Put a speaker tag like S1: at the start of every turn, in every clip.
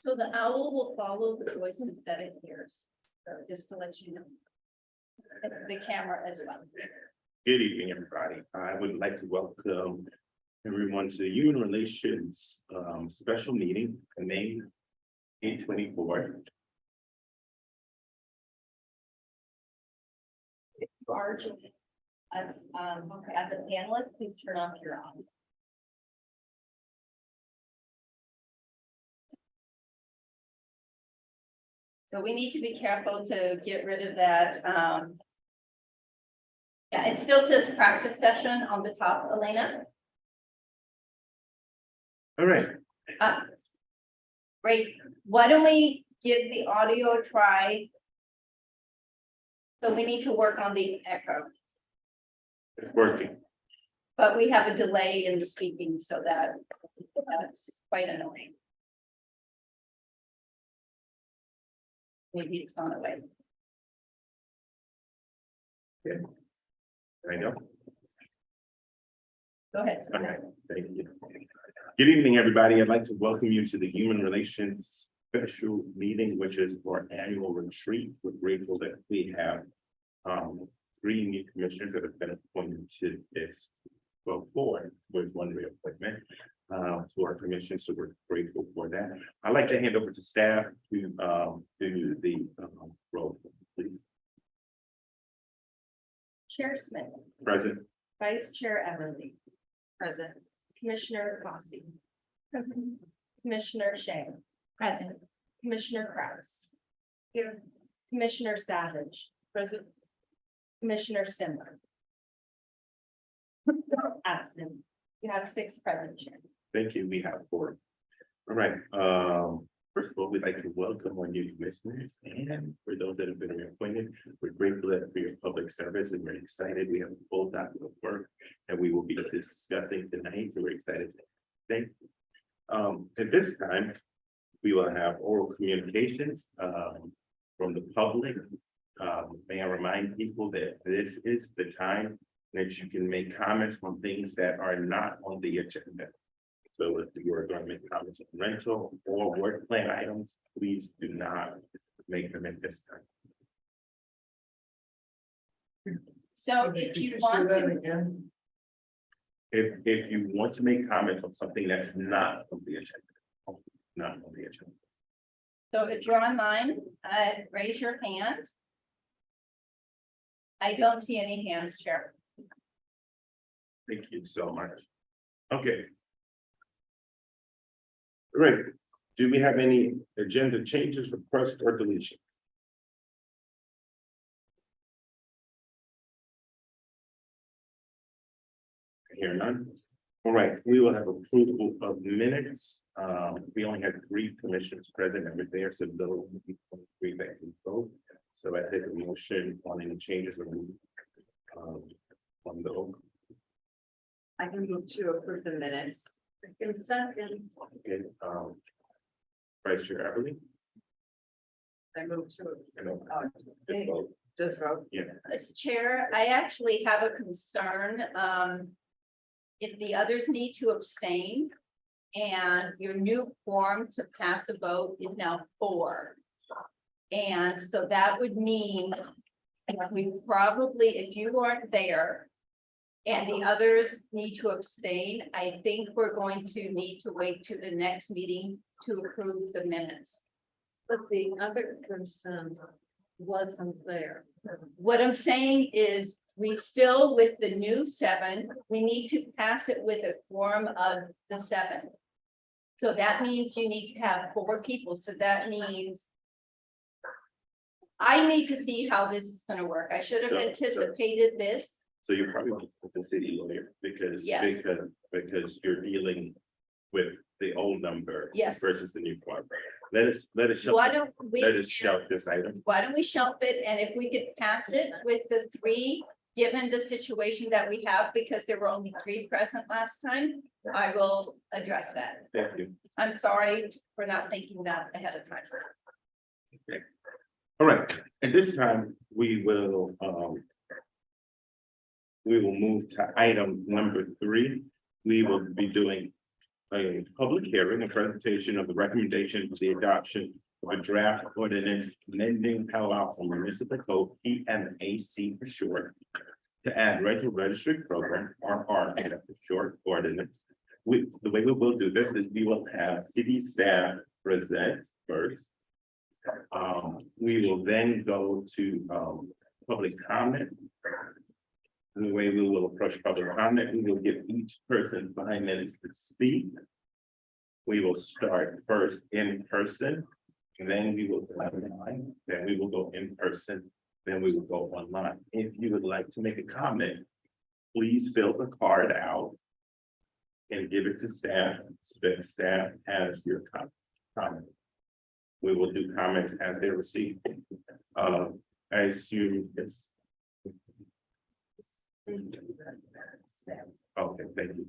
S1: So the owl will follow the voices that it hears, so just to let you know. The camera as well.
S2: Good evening, everybody. I would like to welcome everyone to the Human Relations special meeting, May 8/24.
S3: As a panelist, please turn off your on.
S1: So we need to be careful to get rid of that. Yeah, it still says practice session on the top, Elena.
S2: All right,
S1: Great. Why don't we give the audio a try? So we need to work on the echo,
S2: it's working.
S1: but we have a delay in the speaking, so that's quite annoying. Maybe it's gone away.
S2: I know.
S1: Go ahead.
S2: All right, thank you. Good evening, everybody. I'd like to welcome you to the Human Relations special meeting, which is our annual retreat. We're grateful that we have 3 new commissioners that have been appointed to this. Well, 4 with 1 reappointment to our commission, so we're grateful for that. I'd like to hand over to staff to do the roll, please.
S3: Chair Smith,
S2: Present.
S3: Vice Chair Everly. Present. Commissioner Fossey. Present. Commissioner Shea.
S1: Present.
S3: Commissioner Kraus. Here. Commissioner Savage. Present. Commissioner Stimler. Absent. You have 6 present, Chair.
S2: Thank you. We have 4. All right. First of all, we'd like to welcome our new commissioners, and for those that have been reappointed, we're grateful for your public service, and we're excited. We have a full document of work that we will be discussing tonight, so we're excited. Thank you. At this time, we will have oral communications from the public. May I remind people that this is the time that you can make comments on things that are not on the agenda. So if you are going to make comments on rental or work plan items, please do not make them at this time.
S1: So if you want to,
S2: If you want to make comments on something that's not on the agenda, not on the agenda.
S1: so if you're online, raise your hand. I don't see any hands, Chair.
S2: Thank you so much. Okay. Great. Do we have any agenda changes, requests, or deletion? Hear none. All right, we will have approval of minutes. We only had 3 commissioners present and we're there, so those 3 that can vote. So I take a motion on any changes on those.
S4: I can move to approve the minutes. Second.
S2: Okay, Vice Chair Everly.
S4: I move to,
S2: Just vote.
S4: just vote.
S2: Yeah,
S1: As Chair, I actually have a concern. If the others need to abstain and your new form to pass a vote is now 4. And so that would mean we probably, if you aren't there and the others need to abstain, I think we're going to need to wait to the next meeting to approve the minutes.
S4: But the other person wasn't there.
S1: What I'm saying is, we still, with the new 7, we need to pass it with a quorum of the 7. So that means you need to have 4 people, so that means I need to see how this is gonna work. I should have
S2: So-
S1: anticipated this.
S2: so you probably want to put the city lawyer because
S1: Yes.
S2: because you're dealing with the old number
S1: Yes.
S2: versus the new one. Let us
S1: Why
S2: shelf,
S1: don't we,
S2: let us shelf this item.
S1: why don't we shelf it, and if we could pass it with the 3, given the situation that we have, because there were only 3 present last time, I will address that.
S2: Thank you.
S1: I'm sorry for not thinking that ahead of time.
S2: All right, at this time, we will move to item number 3. We will be doing a public hearing, a presentation of the recommendation for the adoption of a draft ordinance amending Palo Alto Municipal Code, PMAC for short, to add rental registry program, RR for short ordinance. The way we will do this is we will have city staff present first. We will then go to public comment. And the way we will approach public comment, we will give each person 5 minutes to speak. We will start first in person, and then we will go online, then we will go in person, then we will go online. If you would like to make a comment, please fill the card out and give it to staff, so that staff has your comment. We will do comments as they're received. I assume it's. Okay, thank you.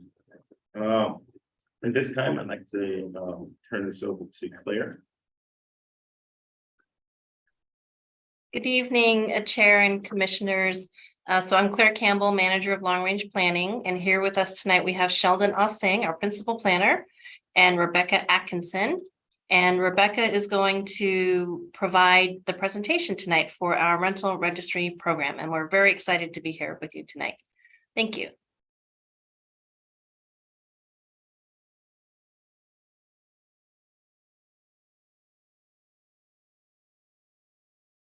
S2: At this time, I'd like to turn this over to Claire.
S5: Good evening, Chair and Commissioners. So I'm Claire Campbell, Manager of Long Range Planning, and here with us tonight we have Sheldon Ossing, our Principal Planner, and Rebecca Atkinson. And Rebecca is going to provide the presentation tonight for our rental registry program, and we're very excited to be here with you tonight. Thank you.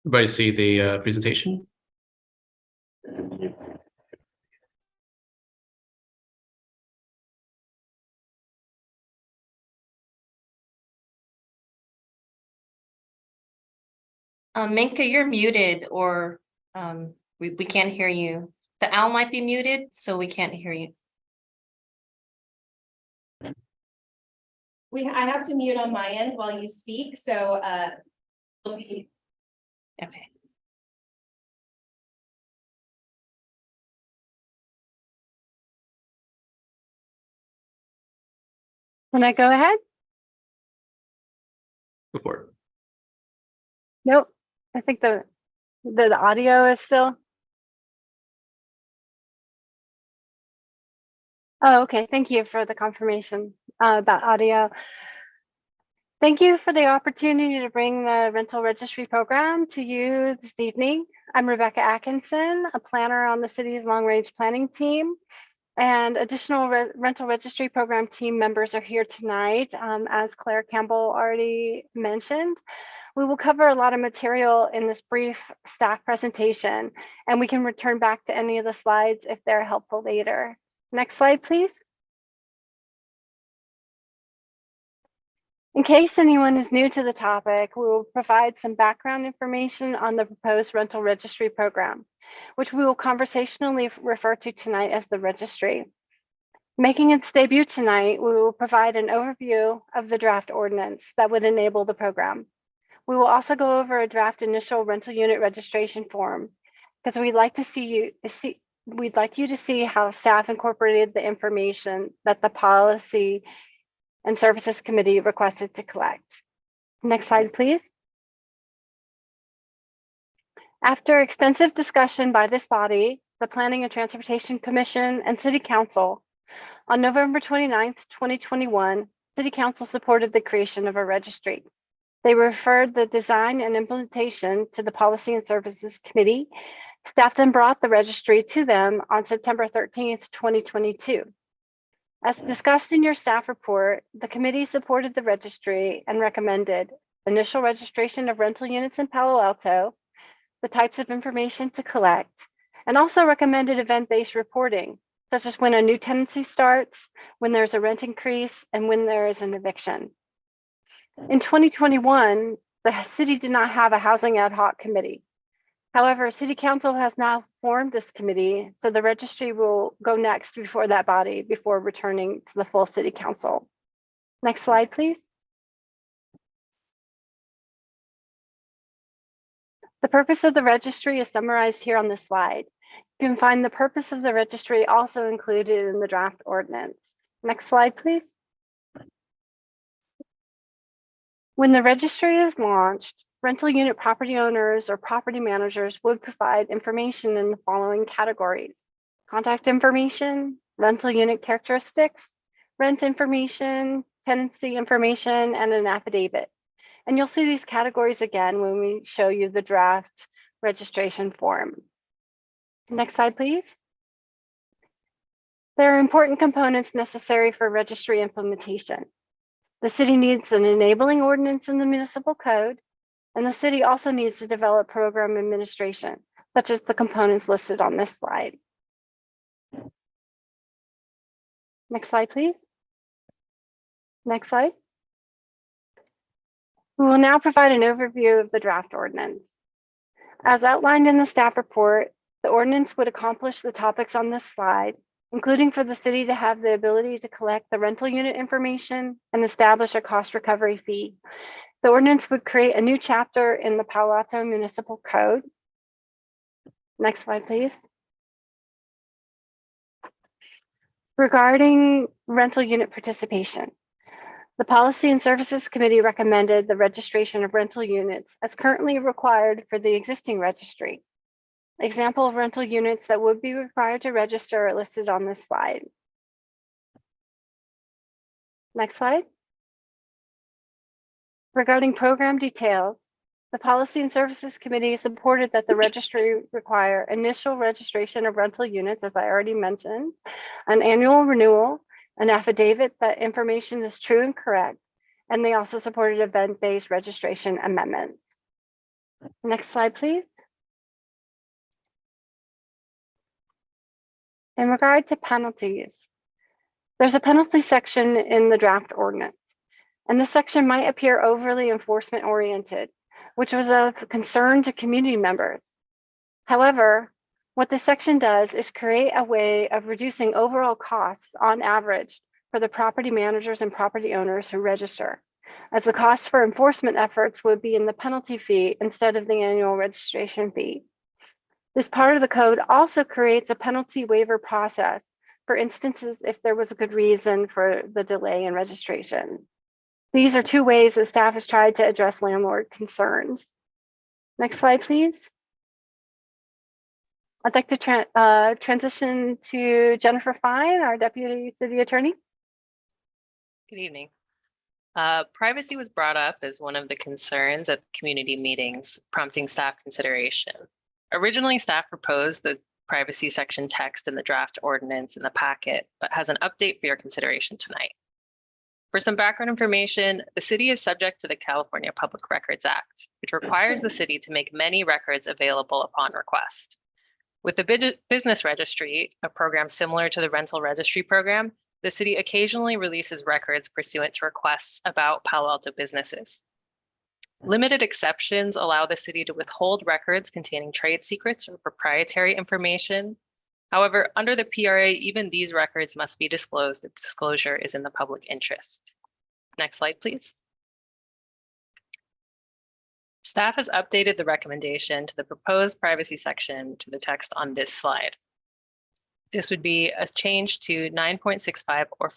S6: Everybody see the presentation?
S5: Minka, you're muted, or we can't hear you. The owl might be muted, so we can't hear you.
S3: I have to mute on my end while you speak, so it'll be.
S5: Okay.
S7: Can I go ahead?
S6: Before.
S7: Nope. I think the audio is still. Oh, okay. Thank you for the confirmation about audio. Thank you for the opportunity to bring the rental registry program to you this evening. I'm Rebecca Atkinson, a planner on the city's long range planning team, and additional rental registry program team members are here tonight. As Claire Campbell already mentioned, we will cover a lot of material in this brief staff presentation, and we can return back to any of the slides if they're helpful later. Next slide, please. In case anyone is new to the topic, we will provide some background information on the proposed rental registry program, which we will conversationally refer to tonight as the registry. Making its debut tonight, we will provide an overview of the draft ordinance that would enable the program. We will also go over a draft initial rental unit registration form, because we'd like you to see how staff incorporated the information that the Policy and Services Committee requested to collect. Next slide, please. After extensive discussion by this body, the Planning and Transportation Commission and City Council, on November 29th, 2021, City Council supported the creation of a registry. They referred the design and implementation to the Policy and Services Committee. Staff then brought the registry to them on September 13th, 2022. As discussed in your staff report, the committee supported the registry and recommended initial registration of rental units in Palo Alto, the types of information to collect, and also recommended event-based reporting, such as when a new tenancy starts, when there's a rent increase, and when there is an eviction. In 2021, the city did not have a housing ad hoc committee. However, City Council has now formed this committee, so the registry will go next before that body before returning to the full City Council. Next slide, please. The purpose of the registry is summarized here on this slide. You can find the purpose of the registry also included in the draft ordinance. Next slide, please. When the registry is launched, rental unit property owners or property managers would provide information in the following categories: contact information, rental unit characteristics, rent information, tenancy information, and an affidavit. And you'll see these categories again when we show you the draft registration form. Next slide, please. There are important components necessary for registry implementation. The city needs an enabling ordinance in the municipal code, and the city also needs to develop program administration, such as the components listed on this slide. Next slide, please. Next slide. We will now provide an overview of the draft ordinance. As outlined in the staff report, the ordinance would accomplish the topics on this slide, including for the city to have the ability to collect the rental unit information and establish a cost recovery fee. The ordinance would create a new chapter in the Palo Alto Municipal Code. Next slide, please. Regarding rental unit participation, the Policy and Services Committee recommended the registration of rental units as currently required for the existing registry. Example of rental units that would be required to register are listed on this slide. Next slide. Regarding program details, the Policy and Services Committee supported that the registry require initial registration of rental units, as I already mentioned, an annual renewal, an affidavit that information is true and correct, and they also supported event-based registration amendments. Next slide, please. In regard to penalties, there's a penalty section in the draft ordinance, and this section might appear overly enforcement oriented, which was of concern to community members. However, what this section does is create a way of reducing overall costs on average for the property managers and property owners who register, as the cost for enforcement efforts would be in the penalty fee instead of the annual registration fee. This part of the code also creates a penalty waiver process for instances if there was a good reason for the delay in registration. These are two ways that staff has tried to address landlord concerns. Next slide, please. I'd like to transition to Jennifer Fine, our Deputy City Attorney.
S8: Good evening. Privacy was brought up as one of the concerns at community meetings, prompting staff consideration. Originally, staff proposed the privacy section text in the draft ordinance in the packet, but has an update for your consideration tonight. For some background information, the city is subject to the California Public Records Act, which requires the city to make many records available upon request. With the business registry, a program similar to the rental registry program, the city occasionally releases records pursuant to requests about Palo Alto businesses. Limited exceptions allow the city to withhold records containing trade secrets or proprietary information. However, under the PRA, even these records must be disclosed if disclosure is in the public interest. Next slide, please. Staff has updated the recommendation to the proposed privacy section to the text on this slide. This would be a change to 9.65 or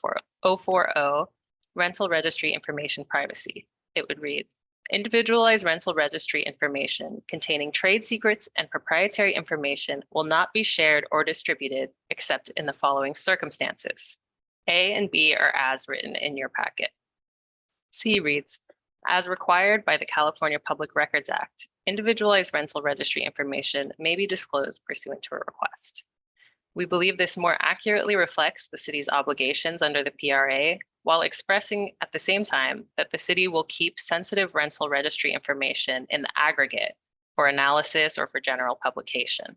S8: 040 rental registry information privacy. It would read, individualized rental registry information containing trade secrets and proprietary information will not be shared or distributed except in the following circumstances. A and B are as written in your packet. C reads, as required by the California Public Records Act, individualized rental registry information may be disclosed pursuant to a request. We believe this more accurately reflects the city's obligations under the PRA, while expressing at the same time that the city will keep sensitive rental registry information in the aggregate for analysis or for general publication.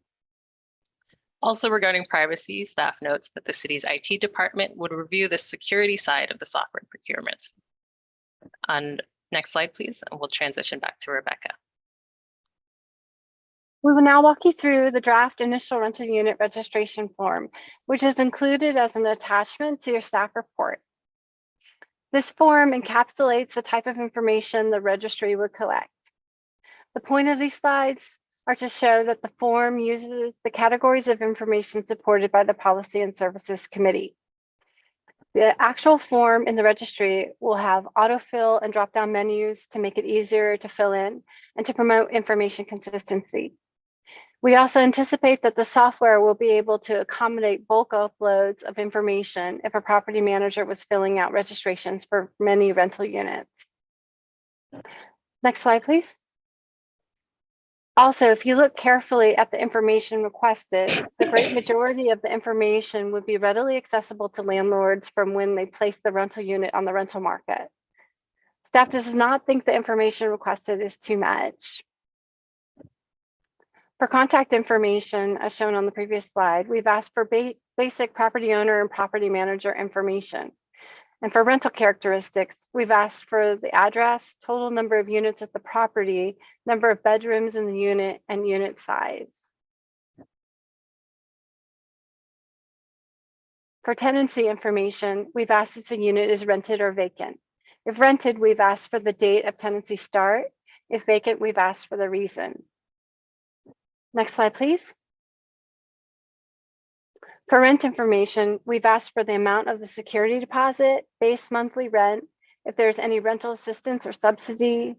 S8: Also regarding privacy, staff notes that the city's IT department would review the security side of the software procurement. And next slide, please, and we'll transition back to Rebecca.
S7: We will now walk you through the draft initial rental unit registration form, which is included as an attachment to your staff report. This form encapsulates the type of information the registry would collect. The point of these slides are to show that the form uses the categories of information supported by the Policy and Services Committee. The actual form in the registry will have autofill and drop-down menus to make it easier to fill in and to promote information consistency. We also anticipate that the software will be able to accommodate bulk uploads of information if a property manager was filling out registrations for many rental units. Next slide, please. Also, if you look carefully at the information requested, the great majority of the information would be readily accessible to landlords from when they place the rental unit on the rental market. Staff does not think the information requested is too much. For contact information, as shown on the previous slide, we've asked for basic property owner and property manager information. And for rental characteristics, we've asked for the address, total number of units at the property, number of bedrooms in the unit, and unit size. For tenancy information, we've asked if the unit is rented or vacant. If rented, we've asked for the date of tenancy start. If vacant, we've asked for the reason. Next slide, please. For rent information, we've asked for the amount of the security deposit, base monthly rent, if there's any rental assistance or subsidy,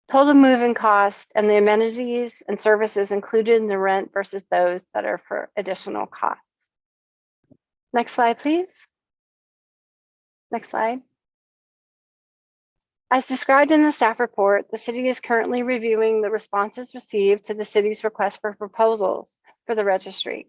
S7: total move-in cost, and the amenities and services included in the rent versus those that are for additional costs. Next slide, please. Next slide. As described in the staff report, the city is currently reviewing the responses received to the city's request for proposals for the registry.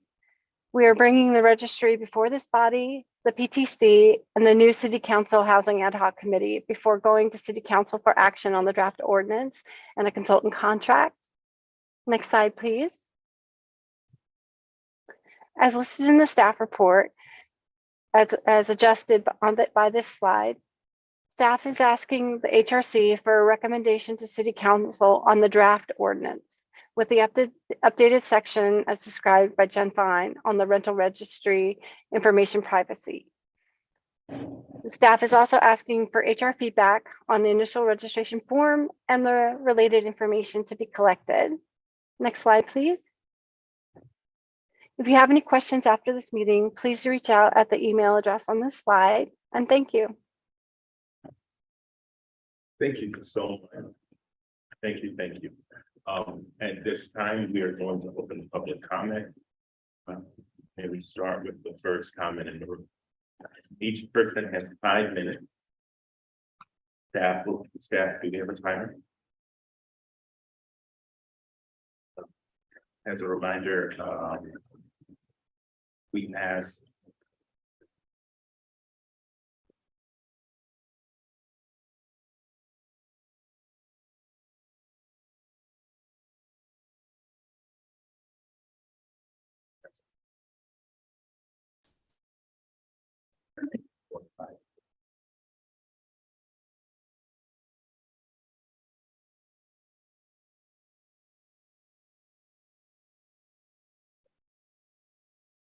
S7: We are bringing the registry before this body, the PTC, and the new City Council Housing Ad Hoc Committee before going to City Council for action on the draft ordinance and a consultant contract. Next slide, please. As listed in the staff report, as adjusted by this slide, staff is asking the HRC for a recommendation to City Council on the draft ordinance with the updated section as described by Jen Fine on the rental registry information privacy. The staff is also asking for HR feedback on the initial registration form and the related information to be collected. Next slide, please. If you have any questions after this meeting, please reach out at the email address on this slide, and thank you.
S2: Thank you so much. Thank you, thank you. At this time, we are going to open the public comment. And we start with the first comment in the room. Each person has 5 minutes. Staff, do you have a timer? As a reminder, we asked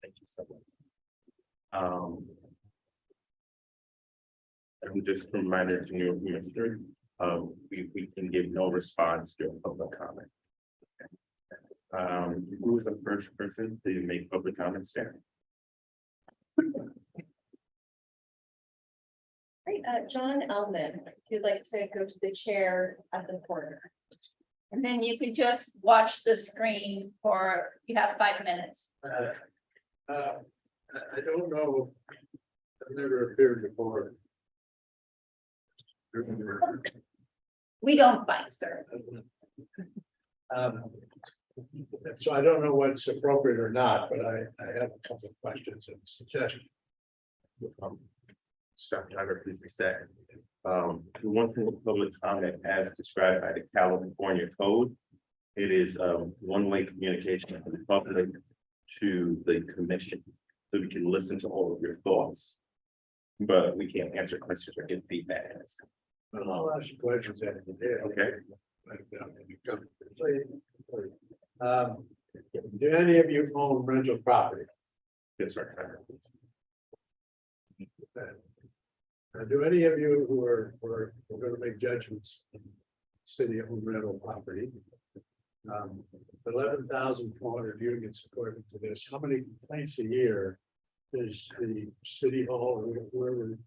S2: thank you so much. And just a reminder to new minister, we can give no response to a public comment. Who is the first person to make public comments there?
S3: Great, John Elman, if you'd like to go to the chair at the corner.
S1: And then you can just watch the screen for, you have 5 minutes.
S9: I don't know, I've never appeared before.
S1: We don't bite, sir.
S9: So I don't know what's appropriate or not, but I have a couple of questions and suggestions.
S2: Stop timer, please reset. We want to public comment as described by the California Code. It is one-way communication from the public to the commission, so we can listen to all of your thoughts. But we can't answer questions or get feedback.
S9: I'll ask you questions at the day.
S2: Okay.
S9: Do any of you own rental property?
S2: Yes, sir.
S9: Do any of you who are going to make judgments in city owned rental property? 11,400 units according to this. How many complaints a year does the city hall or whoever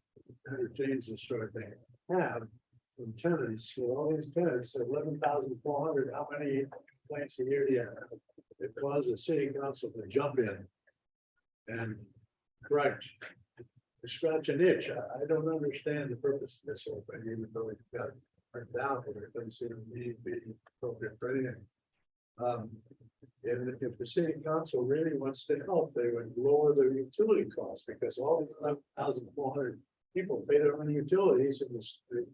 S9: entertains this sort of thing have from tenants? Well, all these tenants, 11,400. How many complaints a year do you have? cause the city council to jump in and correct, scratch an itch. I don't understand the purpose of this whole thing, even though it's got turned down, but it doesn't seem to me to be appropriate for anything. And if the city council really wants to help, they would lower their utility costs, because all these 11,400 people pay their own utilities, and the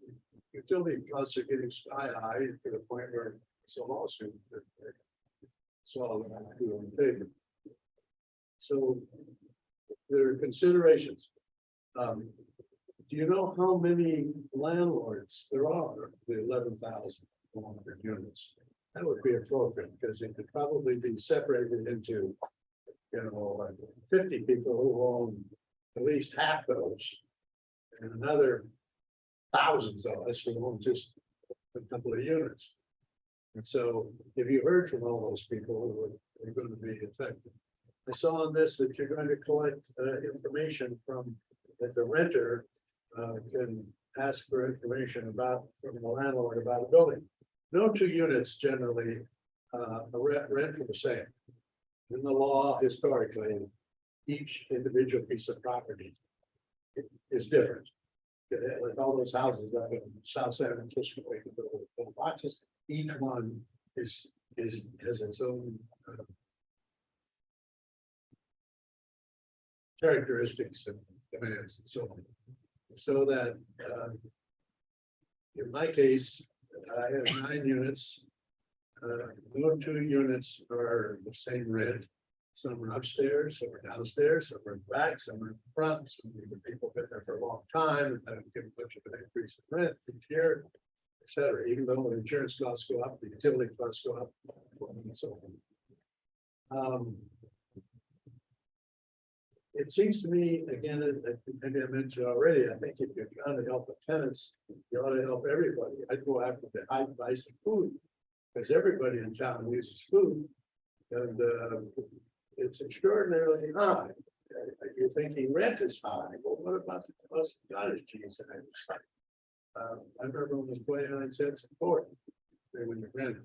S9: utility costs are getting sky high to the point where it's a lawsuit. So So there are considerations. Do you know how many landlords there are, the 11,400 units? That would be appropriate, because it could probably be separated into, 50 people who own at least half those. And another thousands of us who own just a couple of units. And so if you heard from all those people who are going to be affected. I saw on this that you're going to collect information from, that the renter can ask for information about, from the landlord about a building. No two units generally rent for the same. In the law, historically, each individual piece of property is different. Like all those houses up in South San Francisco, the boxes, each one has its own characteristics and demands and so on. So that in my case, I have 9 units. No two units are the same rent. Some are upstairs, some are downstairs, some are in back, some are in front. Some of the people been there for a long time, and I don't give much of an increase in rent each year, et cetera. Even though the insurance costs go up, the utility costs go up, and so on. It seems to me, again, maybe I mentioned already, I think if you're trying to help the tenants, you ought to help everybody. I'd go after the high price of food, because everybody in town uses food, and it's extraordinarily high. You're thinking rent is high. Well, what about the cost of cottage cheese? I remember when it was 29 cents a quart when you rent.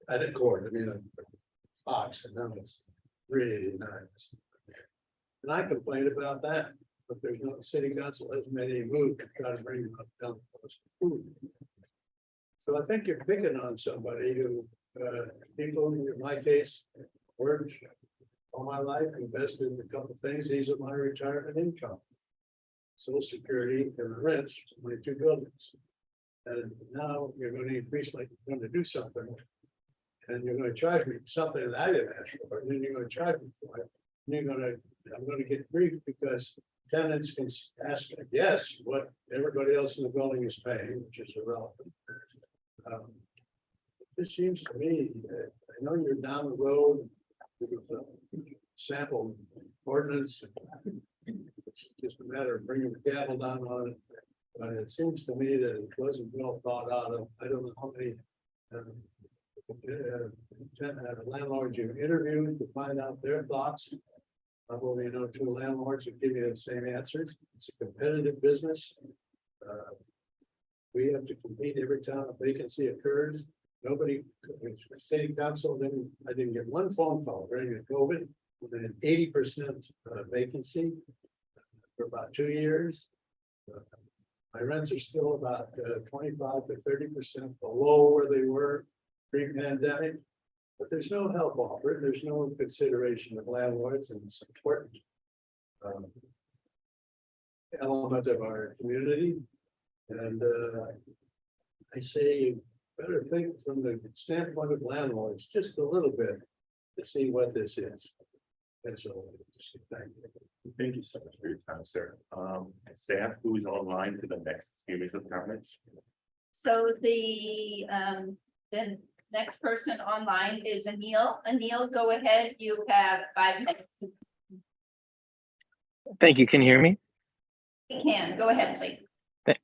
S9: I didn't quart, I mean a box, and now it's really nice. And I complained about that, but there's no city council has made any move to try to bring down the cost of food. So I think you're picking on somebody who, people in my case, worked all my life, invested in a couple of things. These are my retirement income. Social Security and the rents, my 2 buildings. And now you're going to increase, like you're going to do something. And you're going to charge me something that I didn't ask for, and then you're going to charge me for it. And I'm going to get grief because tenants can ask, yes, what everybody else in the building is paying, which is irrelevant. This seems to me, I know you're down the road with a sample ordinance. It's just a matter of bringing the gavel down on it. But it seems to me that it wasn't well thought out of. I don't know how many landlords you interviewed to find out their thoughts. Probably 2 landlords would give you the same answers. It's a competitive business. We have to compete every time a vacancy occurs. Nobody, city council, I didn't get one phone call during the COVID with an 80% vacancy for about 2 years. My rents are still about 25 to 30% below where they were pre-pandemic, but there's no help offered. There's no consideration of landlords, and it's important element of our community. And I say you better think from the standpoint of landlords just a little bit to see what this is. That's all. Thank you.
S2: Thank you so much for your time, sir. Staff who is online for the next series of comments.
S1: So the next person online is Anil. Anil, go ahead. You have 5 minutes.
S10: Thank you. Can you hear me?
S1: You can. Go ahead, please.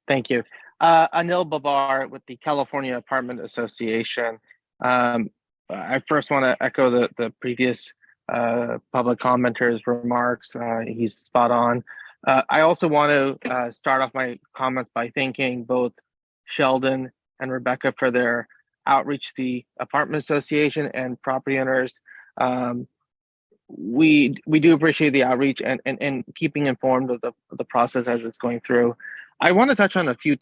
S10: Thank you. Anil Babar with the California Apartment Association. I first want to echo the previous public commenter's remarks. He's spot on. I also want to start off my comments by thanking both Sheldon and Rebecca for their outreach to the apartment association and property owners. We do appreciate the outreach and keeping informed of the process as it's going through. I want to touch on a few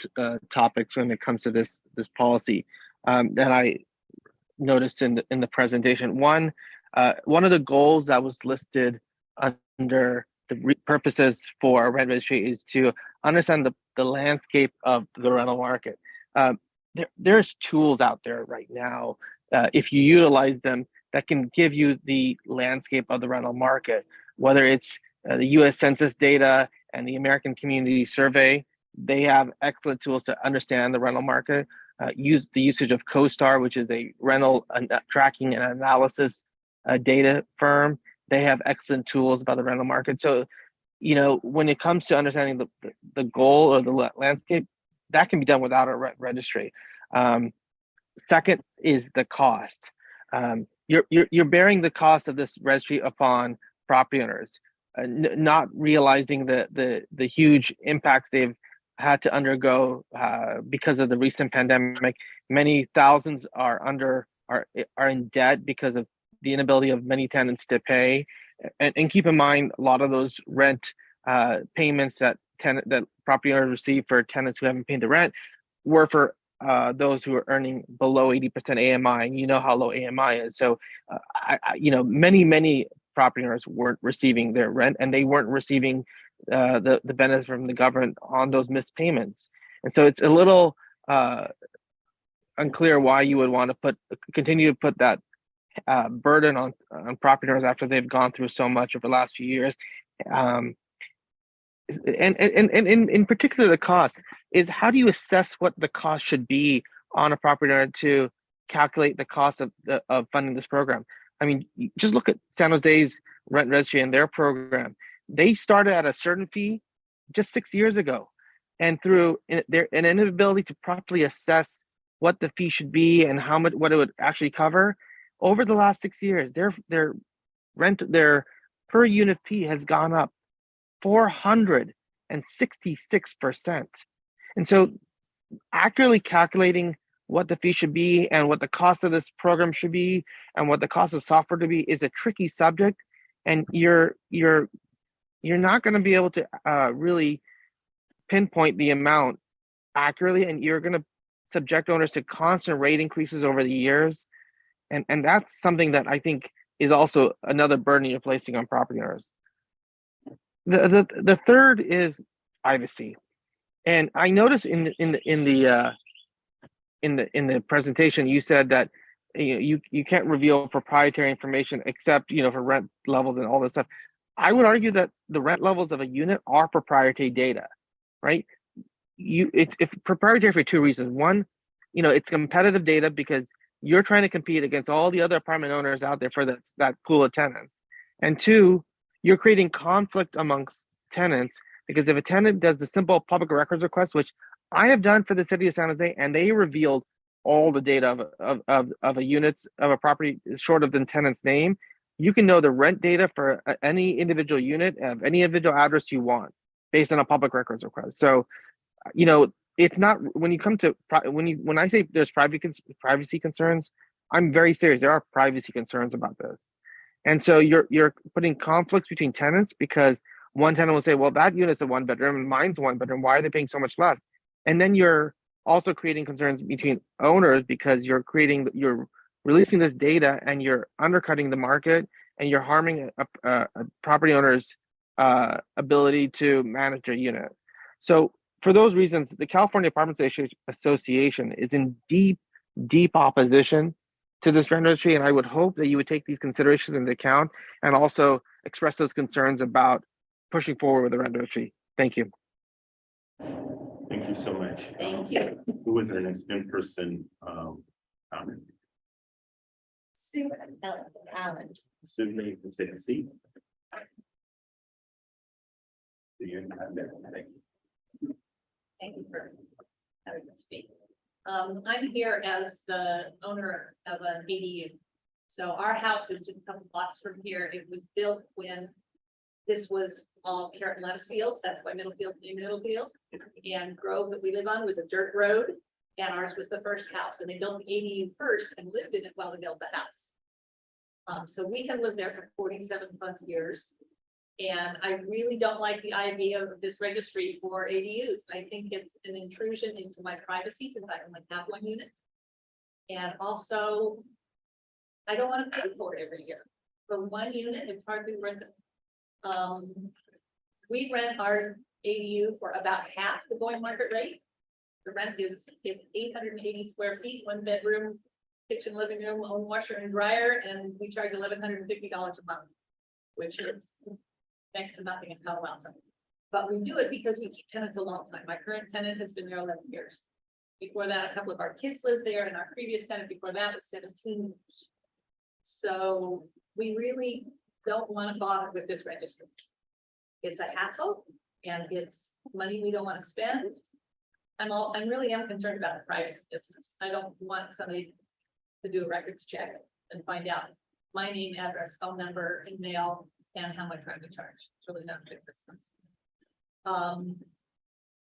S10: topics when it comes to this policy that I noticed in the presentation. One of the goals that was listed under the purposes for rent registry is to understand the landscape of the rental market. There's tools out there right now, if you utilize them, that can give you the landscape of the rental market, whether it's the US Census data and the American Community Survey. They have excellent tools to understand the rental market. Use the usage of CoStar, which is a rental tracking and analysis data firm. They have excellent tools about the rental market. So, you know, when it comes to understanding the goal or the landscape, that can be done without a registry. Second is the cost. You're bearing the cost of this registry upon property owners, not realizing the huge impacts they've had to undergo because of the recent pandemic. Many thousands are in debt because of the inability of many tenants to pay. And keep in mind, a lot of those rent payments that property owners receive for tenants who haven't paid the rent were for those who are earning below 80% AMI, and you know how low AMI is. So, many property owners weren't receiving their rent, and they weren't receiving the benefits from the government on those missed payments. And so it's a little unclear why you would want to continue to put that burden on property owners after they've gone through so much over the last few years. And in particular, the cost is, how do you assess what the cost should be on a property owner to calculate the cost of funding this program? I mean, just look at San Jose's rent registry and their program. They started at a certain fee just 6 years ago, and through an inability to properly assess what the fee should be and what it would actually cover, over the last 6 years, their per unit fee has gone up 466%. And so accurately calculating what the fee should be and what the cost of this program should be and what the cost of software to be is a tricky subject. And you're not going to be able to really pinpoint the amount accurately, and you're going to subject owners to constant rate increases over the years. And that's something that I think is also another burden you're placing on property owners. The third is privacy, and I noticed in the presentation you said that you can't reveal proprietary information except for rent levels and all this stuff. I would argue that the rent levels of a unit are proprietary data, right? It's proprietary for two reasons. One, it's competitive data because you're trying to compete against all the other apartment owners out there for that pool of tenants. And two, you're creating conflict amongst tenants, because if a tenant does the simple public records request, which I have done for the city of San Jose, and they revealed all the data of a units of a property short of the tenant's name, you can know the rent data for any individual unit of any individual address you want based on a public records request. So, it's not, when I say there's privacy concerns, I'm very serious. There are privacy concerns about this. And so you're putting conflicts between tenants, because one tenant will say, well, that unit's a 1-bedroom and mine's 1-bedroom. Why are they paying so much less? And then you're also creating concerns between owners, because you're releasing this data and you're undercutting the market, and you're harming a property owner's ability to manage their unit. So for those reasons, the California Apartment Association is in deep opposition to this rent registry, and I would hope that you would take these considerations into account and also express those concerns about pushing forward with the rent registry. Thank you.
S2: Thank you so much.
S1: Thank you.
S2: Who was our next in-person comment?
S3: Sue Allen.
S2: Sydney, you can take a seat. You're not there. Thank you.
S1: Thank you for having me speak. I'm here as the owner of an ADU. So our house is just a couple blocks from here. It was built when this was all carrot and lettuce fields. That's why Middlefield named Middlefield. And Grove that we live on was a dirt road.
S4: And ours was the first house, and they built the ADU first and lived in it while they built the house. So we have lived there for 47 plus years. And I really don't like the idea of this registry for ADUs. I think it's an intrusion into my privacy since I only have one unit. And also, I don't want to pay for it every year. For one unit, it's hard to rent it. We rent our ADU for about half the going market rate. The rent is, it's 880 square feet, 1 bedroom, kitchen, living room, own washer and dryer, and we charge $1,150 a month, which is next to nothing in Palo Alto. But we do it because we keep tenants a long time. My current tenant has been there 11 years. Before that, a couple of our kids lived there, and our previous tenant before that was 17 years. So we really don't want to bother with this registry. It's a hassle and it's money we don't want to spend. I'm really concerned about the privacy business. I don't want somebody to do a records check and find out my name, address, phone number, email, and how much rent we charge. It's really not good business.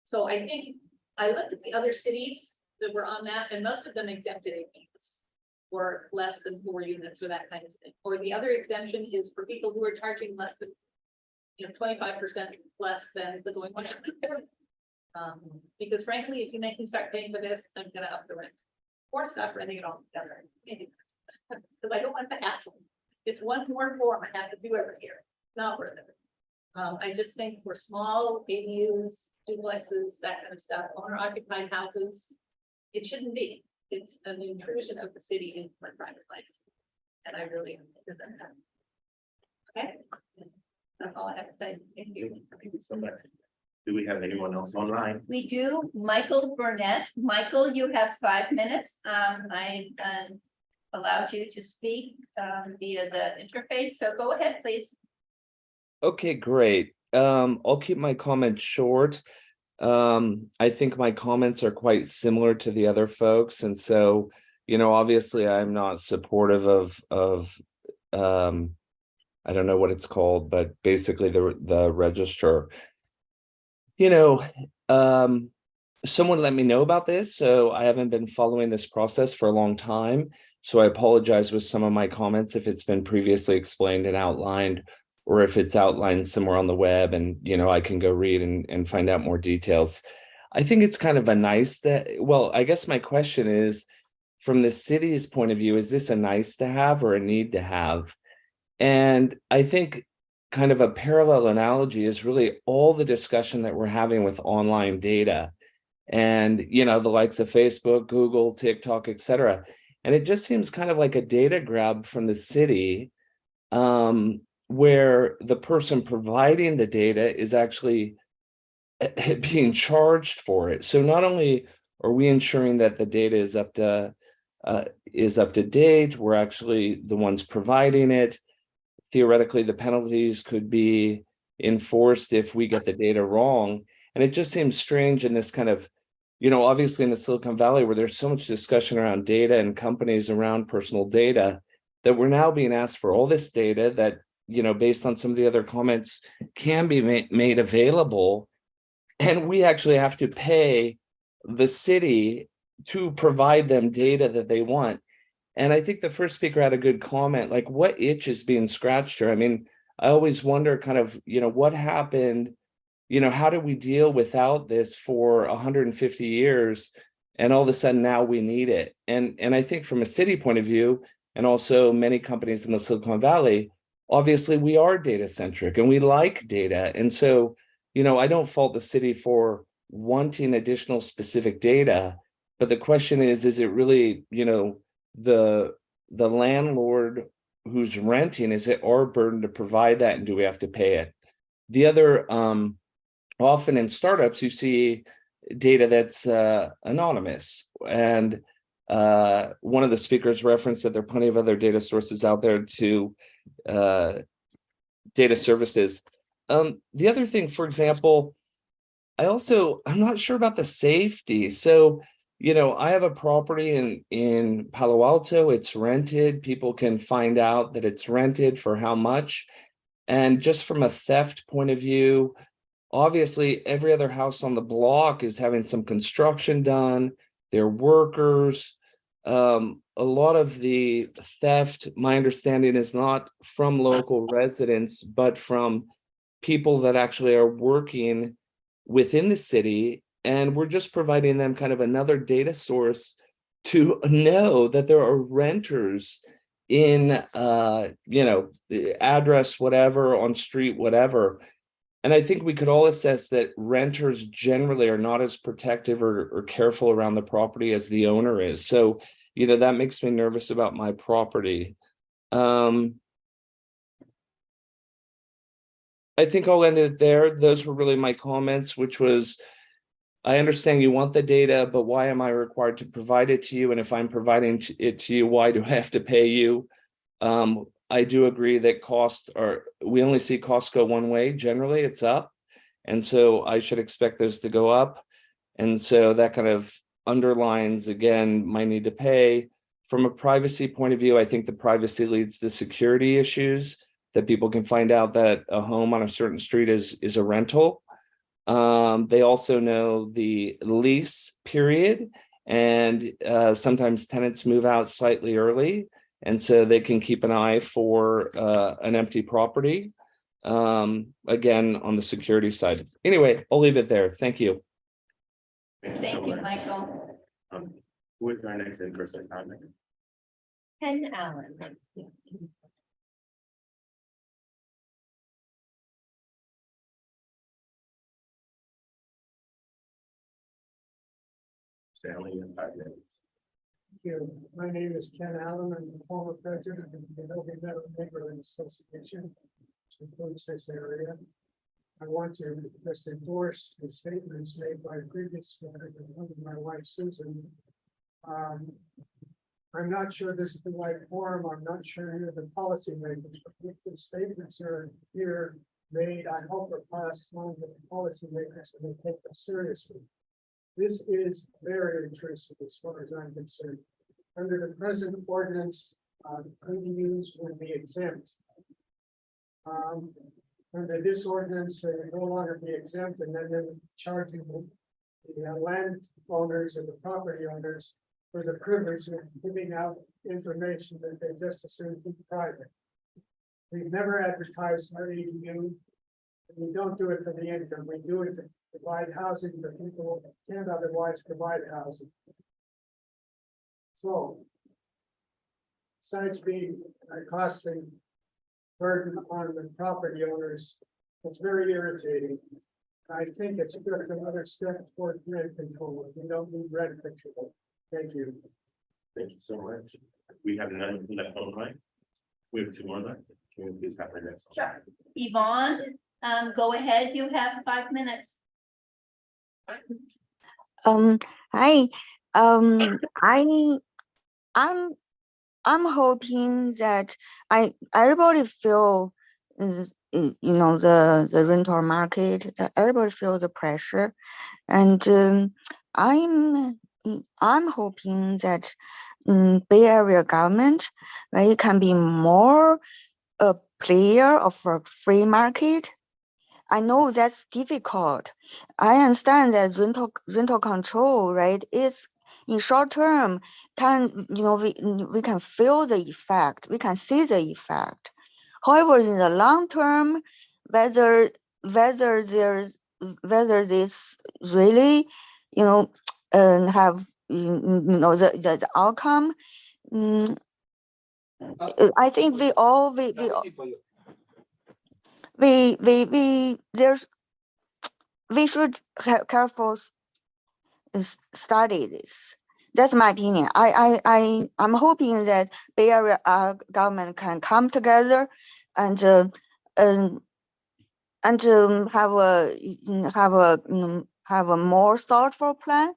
S4: So I think I looked at the other cities that were on that, and most of them exempted ADUs for less than 4 units or that kind of thing. Or the other exemption is for people who are charging less than, 25% less than the going market. Because frankly, if you make me start paying for this, I'm gonna up the rent or stop renting it all together. Because I don't want the hassle. It's one more form I have to do every year. Not worth it. I just think for small ADUs, duplexes, that kind of stuff, owner occupied houses, it shouldn't be. It's an intrusion of the city into my private life. And I really resent that. Okay. That's all I have to say. Thank you.
S2: Thank you so much. Do we have anyone else online?
S1: We do. Michael Burnett. Michael, you have 5 minutes. I allowed you to speak via the interface, so go ahead, please.
S11: Okay, great. I'll keep my comments short. I think my comments are quite similar to the other folks, and so, obviously I'm not supportive of I don't know what it's called, but basically the register. Someone let me know about this, so I haven't been following this process for a long time. So I apologize with some of my comments if it's been previously explained and outlined, or if it's outlined somewhere on the web and, I can go read and find out more details. I think it's kind of a nice well, I guess my question is, from the city's point of view, is this a nice to have or a need to have? And I think kind of a parallel analogy is really all the discussion that we're having with online data and, the likes of Facebook, Google, TikTok, et cetera. And it just seems kind of like a data grab from the city, where the person providing the data is actually being charged for it. So not only are we ensuring that the data is up to date, we're actually the ones providing it. Theoretically, the penalties could be enforced if we get the data wrong. And it just seems strange in this kind of, obviously in the Silicon Valley, where there's so much discussion around data and companies around personal data, that we're now being asked for all this data that, based on some of the other comments, can be made available. And we actually have to pay the city to provide them data that they want. And I think the first speaker had a good comment, like what itch is being scratched here? I mean, I always wonder kind of, what happened, how do we deal without this for 150 years? And all of a sudden now we need it. And I think from a city point of view, and also many companies in the Silicon Valley, obviously we are data centric and we like data. And so, I don't fault the city for wanting additional specific data, but the question is it really, the landlord who's renting, is it our burden to provide that, and do we have to pay it? The other, often in startups, you see data that's anonymous, and one of the speakers referenced that there are plenty of other data sources out there to data services. The other thing, for example, I'm not sure about the safety. So, I have a property in Palo Alto, it's rented. People can find out that it's rented for how much. And just from a theft point of view, obviously every other house on the block is having some construction done. their workers. A lot of the theft, my understanding, is not from local residents, but from people that actually are working within the city. And we're just providing them kind of another data source to know that there are renters in, the address, whatever, on street, whatever. And I think we could all assess that renters generally are not as protective or careful around the property as the owner is. So, that makes me nervous about my property. I think I'll end it there. Those were really my comments, which was, I understand you want the data, but why am I required to provide it to you? And if I'm providing it to you, why do I have to pay you? I do agree that we only see costs go one way. Generally, it's up. And so I should expect those to go up. And so that kind of underlines, again, my need to pay. From a privacy point of view, I think the privacy leads to security issues, that people can find out that a home on a certain street is a rental. They also know the lease period, and sometimes tenants move out slightly early, and so they can keep an eye for an empty property. Again, on the security side. Anyway, I'll leave it there. Thank you.
S1: Thank you, Michael.
S2: Who is our next in-person comment?
S3: Ken Allen.
S2: Stanley, in 5 minutes.
S9: My name is Ken Allen. I'm the former president of the Adobe Meadow Neighborhood Association, which includes this area. I want to just endorse the statements made by previous speaker, including my wife Susan. I'm not sure this is the right forum. I'm not sure who the policymakers, but if the statements are here made, I hope are passed on to the policymakers and they take them seriously. This is very intrusive as far as I'm concerned. Under the present ordinance, ADUs would be exempt. Under this ordinance, they would no longer be exempt, and then they're charging the landowners and the property owners for the privilege of giving out information that they just assume to be private. We've never advertised our ADU. We don't do it for the income. We do it to provide housing for people who can't otherwise provide housing. So, besides being a costly burden on the property owners, it's very irritating. I think it's just another step toward rent control. We don't need rent control. Thank you.
S2: Thank you so much. We have none left online. We have 2 more left. Can we please have our next?
S1: Sure. Yvonne, go ahead. You have 5 minutes.
S12: Hi. I'm hoping that everybody feel the rental market, that everybody feel the pressure, and I'm hoping that Bay Area government, right, can be more a player of a free market. I know that's difficult. I understand that rental control, right, is in short term we can feel the effect, we can see the effect. However, in the long term, whether this really have the outcome, I think we should careful study this. That's my opinion. I'm hoping that Bay Area government can come together and have a more thoughtful plan.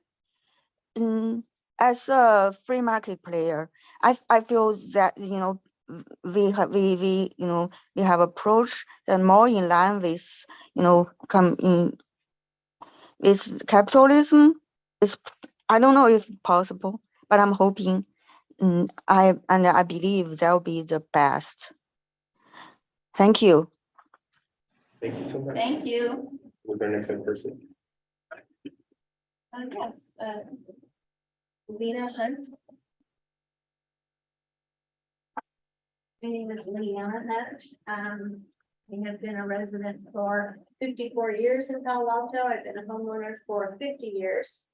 S12: As a free market player, I feel that we have approach that more in line with with capitalism. I don't know if possible, but I'm hoping. I believe that will be the best. Thank you.
S2: Thank you so much.
S1: Thank you.
S2: With our next in person.
S3: Yes,
S1: Lena Hunt. My name is Leanna Hunt. I have been a resident for 54 years in Palo Alto. I've been a homeowner for 50 years.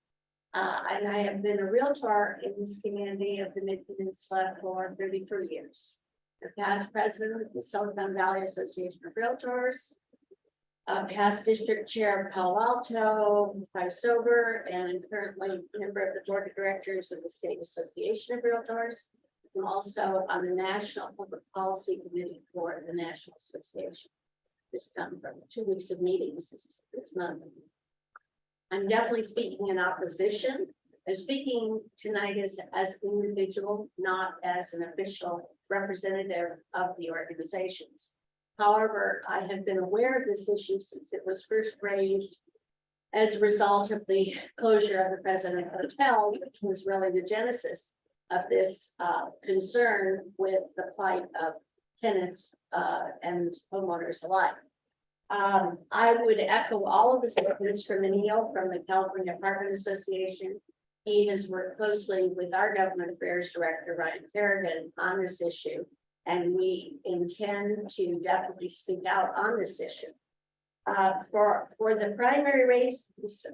S1: And I have been a realtor in this community of the Mid-Peninsula for 33 years. The past president of the Silicon Valley Association of Realtors, past district chair of Palo Alto, vice sober, and currently member of the board of directors of the State Association of Realtors. I'm also on the National Public Policy Committee for the National Association. This comes from 2 weeks of meetings this month. I'm definitely speaking in opposition. I'm speaking tonight as an individual, not as an official representative of the organizations. However, I have been aware of this issue since it was first raised as a result of the closure of the President Hotel, which was really the genesis of this concern with the plight of tenants and homeowners alike. I would echo all of the statements from Neil from the California Apartment Association. He has worked closely with our government affairs director, Ryan Kerrigan, on this issue, and we intend to definitely speak out on this issue. For the primary reasons,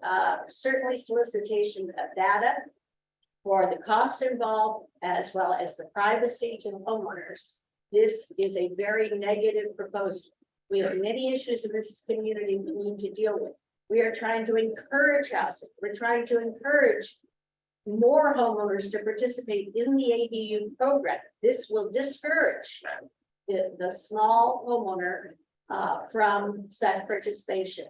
S1: certainly solicitation of data for the costs involved, as well as the privacy to the homeowners. This is a very negative proposal. We have many issues in this community we need to deal with. We are trying to encourage housing. We're trying to encourage more homeowners to participate in the ADU program. This will discourage the small homeowner from such participation.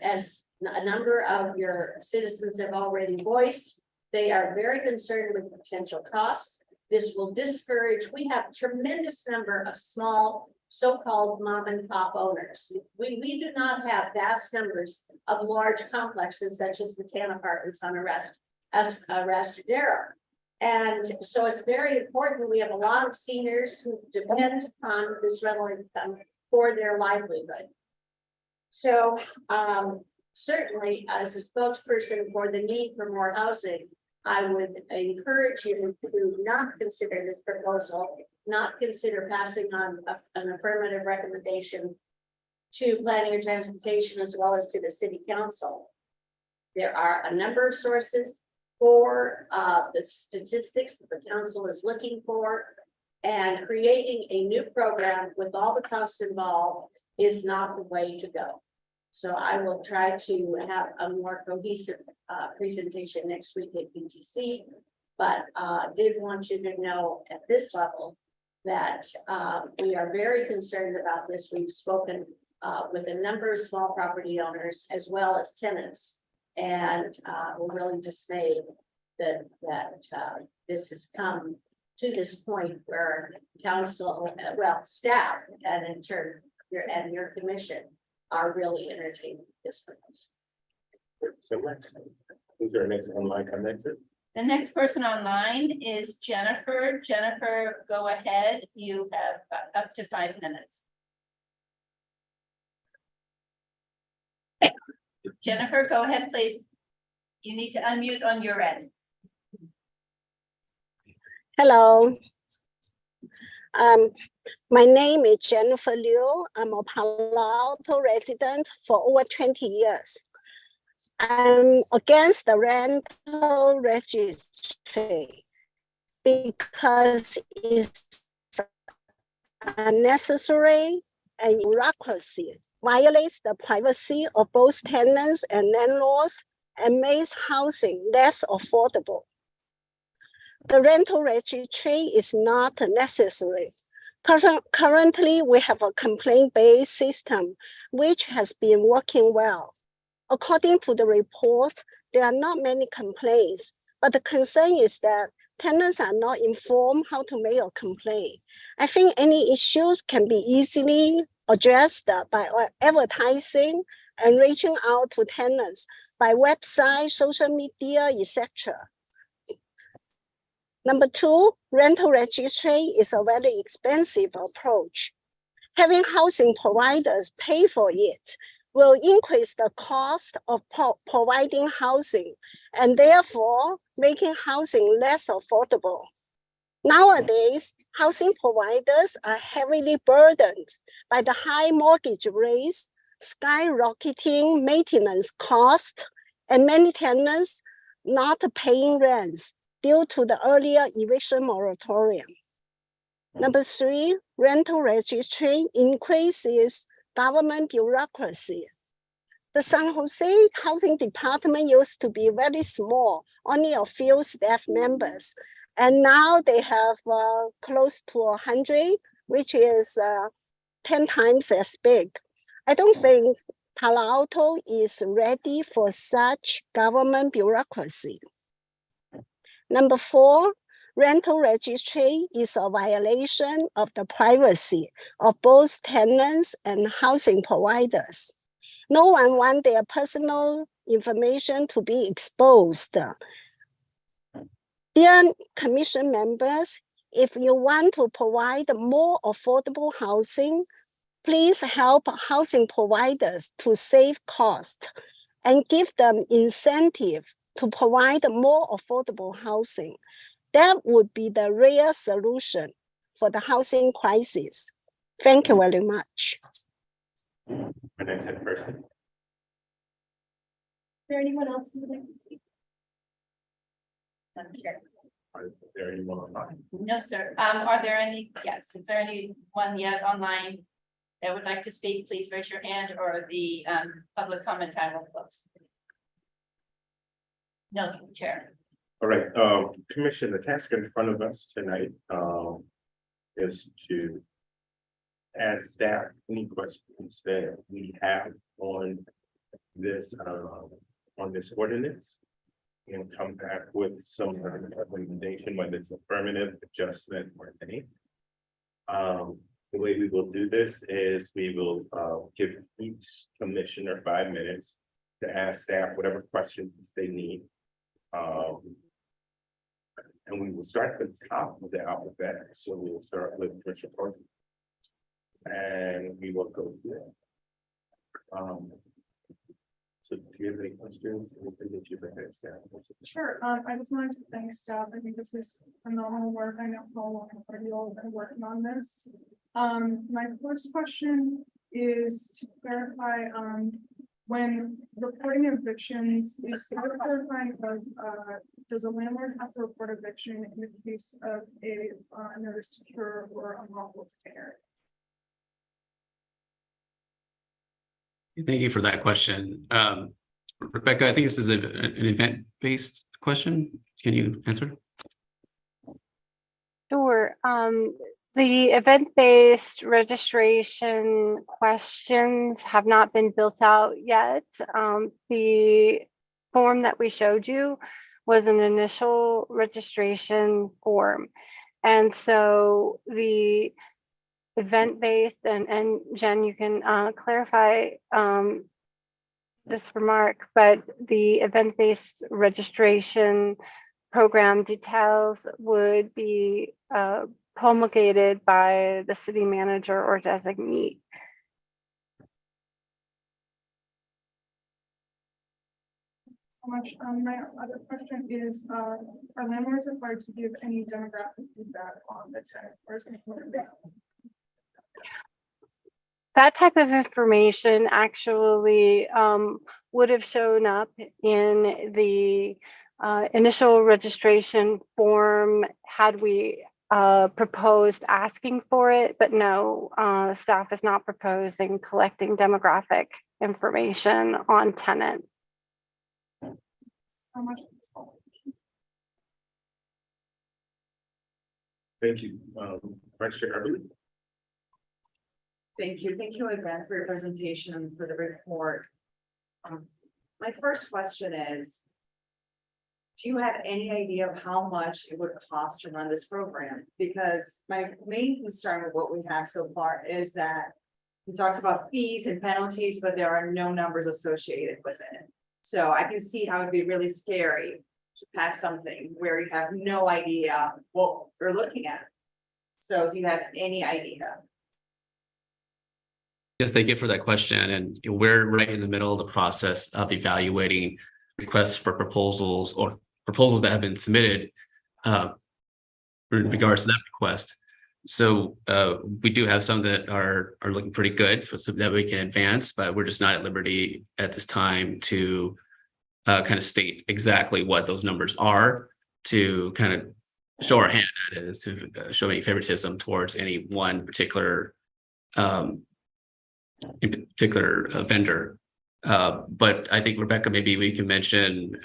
S1: As a number of your citizens have already voiced, they are very concerned with potential costs. This will discourage, we have a tremendous number of small so-called mom and pop owners. We do not have vast numbers of large complexes such as the 10 apartments on Arrastradero. And so it's very important. We have a lot of seniors who depend on this rental income for their livelihood. So certainly as a spokesperson for the need for more housing, I would encourage you to not consider this proposal, not consider passing on an affirmative recommendation to planning and transportation as well as to the city council. There are a number of sources for the statistics that the council is looking for, and creating a new program with all the costs involved is not the way to go. So I will try to have a more cohesive presentation next week at BTC, but did want you to know at this level that we are very concerned about this. We've spoken with a number of small property owners as well as tenants, and we're really dismayed that this has come to this point where council, well, staff, and in turn your commission are really entertaining this proposal.
S2: So who's our next online connector?
S1: The next person online is Jennifer. Jennifer, go ahead. You have up to 5 minutes. Jennifer, go ahead, please. You need to unmute on your end.
S13: Hello. My name is Jennifer Liu. I'm a Palo Alto resident for over 20 years. I'm against the rental registry because it's unnecessary and bureaucracy, violates the privacy of both tenants and landlords, and makes housing less affordable. The rental registry is not necessary. Currently, we have a complaint-based system which has been working well. According to the report, there are not many complaints, but the concern is that tenants are not informed how to make a complaint. I think any issues can be easily addressed by advertising and reaching out to tenants by website, social media, etc. Number 2, rental registry is a very expensive approach. Having housing providers pay for it will increase the cost of providing housing and therefore making housing less affordable. Nowadays, housing providers are heavily burdened by the high mortgage rates, skyrocketing maintenance costs, and many tenants not paying rents due to the earlier eviction moratorium. Number three, rental registry increases government bureaucracy. The San Jose Housing Department used to be very small, only a few staff members. And now they have close to 100, which is 10 times as big. I don't think Palo Alto is ready for such government bureaucracy. Number four, rental registry is a violation of the privacy of both tenants and housing providers. No one wants their personal information to be exposed. Dear commission members, if you want to provide more affordable housing, please help housing providers to save costs and give them incentive to provide more affordable housing. That would be the real solution for the housing crisis. Thank you very much.
S2: Our next person.
S3: Is there anyone else who would like to speak? Madam Chair.
S2: Is there anyone online?
S1: No, sir. Are there any, yes, is there anyone yet online that would like to speak? Please raise your hand, or the public comment time will close. No, Chair.
S2: All right, Commission, the task in front of us tonight is to ask staff any questions that we have on this ordinance, and come back with some recommendation, whether it's affirmative, adjustment, or any. The way we will do this is we will give each commissioner 5 minutes to ask staff whatever questions they need. And we will start at the top of the alphabet. So we will start with Commissioner Parson. And we will go through. So do you have any questions? Anything that you've had, staff?
S14: Sure, I just wanted to thank staff. I think this is phenomenal work. I know how long you all have been working on this. My first question is to clarify, when reporting evictions, is there clarifying of, does a landlord have to report eviction in the case of a notice to cure or unlawful tenure?
S6: Thank you for that question. Rebecca, I think this is an event-based question. Can you answer?
S7: Sure. The event-based registration questions have not been built out yet. The form that we showed you was an initial registration form. And so the event-based, and Jen, you can clarify this remark, but the event-based registration program details would be promulgated by the city manager or designee.
S14: So much. My other question is, are landlords required to give any demographic feedback on the tenant? Or is it included?
S7: That type of information actually would have shown up in the initial registration form had we proposed asking for it, but no, staff is not proposing collecting demographic information on tenants.
S14: So much.
S2: Thank you, Vice Chair Everly.
S15: Thank you again for your presentation and for the report. My first question is, do you have any idea of how much it would cost to run this program? Because my main concern with what we have so far is that it talks about fees and penalties, but there are no numbers associated with it. So I can see how it'd be really scary to pass something where you have no idea what you're looking at. So do you have any idea?
S6: Yes, thank you for that question. And we're right in the middle of the process of evaluating requests for proposals or proposals that have been submitted in regards to that request. So we do have some that are looking pretty good for so that we can advance, but we're just not at liberty at this time to kind of state exactly what those numbers are to kind of show our hand at it, is to show any favoritism towards any one particular vendor. But I think, Rebecca, maybe we can mention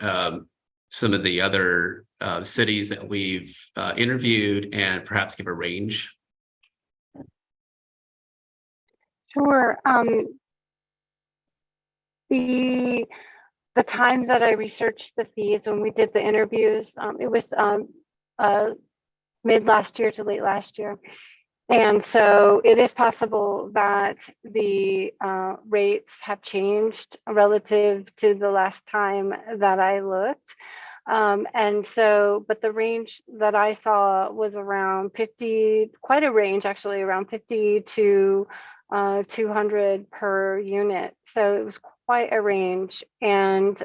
S6: some of the other cities that we've interviewed and perhaps give a range.
S7: Sure. The time that I researched the fees when we did the interviews, it was mid last year to late last year. And so it is possible that the rates have changed relative to the last time that I looked. And so, but the range that I saw was around 50, quite a range actually, around 50 to 200 per unit. So it was quite a range. And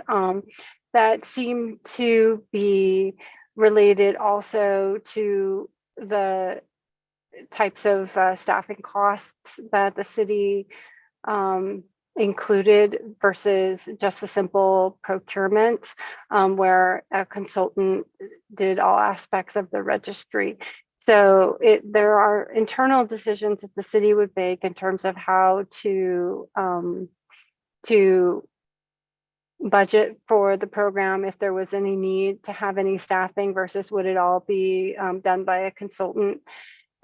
S7: that seemed to be related also to the types of staffing costs that the city included versus just a simple procurement where a consultant did all aspects of the registry. So there are internal decisions that the city would make in terms of how to budget for the program, if there was any need to have any staffing versus would it all be done by a consultant.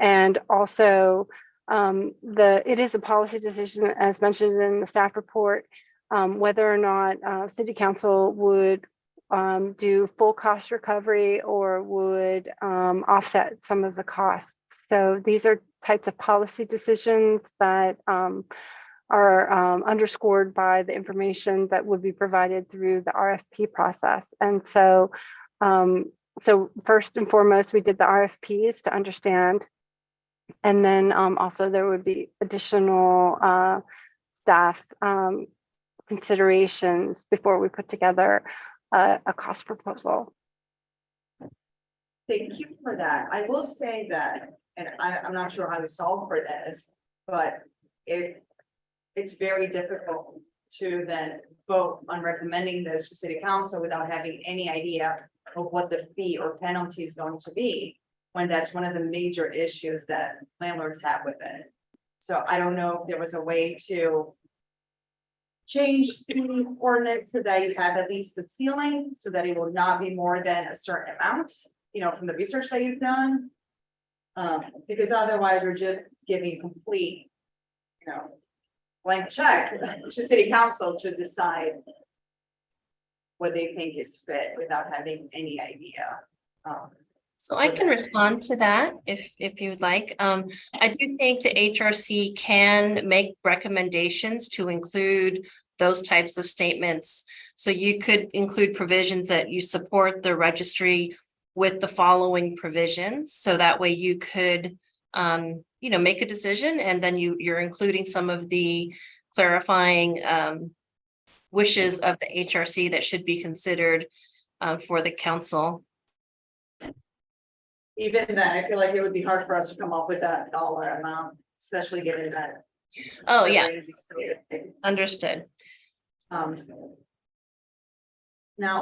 S7: And also it is a policy decision, as mentioned in the staff report, whether or not city council would do full cost recovery or would offset some of the costs. So these are types of policy decisions that are underscored by the information that would be provided through the RFP process. And so, so first and foremost, we did the RFPs to understand. And then also there would be additional staff considerations before we put together a cost proposal.
S15: Thank you for that. I will say that, and I'm not sure how to solve for this, but it's very difficult to then vote on recommending this to city council without having any idea of what the fee or penalty is going to be, when that's one of the major issues that landlords have with it. So I don't know if there was a way to change the ordinance so that you have at least a ceiling so that it will not be more than a certain amount, you know, from the research that you've done. Because otherwise you're just giving complete, you know, blank check to city council to decide what they think is fit without having any idea.
S5: So I can respond to that if you would like. I do think the HRC can make recommendations to include those types of statements. So you could include provisions that you support the registry with the following provisions. So that way you could, you know, make a decision, and then you're including some of the clarifying wishes of the HRC that should be considered for the council.
S15: Even then, I feel like it would be hard for us to come up with that dollar amount, especially given that.
S5: Oh, yeah. Understood.
S15: Now,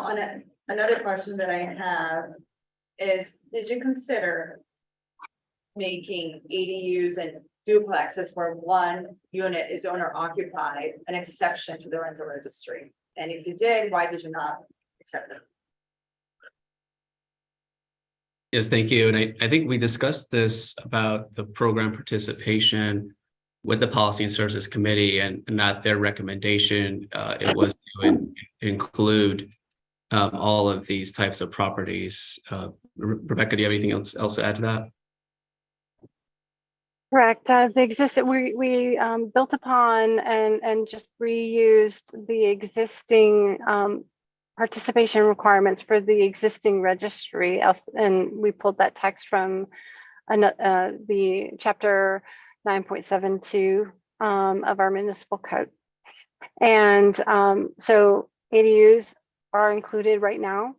S15: on another question that I have is, did you consider making ADUs and duplexes where one unit is owner occupied an exception to the rental registry? And if you did, why did you not accept them?
S6: Yes, thank you. And I think we discussed this about the program participation with the Policy and Services Committee, and not their recommendation. It was to include all of these types of properties. Rebecca, do you have anything else to add to that?
S7: Correct. We built upon and just reused the existing participation requirements for the existing registry, and we pulled that text from the chapter 9.72 of our municipal code. And so ADUs are included right now.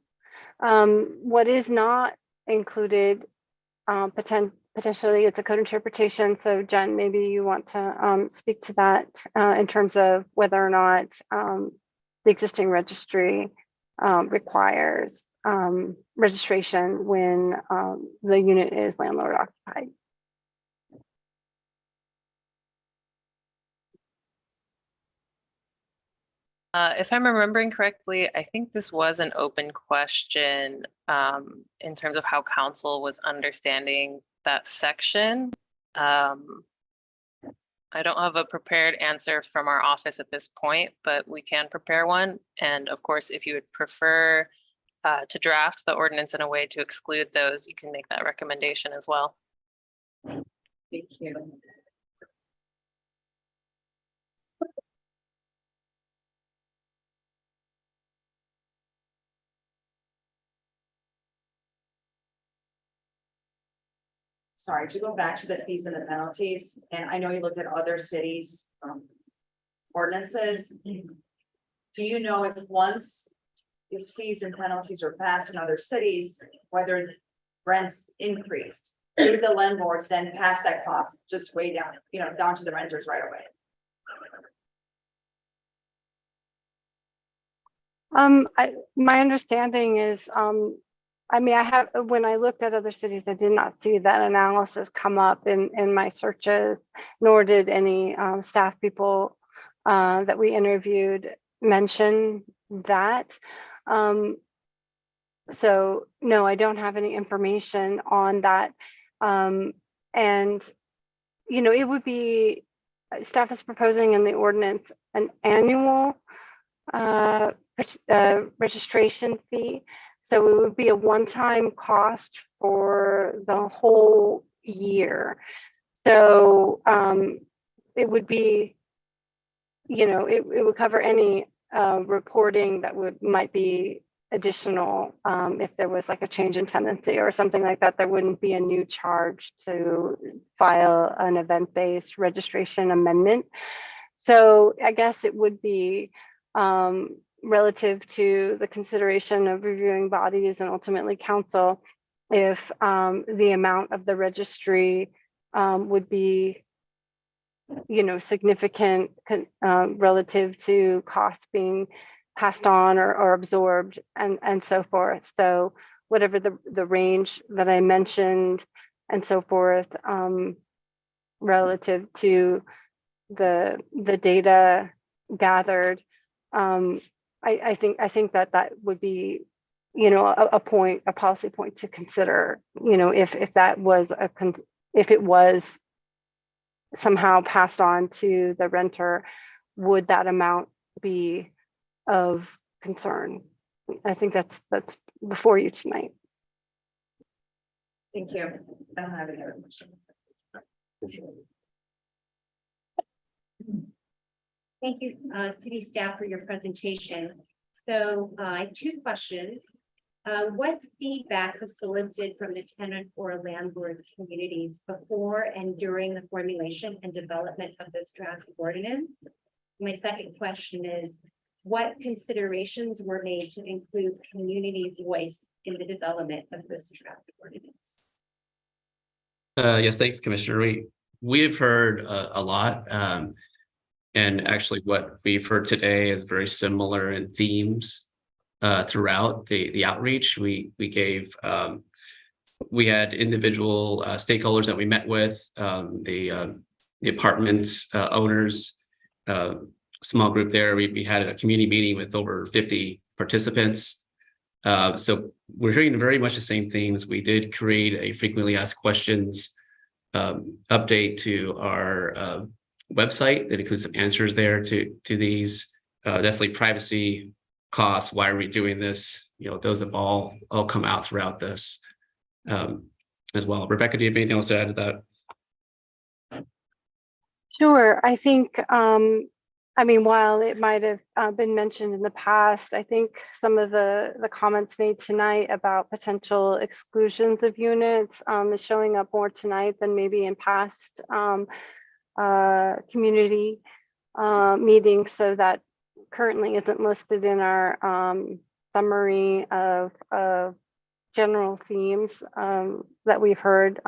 S7: What is not included, potentially it's a code interpretation. So Jen, maybe you want to speak to that in terms of whether or not the existing registry requires registration when the unit is landlord occupied.
S8: If I'm remembering correctly, I think this was an open question in terms of how council was understanding that section. I don't have a prepared answer from our office at this point, but we can prepare one. And of course, if you would prefer to draft the ordinance in a way to exclude those, you can make that recommendation as well.
S15: Thank you. Sorry, to go back to the fees and the penalties, and I know you looked at other cities' ordinances. Do you know if once these fees and penalties are passed in other cities, whether rents increased? Do the landlords then pass that cost just way down, down to the renters right away?
S7: My understanding is, when I looked at other cities, I did not see that analysis come up in my searches, nor did any staff people that we interviewed mention that. So no, I don't have any information on that. And, it would be, staff is proposing in the ordinance an annual registration fee. So it would be a one-time cost for the whole year. So it would be, it would cover any reporting that might be additional if there was like a change in tenancy or something like that. There wouldn't be a new charge to file an event-based registration amendment. So I guess it would be relative to the consideration of reviewing bodies and ultimately council, if the amount of the registry would be, significant relative to costs being passed on or absorbed and so forth. So whatever the range that I mentioned and so forth, relative to the data gathered, I think that would be, a policy point to consider, if that was if it was somehow passed on to the renter, would that amount be of concern? I think that's before you tonight.
S15: Thank you. I don't have any other questions.
S16: Thank you, city staff, for your presentation. So I have two questions. What feedback was solicited from the tenant or landlord communities before and during the formulation and development of this draft ordinance? My second question is, what considerations were made to include community voice in the development of this draft ordinance?
S6: Yes, thanks, Commissioner. We've heard a lot. And actually what we've heard today is very similar in themes throughout the outreach. We had individual stakeholders that we met with, the apartments owners, small group there. We had a community meeting with over 50 participants. So we're hearing very much the same themes. We did create a frequently asked questions update to our website that includes some answers there to these. Definitely privacy, costs, why are we doing this? Those have all come out throughout this as well. Rebecca, do you have anything else to add to that?
S7: Sure. I think, while it might have been mentioned in the past, I think some of the comments made tonight about potential exclusions of units is showing up more tonight than maybe in past community meeting, so that currently isn't listed in our summary of general themes that we've heard,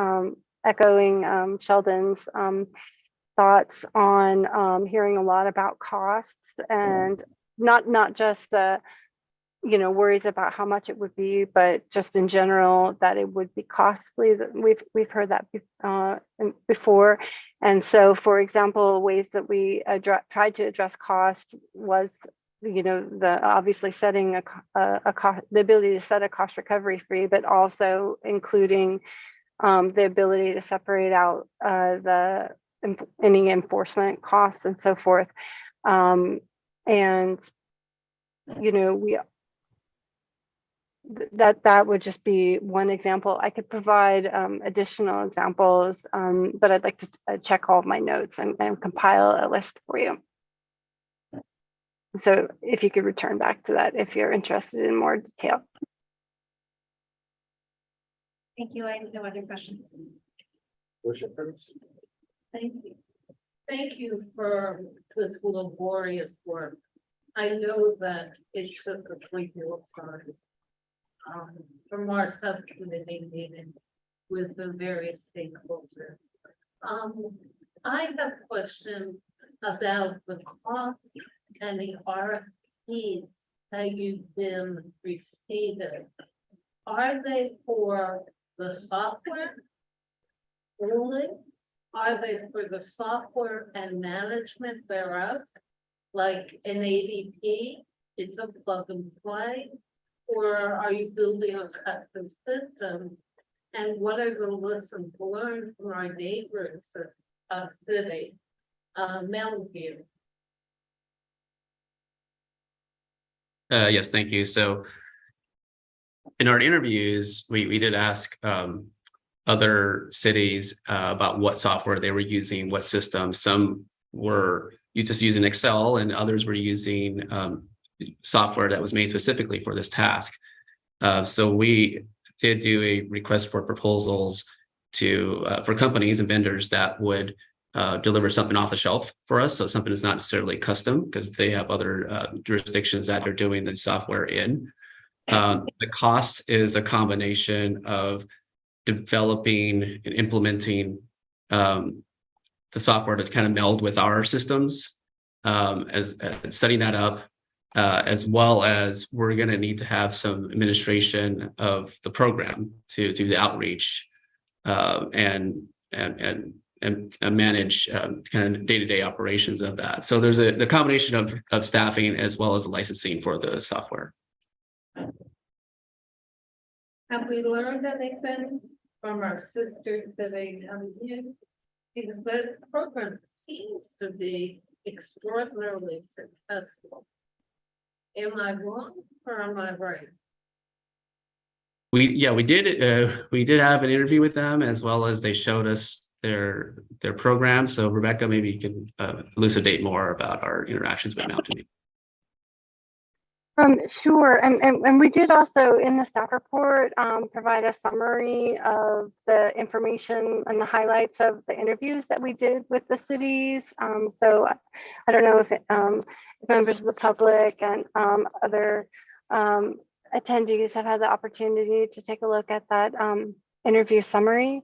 S7: echoing Sheldon's thoughts on hearing a lot about costs, and not just worries about how much it would be, but just in general that it would be costly. That we've heard that before. And so, for example, ways that we tried to address cost was, the obviously setting the ability to set a cost recovery fee, but also including the ability to separate out any enforcement costs and so forth. And we that would just be one example. I could provide additional examples, but I'd like to check all of my notes and compile a list for you. So if you could return back to that if you're interested in more detail.
S16: Thank you. I have no other questions.
S1: Thank you. Thank you for this laborious work. I know that it took a great deal of time from our subcommittee meeting with the various stakeholders. I have questions about the cost and the RFPs that you've been receiving. Are they for the software only? Are they for the software and management thereof? Like an ADP, it's a plug and play? Or are you building a custom system? And what are the lessons learned from our neighbors of city, Mountain View?
S6: Yes, thank you. So in our interviews, we did ask other cities about what software they were using, what systems. Some were just using Excel, and others were using software that was made specifically for this task. So we did do a request for proposals for companies and vendors that would deliver something off the shelf for us. So something is not necessarily custom, because they have other jurisdictions that they're doing the software in. The cost is a combination of developing and implementing the software to kind of meld with our systems, as setting that up, as well as we're going to need to have some administration of the program to do the outreach and manage kind of day-to-day operations of that. So there's the combination of staffing as well as the licensing for the software.
S1: Have we learned anything from our sister city? Because the program seems to be extraordinarily successful. Am I wrong or am I right?
S6: We did have an interview with them, as well as they showed us their program. So Rebecca, maybe you can elucidate more about our interactions with Mountain View.
S7: Sure, and we did also in the staff report provide a summary of the information and the highlights of the interviews that we did with the cities. So I don't know if members of the public and other attendees have had the opportunity to take a look at that interview summary.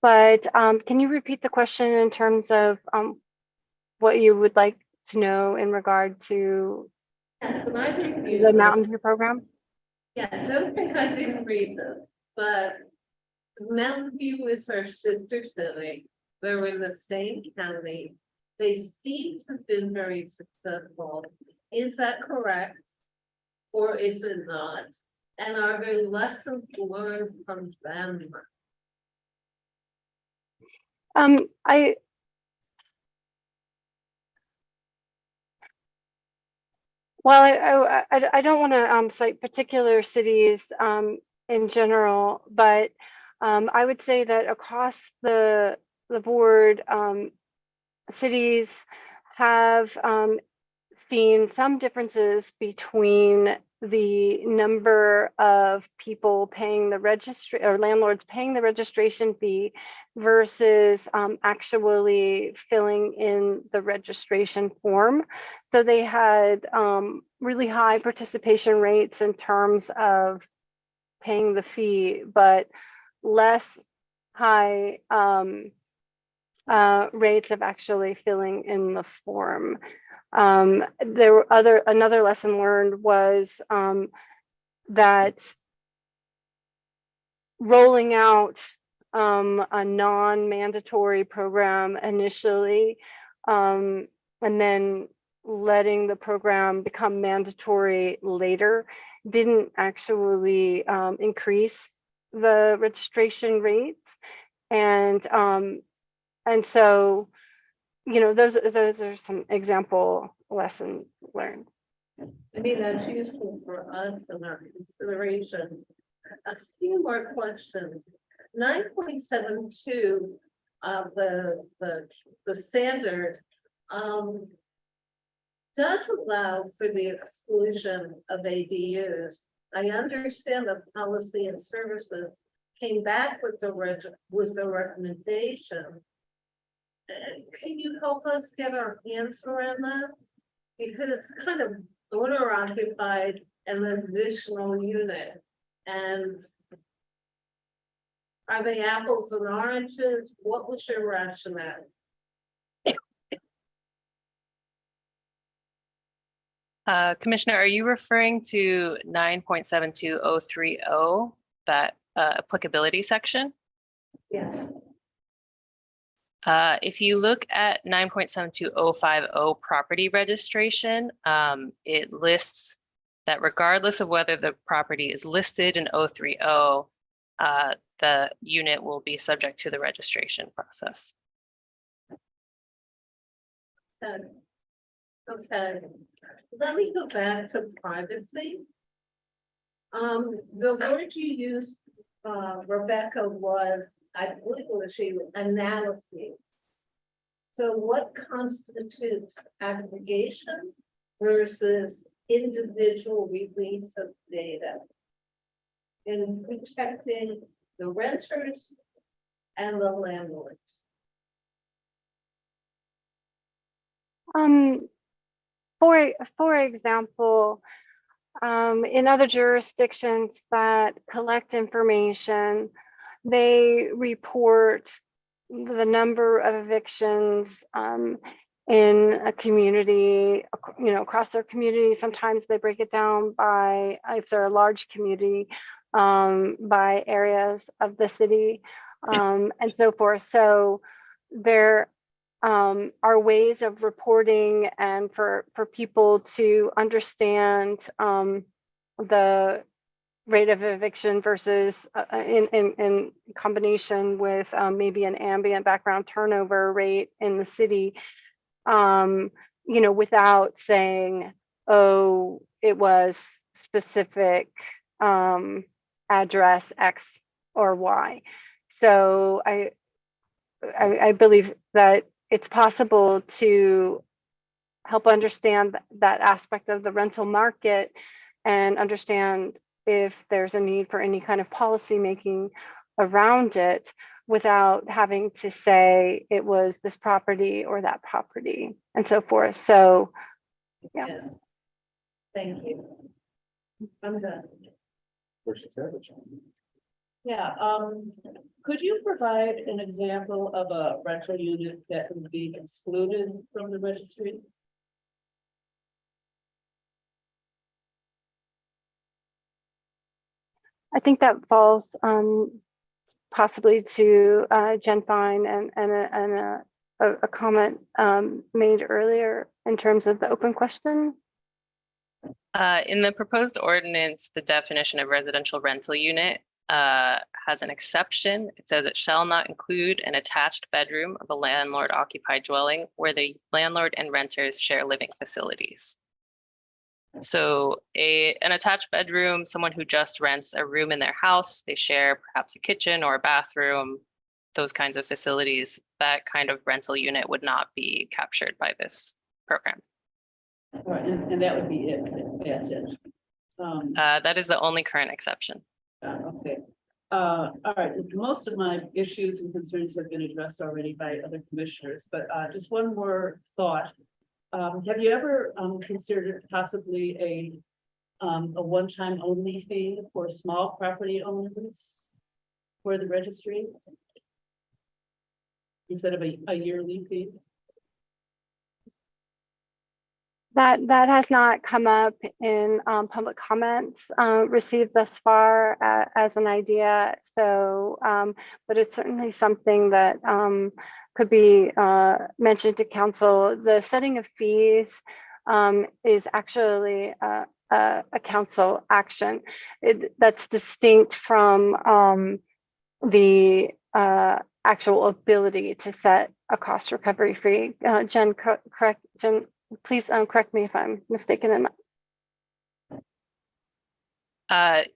S7: But can you repeat the question in terms of what you would like to know in regard to the Mountain View program?
S1: Yeah, I don't think I didn't read this, but Mountain View is our sister city. They're in the same county. They seem to have been very successful. Is that correct? Or is it not? And are there lessons learned from them?
S7: Well, I don't want to cite particular cities in general, but I would say that across the board, cities have seen some differences between the number of people paying the registry or landlords paying the registration fee versus actually filling in the registration form. So they had really high participation rates in terms of paying the fee, but less high rates of actually filling in the form. There were another lesson learned was that rolling out a non-mandatory program initially, and then letting the program become mandatory later didn't actually increase the registration rates. And so, those are some example lessons learned.
S1: I mean, that's useful for us in our consideration. A few more questions. 9.72 of the standard does allow for the exclusion of ADUs. I understand the policy and services came back with the recommendation. Can you help us get our hands around that? Because it's kind of owner occupied and an additional unit. And are they apples and oranges? What was your rationale?
S8: Commissioner, are you referring to 9.72030, that applicability section?
S1: Yes.
S8: If you look at 9.72050 property registration, it lists that regardless of whether the property is listed in 030, the unit will be subject to the registration process.
S1: Okay, let me go back to privacy. The word you used, Rebecca, was, I believe it was you, analysis. So what constitutes aggregation versus individual release of data in protecting the renters and the landlords?
S7: For example, in other jurisdictions that collect information, they report the number of evictions in a community, across their community. Sometimes they break it down by, if they're a large community, by areas of the city, and so forth. So there are ways of reporting and for people to understand the rate of eviction versus in combination with maybe an ambient background turnover rate in the city, without saying, oh, it was specific address X or Y. So I believe that it's possible to help understand that aspect of the rental market and understand if there's a need for any kind of policy making around it without having to say it was this property or that property and so forth. So, yeah.
S1: Thank you. I'm done.
S17: Yeah, could you provide an example of a rental unit that would be excluded from the registry?
S7: I think that falls possibly to Jen Fine and a comment made earlier in terms of the open question.
S8: In the proposed ordinance, the definition of residential rental unit has an exception. It says it shall not include an attached bedroom of a landlord occupied dwelling where the landlord and renters share living facilities. So an attached bedroom, someone who just rents a room in their house, they share perhaps a kitchen or a bathroom, those kinds of facilities, that kind of rental unit would not be captured by this program.
S17: Right, and that would be it, that's it.
S8: That is the only current exception.
S17: Okay. All right, most of my issues and concerns have been addressed already by other commissioners, but just one more thought. Have you ever considered possibly a one-time only fee for small property owners for the registry? Instead of a yearly fee?
S7: That has not come up in public comments received thus far as an idea. So, but it's certainly something that could be mentioned to council. The setting of fees is actually a council action. That's distinct from the actual ability to set a cost recovery fee. Jen, correct, Jen, please correct me if I'm mistaken in that.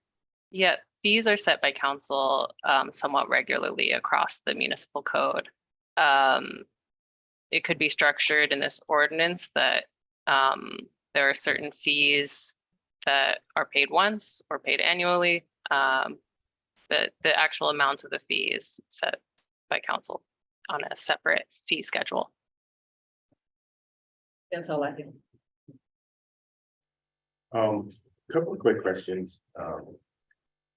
S8: Yeah, fees are set by council somewhat regularly across the municipal code. It could be structured in this ordinance that there are certain fees that are paid once or paid annually. But the actual amount of the fee is set by council on a separate fee schedule.
S17: That's all I can.
S2: Couple of quick questions.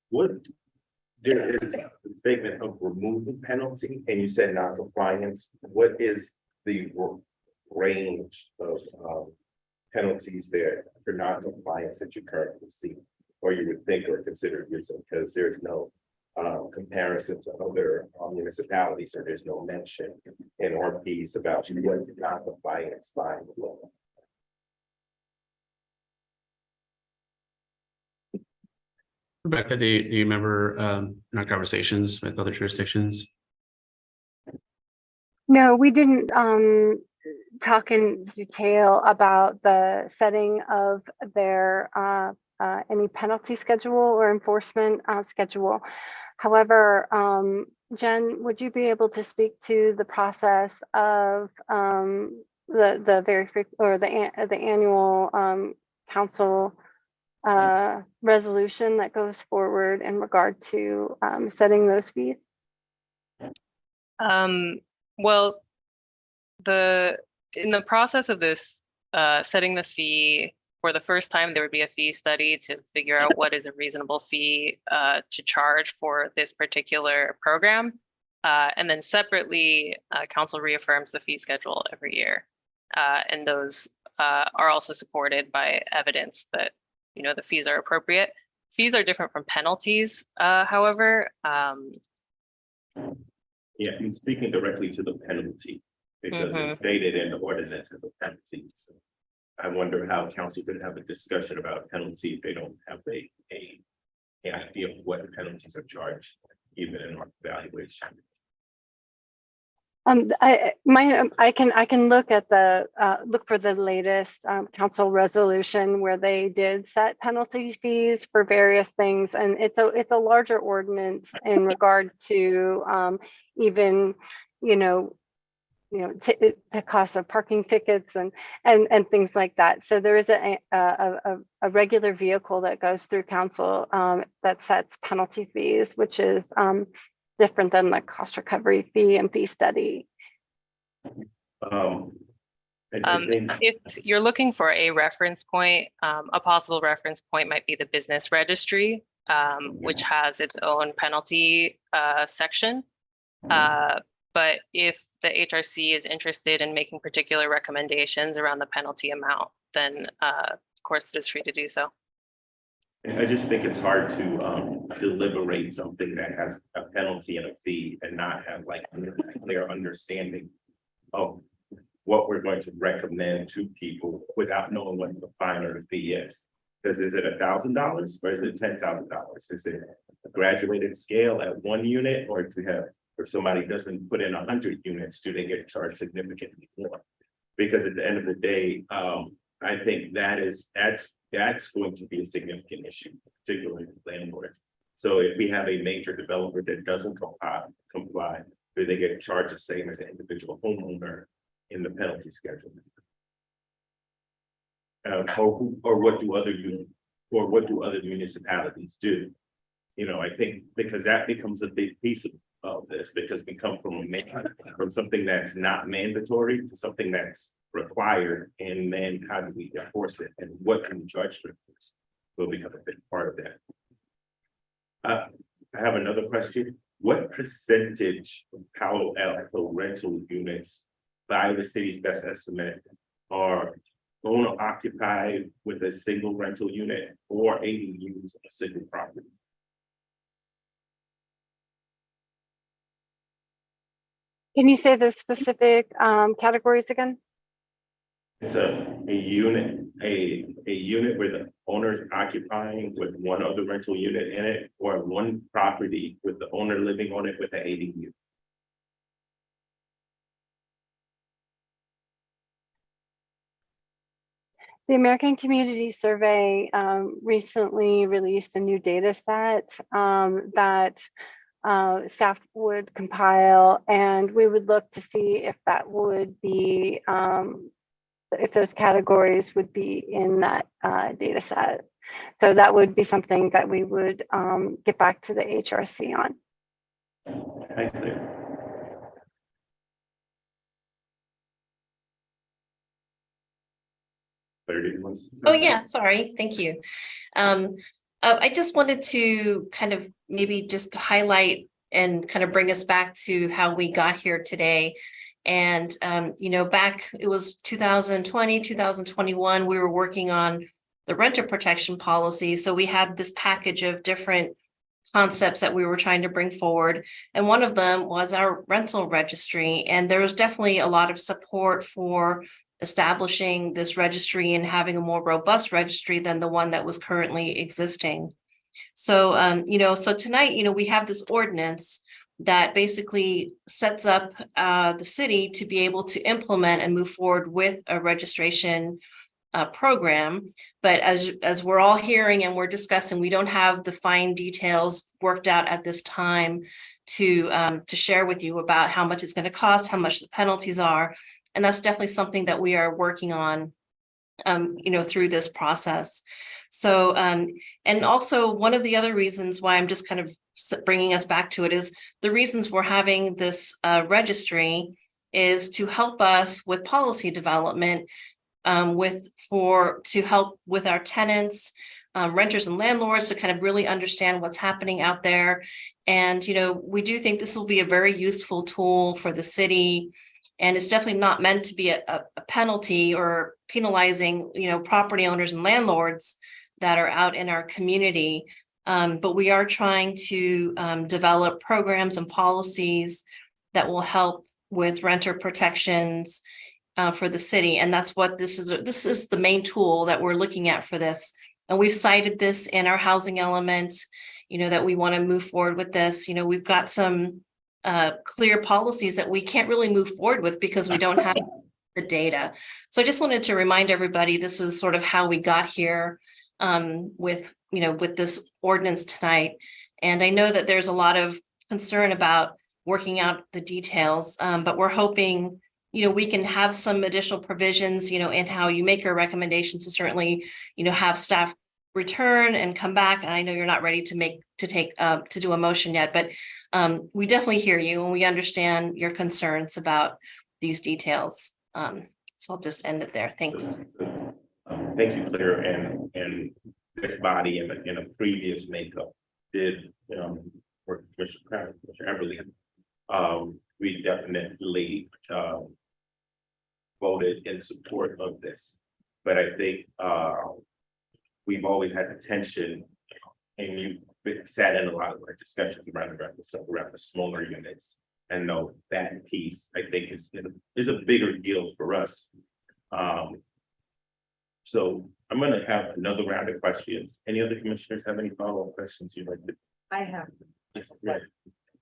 S2: What there is a statement of removal penalty, and you said non-compliance. What is the range of penalties there for non-compliance that you currently see, or you would think or consider using? Because there's no comparison to other municipalities, or there's no mention in our piece about what non-compliance fine would look like.
S6: Rebecca, do you remember in our conversations with other jurisdictions?
S7: No, we didn't talk in detail about the setting of their any penalty schedule or enforcement schedule. However, Jen, would you be able to speak to the process of the annual council resolution that goes forward in regard to setting those fees?
S8: Well, in the process of this setting the fee, for the first time, there would be a fee study to figure out what is a reasonable fee to charge for this particular program. And then separately, council reaffirms the fee schedule every year. And those are also supported by evidence that, you know, the fees are appropriate. Fees are different from penalties, however.
S2: Yeah, I'm speaking directly to the penalty, because it's stated in the ordinance as a penalty. So I wonder how council could have a discussion about penalty if they don't have an idea of what the penalties are charged, even in our evaluation.
S7: I can look at look for the latest council resolution where they did set penalty fees for various things, and it's a larger ordinance in regard to even the cost of parking tickets and things like that. So there is a regular vehicle that goes through council that sets penalty fees, which is different than the cost recovery fee and fee study.
S8: If you're looking for a reference point, a possible reference point might be the business registry, which has its own penalty section. But if the HRC is interested in making particular recommendations around the penalty amount, then of course it is free to do so.
S2: I just think it's hard to deliberate something that has a penalty and a fee and not have like a clear understanding of what we're going to recommend to people without knowing what the fine or the fee is. Because is it $1,000 or is it $10,000? Is it a graduated scale at 1 unit, or to have, if somebody doesn't put in 100 units, do they get charged significantly more? Because at the end of the day, I think that's going to be a significant issue, particularly for landlords. So if we have a major developer that doesn't comply, do they get charged the same as an individual homeowner in the penalty schedule? Or what do other or what do other municipalities do? You know, I think because that becomes a big piece of this, because we come from something that's not mandatory to something that's required, and then how do we enforce it, and what can we judge to enforce will become a big part of that. I have another question. What percentage of Palo Alto rental units by the city's best estimate are owner occupied with a single rental unit or ADUs on a single property?
S7: Can you say the specific categories again?
S2: It's a unit, a unit where the owner is occupying with one other rental unit in it, or one property with the owner living on it with an ADU.
S7: The American Community Survey recently released a new data set that staff would compile, and we would look to see if that would be, if those categories would be in that data set. So that would be something that we would get back to the HRC on.
S2: Thank you.
S5: Oh, yeah, sorry, thank you. I just wanted to kind of maybe just highlight and kind of bring us back to how we got here today. And, you know, back, it was 2020, 2021, we were working on the renter protection policy. So we had this package of different concepts that we were trying to bring forward. And one of them was our rental registry. And there was definitely a lot of support for establishing this registry and having a more robust registry than the one that was currently existing. So, you know, so tonight, you know, we have this ordinance that basically sets up the city to be able to implement and move forward with a registration program. But as we're all hearing and we're discussing, we don't have the fine details worked out at this time to share with you about how much it's going to cost, how much the penalties are. And that's definitely something that we are working on, you know, through this process. So, and also one of the other reasons why I'm just kind of bringing us back to it is the reasons we're having this registry is to help us with policy development, to help with our tenants, renters and landlords to kind of really understand what's happening out there. And, you know, we do think this will be a very useful tool for the city. And it's definitely not meant to be a penalty or penalizing, you know, property owners and landlords that are out in our community. But we are trying to develop programs and policies that will help with renter protections for the city. And that's what this is. This is the main tool that we're looking at for this. And we've cited this in our housing element, you know, that we want to move forward with this. You know, we've got some clear policies that we can't really move forward with because we don't have the data. So I just wanted to remind everybody, this was sort of how we got here with, you know, with this ordinance tonight. And I know that there's a lot of concern about working out the details, but we're hoping, you know, we can have some additional provisions, you know, in how you make your recommendations, and certainly, you know, have staff return and come back. And I know you're not ready to do a motion yet, but we definitely hear you and we understand your concerns about these details. So I'll just end it there. Thanks.
S2: Thank you, Claire, and this body in a previous makeup did work with Commissioner Everly. We definitely voted in support of this, but I think we've always had the tension, and you sat in a lot of our discussions around the stuff around the smaller units. And no, that piece I think is a bigger deal for us. So I'm going to have another round of questions. Any other commissioners have any follow-up questions you'd like to?
S15: I have.
S2: Yes, right.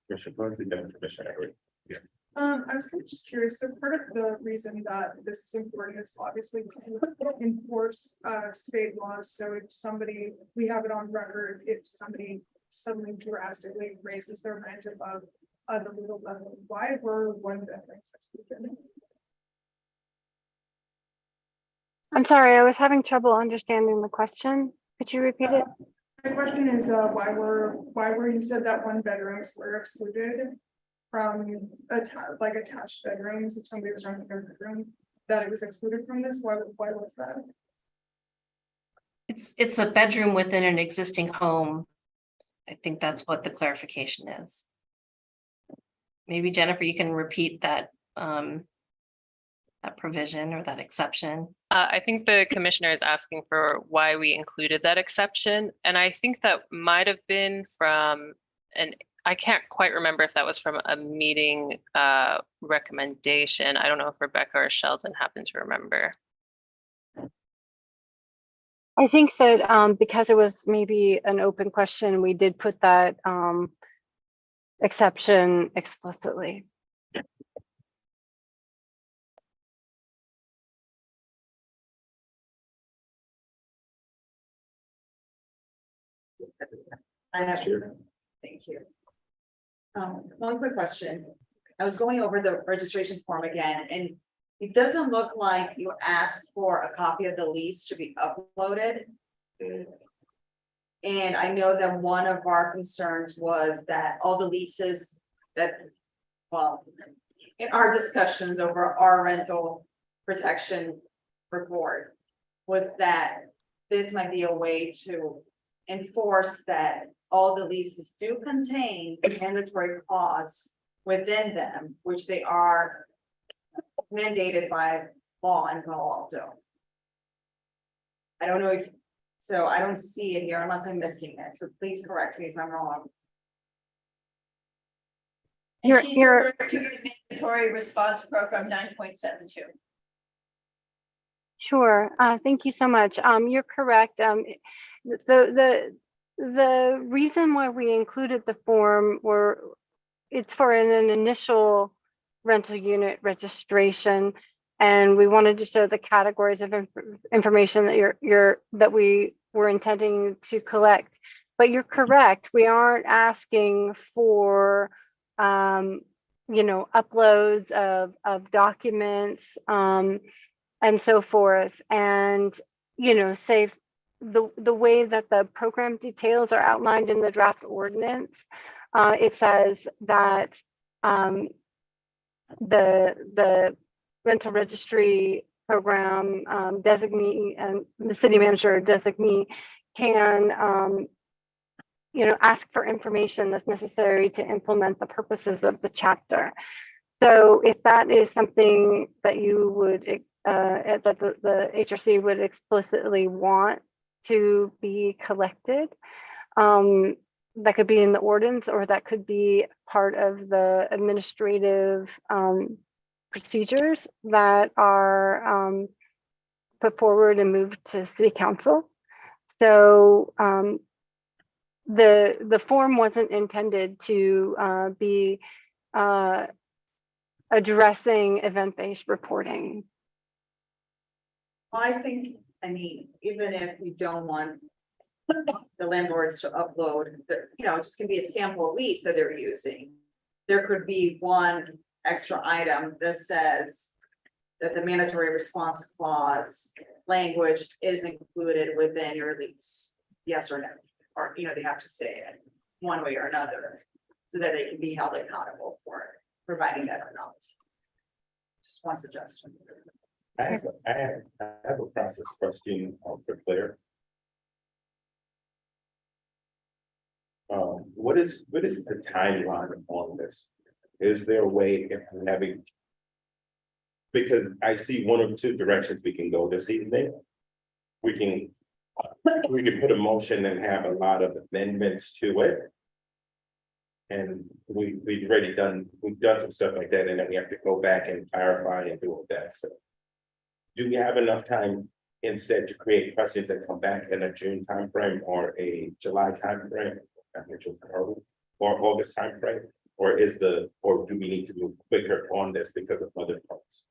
S2: Commissioner Clerk, then Commissioner Everett. Yes.
S14: I was kind of just curious. So part of the reason that this is important is obviously to enforce state laws. So if somebody, we have it on record, if somebody suddenly drastically raises their rent above the legal level, why were one of the things excluded?
S7: I'm sorry, I was having trouble understanding the question. Could you repeat it?
S14: My question is, why were you said that 1 bedrooms were excluded from attached bedrooms, if somebody was renting their bedroom, that it was excluded from this? Why was that?
S5: It's a bedroom within an existing home. I think that's what the clarification is. Maybe Jennifer, you can repeat that that provision or that exception.
S8: I think the commissioner is asking for why we included that exception, and I think that might have been from I can't quite remember if that was from a meeting recommendation. I don't know if Rebecca or Sheldon happen to remember.
S7: I think that because it was maybe an open question, we did put that exception explicitly.
S15: I have, thank you. One quick question. I was going over the registration form again, and it doesn't look like you asked for a copy of the lease to be uploaded. And I know that one of our concerns was that all the leases that, well, in our discussions over our rental protection report, was that this might be a way to enforce that all the leases do contain a mandatory clause within them, which they are mandated by law in Palo Alto. I don't know if, so I don't see it here unless I'm missing it, so please correct me if I'm wrong.
S1: And she's referring to the mandatory response program 9.72.
S7: Sure. Thank you so much. You're correct. The reason why we included the form it's for an initial rental unit registration, and we wanted to show the categories of information that that we were intending to collect. But you're correct. We aren't asking for uploads of documents and so forth. And say the way that the program details are outlined in the draft ordinance, it says that the rental registry program designee and the city manager designee can ask for information that's necessary to implement the purposes of the chapter. So if that is something that you would that the HRC would explicitly want to be collected, that could be in the ordinance, or that could be part of the administrative procedures that are put forward and moved to city council. So the form wasn't intended to be addressing event-based reporting.
S15: Well, I think, I mean, even if we don't want the landlords to upload, just can be a sample lease that they're using. There could be one extra item that says that the mandatory response clause language is included within your lease. Yes or no, or, they have to say it one way or another so that they can be held accountable for it, providing that or not. Just one suggestion.
S2: I have a process question for Claire. What is the timeline on this? Is there a way of having? Because I see one of two directions we can go this evening. We can put a motion and have a lot of amendments to it. And we've done some stuff like that, and then we have to go back and clarify and do all that stuff. Do we have enough time instead to create precedents that come back in a June timeframe or a July timeframe, or August timeframe? Or do we need to move quicker on this because of other parts?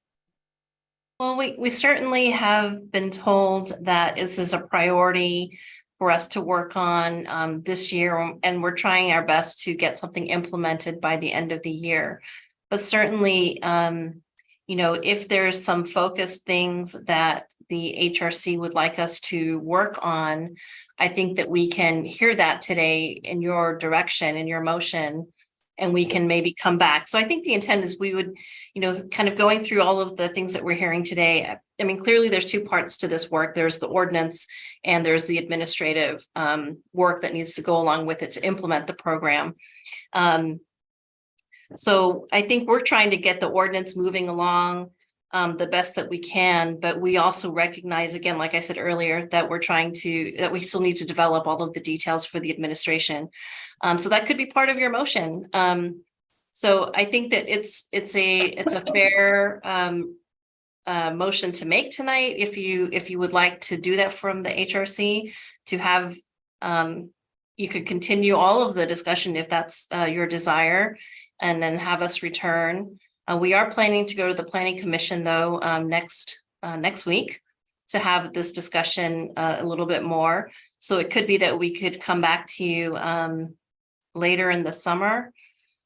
S5: Well, we certainly have been told that this is a priority for us to work on this year, and we're trying our best to get something implemented by the end of the year. But certainly, if there's some focused things that the HRC would like us to work on, I think that we can hear that today in your direction, in your motion, and we can maybe come back. So I think the intent is we would, kind of going through all of the things that we're hearing today. I mean, clearly there's two parts to this work. There's the ordinance and there's the administrative work that needs to go along with it to implement the program. So I think we're trying to get the ordinance moving along the best that we can, but we also recognize, again, like I said earlier, that that we still need to develop all of the details for the administration. So that could be part of your motion. So I think that it's a fair motion to make tonight. If you would like to do that from the HRC, to have you could continue all of the discussion if that's your desire, and then have us return. We are planning to go to the Planning Commission though next week to have this discussion a little bit more. So it could be that we could come back to you later in the summer.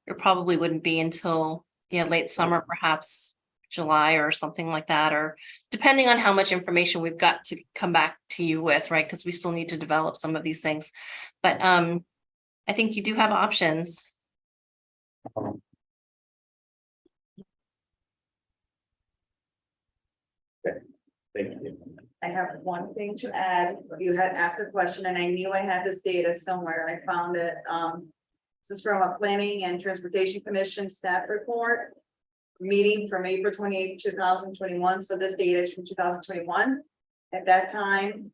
S5: It probably wouldn't be until late summer, perhaps July or something like that, or depending on how much information we've got to come back to you with, right? Because we still need to develop some of these things. But I think you do have options.
S2: Thank you.
S15: I have one thing to add. You had asked a question and I knew I had this data somewhere. I found it. This is from a Planning and Transportation Commission staff report. Meeting from April 28th, 2021. So this data is from 2021. At that time,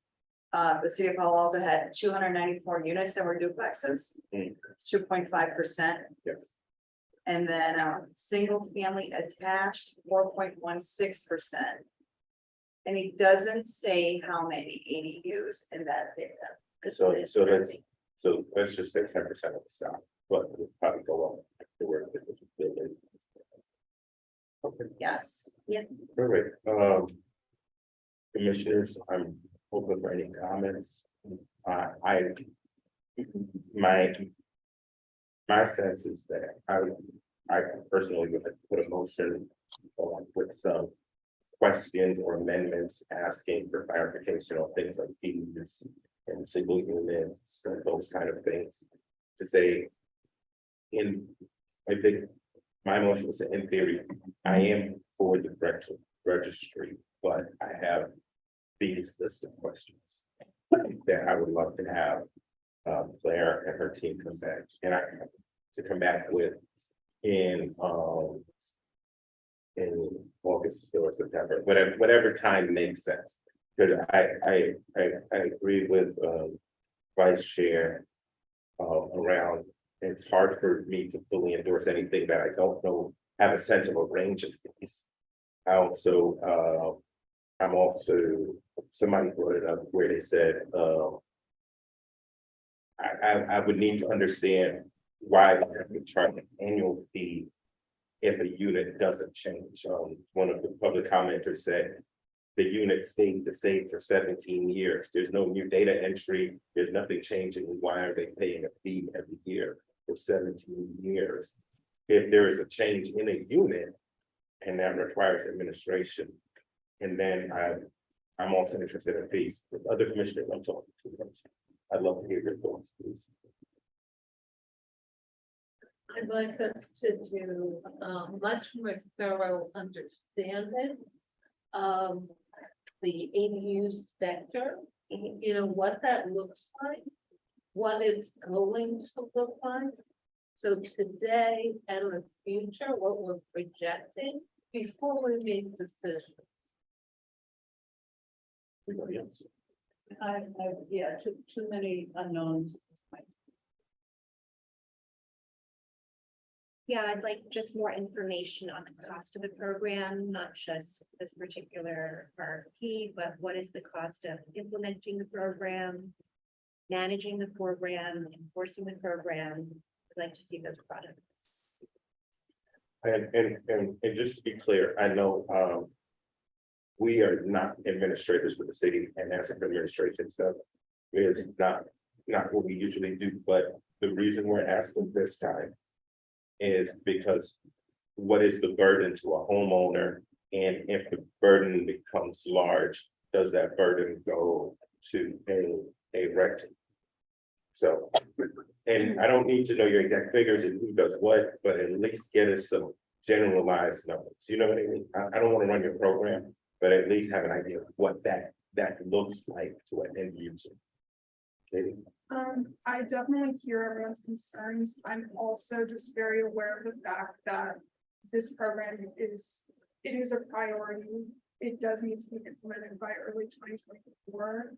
S15: the city of Palo Alto had 294 units that were duplexes. It's 2.5%.
S2: Yes.
S15: And then single family attached 4.16%. And he doesn't say how many ADUs in that data.
S2: So let's just say 10% of the stock, but it'll probably go up afterward. Okay.
S15: Yes.
S16: Yeah.
S2: Perfect. Commissioners, I'm open for any comments. My sense is that I personally would put a motion with some questions or amendments asking for clarification on things like fees and single units and those kind of things. To say, I think my motion was in theory, I am for the registry, but I have these list of questions that I would love to have Claire and her team come back with in August or September, whatever time makes sense. Because I agree with Vice Chair around. It's hard for me to fully endorse anything that I don't know, have a sense of a range of things. I'm also, somebody brought it up where they said, I would need to understand why we have to charge an annual fee if a unit doesn't change. One of the public commenters said the unit stayed the same for 17 years. There's no new data entry. There's nothing changing. Why are they paying a fee every year for 17 years? If there is a change in a unit and that requires administration, and then I'm also interested in fees. With other commissioners I'm talking to, I'd love to hear your thoughts, please.
S1: I'd like us to do much more thorough understanding of the ADU sector, what that looks like, what it's going to look like. So today and the future, what we're projecting before we make decisions.
S2: Anybody else?
S17: Yeah, too many unknowns.
S16: Yeah, I'd like just more information on the cost of the program, not just this particular RFP, but what is the cost of implementing the program, managing the program, enforcing the program. I'd like to see those products.
S2: And just to be clear, I know we are not administrators for the city, and as for administration stuff is not what we usually do. But the reason we're asking this time is because what is the burden to a homeowner And if the burden becomes large, does that burden go to a rector? So, and I don't need to know your exact figures and who does what, but at least get us some generalized numbers. You know what I mean? I don't want to run your program, but at least have an idea of what that looks like to an end user. Okay?
S14: I definitely hear everyone's concerns. I'm also just very aware of the fact that this program it is a priority. It does need to be implemented by early 2024.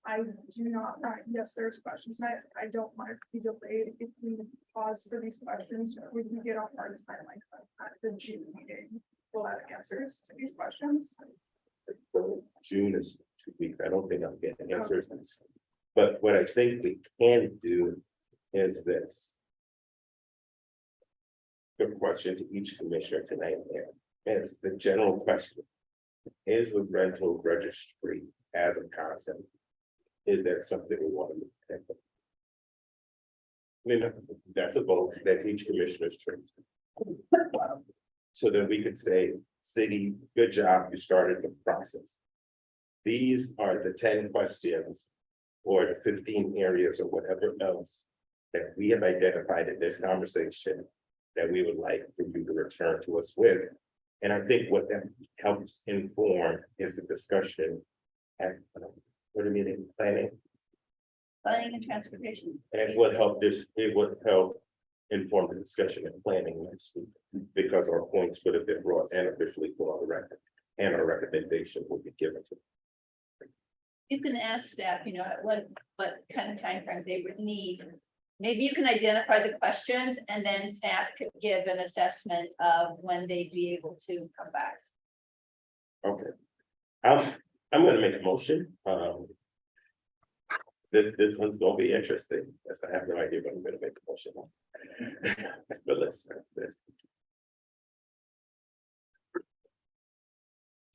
S14: I do not, yes, there's questions, and I don't want it to be delayed. If we pause for these questions, we can get a hard timeline at the June meeting. We'll have answers to these questions.
S2: June is 2 weeks. I don't think I'm getting answers. But what I think we can do is this. The question to each commissioner tonight is the general question. Is the rental registry as a concept? Is that something we want to look at? I mean, that's a vote, that's each commissioner's choice. So that we could say, city, good job, you started the process. These are the 10 questions or the 15 areas or whatever else that we have identified in this conversation that we would like for you to return to us with. And I think what that helps inform is the discussion at what do you mean, planning?
S1: Planning and transportation.
S2: And what help it would help inform the discussion and planning next week, because our points would have been brought and officially put on the record, and our recommendation will be given to.
S1: You can ask staff, what kind of time frame they would need. Maybe you can identify the questions and then staff could give an assessment of when they'd be able to come back.
S2: Okay. I'm gonna make a motion. This one's gonna be interesting, as I have no idea what I'm gonna make a motion on. But let's.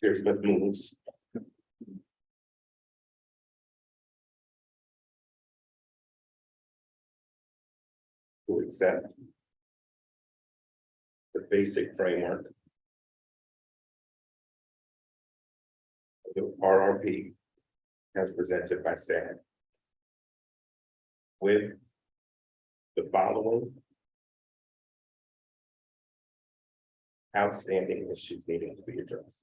S2: Here's what moves. To accept the basic framework of the RRP as presented by staff with the following outstanding issues needing to be addressed.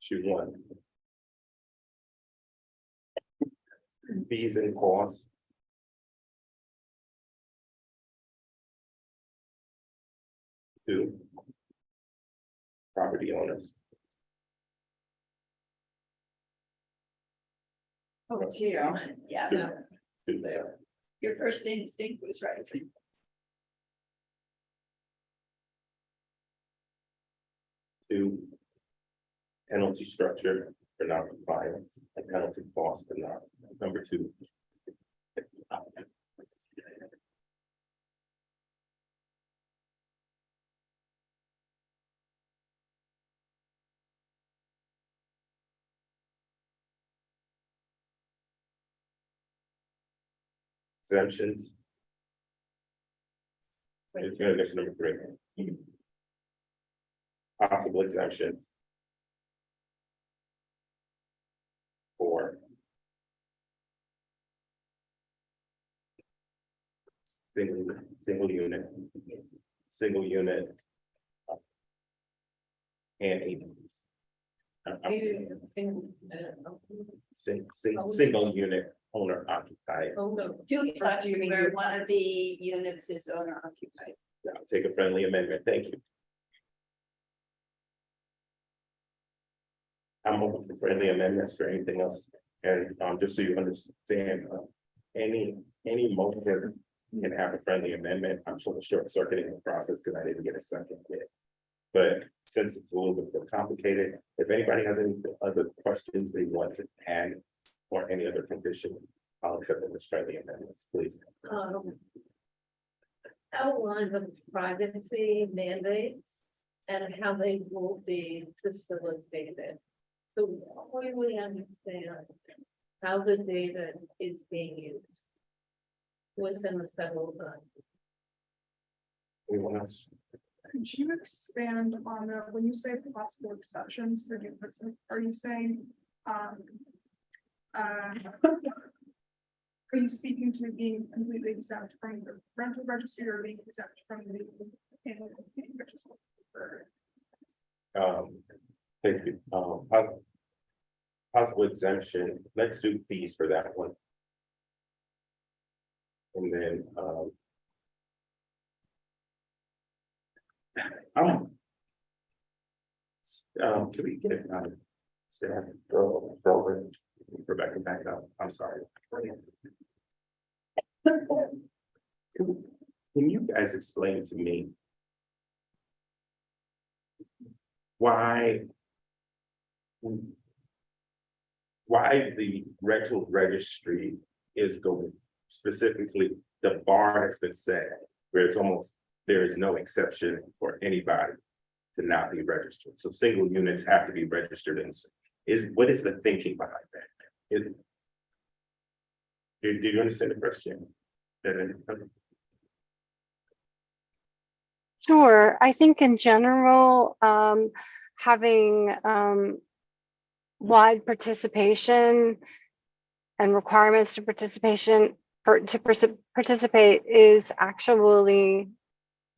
S2: Issue 1. Fees and costs. 2. Property owners.
S15: Oh, it's you.
S1: Yeah,
S2: 2.
S1: your first instinct was right.
S2: 2. Penalty structure for non-compliance and penalty cost for not. Number 2. Exemptions. Mission number 3. Possible exemptions. 4. Single unit. And ADUs. Single unit owner occupied.
S1: Duplex where one of the units is owner occupied.
S2: I'll take a friendly amendment. Thank you. I'm open for friendly amendments for anything else. And just so you understand, any motion can have a friendly amendment. I'm sort of short circuiting the process because I didn't get a second yet. But since it's a little bit more complicated, if anybody has any other questions they want to add or any other condition, I'll accept them as friendly amendments, please.
S4: Outline the privacy mandates and how they will be facilitated. So we really understand how the data is being used. within the federal time.
S2: Anyone else?
S14: Could you expand on the, when you say possible exceptions for new persons, are you saying, are you speaking to being completely exempt from the rental registry or being exempt from the annual fee, which is for
S2: Thank you. Possible exemption, let's do fees for that one. And then, can we get staff, throw Rebecca back up? I'm sorry. Can you guys explain to me why the rental registry is going specifically, the bar has been set where it's almost, there is no exception for anybody to not be registered. So single units have to be registered and what is the thinking behind that? Do you understand the question?
S7: Sure. I think in general, having wide participation and requirements to participate is actually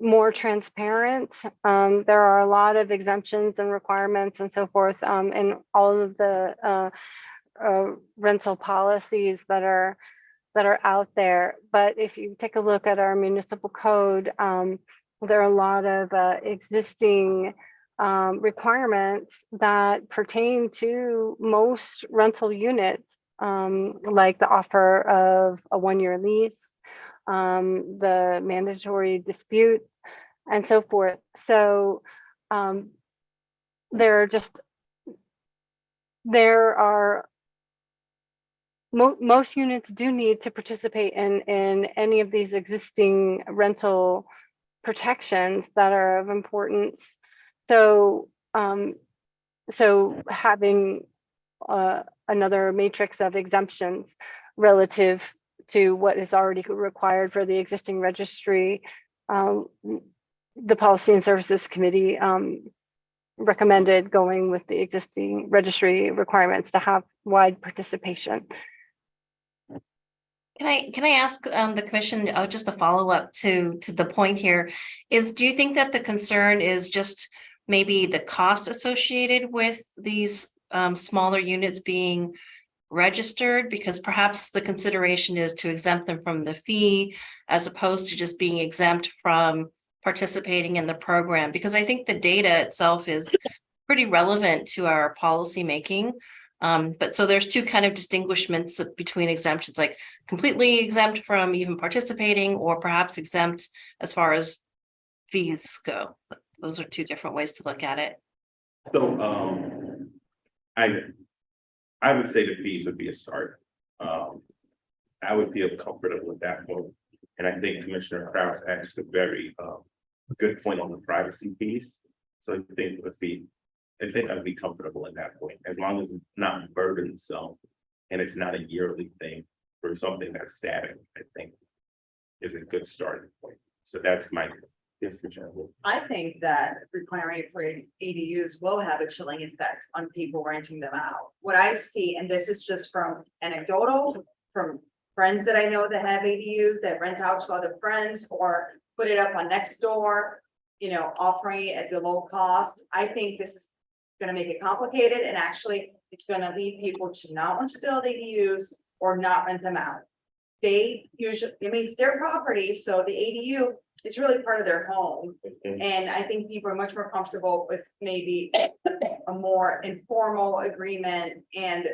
S7: more transparent. There are a lot of exemptions and requirements and so forth in all of the rental policies that are out there. But if you take a look at our municipal code, there are a lot of existing requirements that pertain to most rental units, like the offer of a one-year lease, the mandatory disputes, and so forth. So most units do need to participate in any of these existing rental protections that are of importance. So having another matrix of exemptions relative to what is already required for the existing registry, the Policy and Services Committee recommended going with the existing registry requirements to have wide participation.
S5: Can I ask the commission just a follow-up to the point here is, do you think that the concern is just maybe the cost associated with these smaller units being registered? Because perhaps the consideration is to exempt them from the fee as opposed to just being exempt from participating in the program, because I think the data itself is pretty relevant to our policy making. But so there's two kind of distinguishments between exemptions, like completely exempt from even participating, or perhaps exempt as far as fees go. Those are two different ways to look at it.
S2: So I would say the fees would be a start. I would feel comfortable with that point. And I think Commissioner Krause asked a very good point on the privacy piece. So I think the fee, I think I'd be comfortable in that point, as long as it's not burdensome and it's not a yearly thing for something that's static, I think is a good starting point. So that's my discussion.
S15: I think that requiring it for ADUs will have a chilling effect on people renting them out. What I see, and this is just from anecdotal, from friends that I know that have ADUs that rent out to other friends or put it up on Nextdoor, you know, offering it at below cost. I think this is going to make it complicated, and actually it's going to lead people to not want to build ADUs or not rent them out. They usually, it means their property, so the ADU is really part of their home. And I think people are much more comfortable with maybe a more informal agreement, and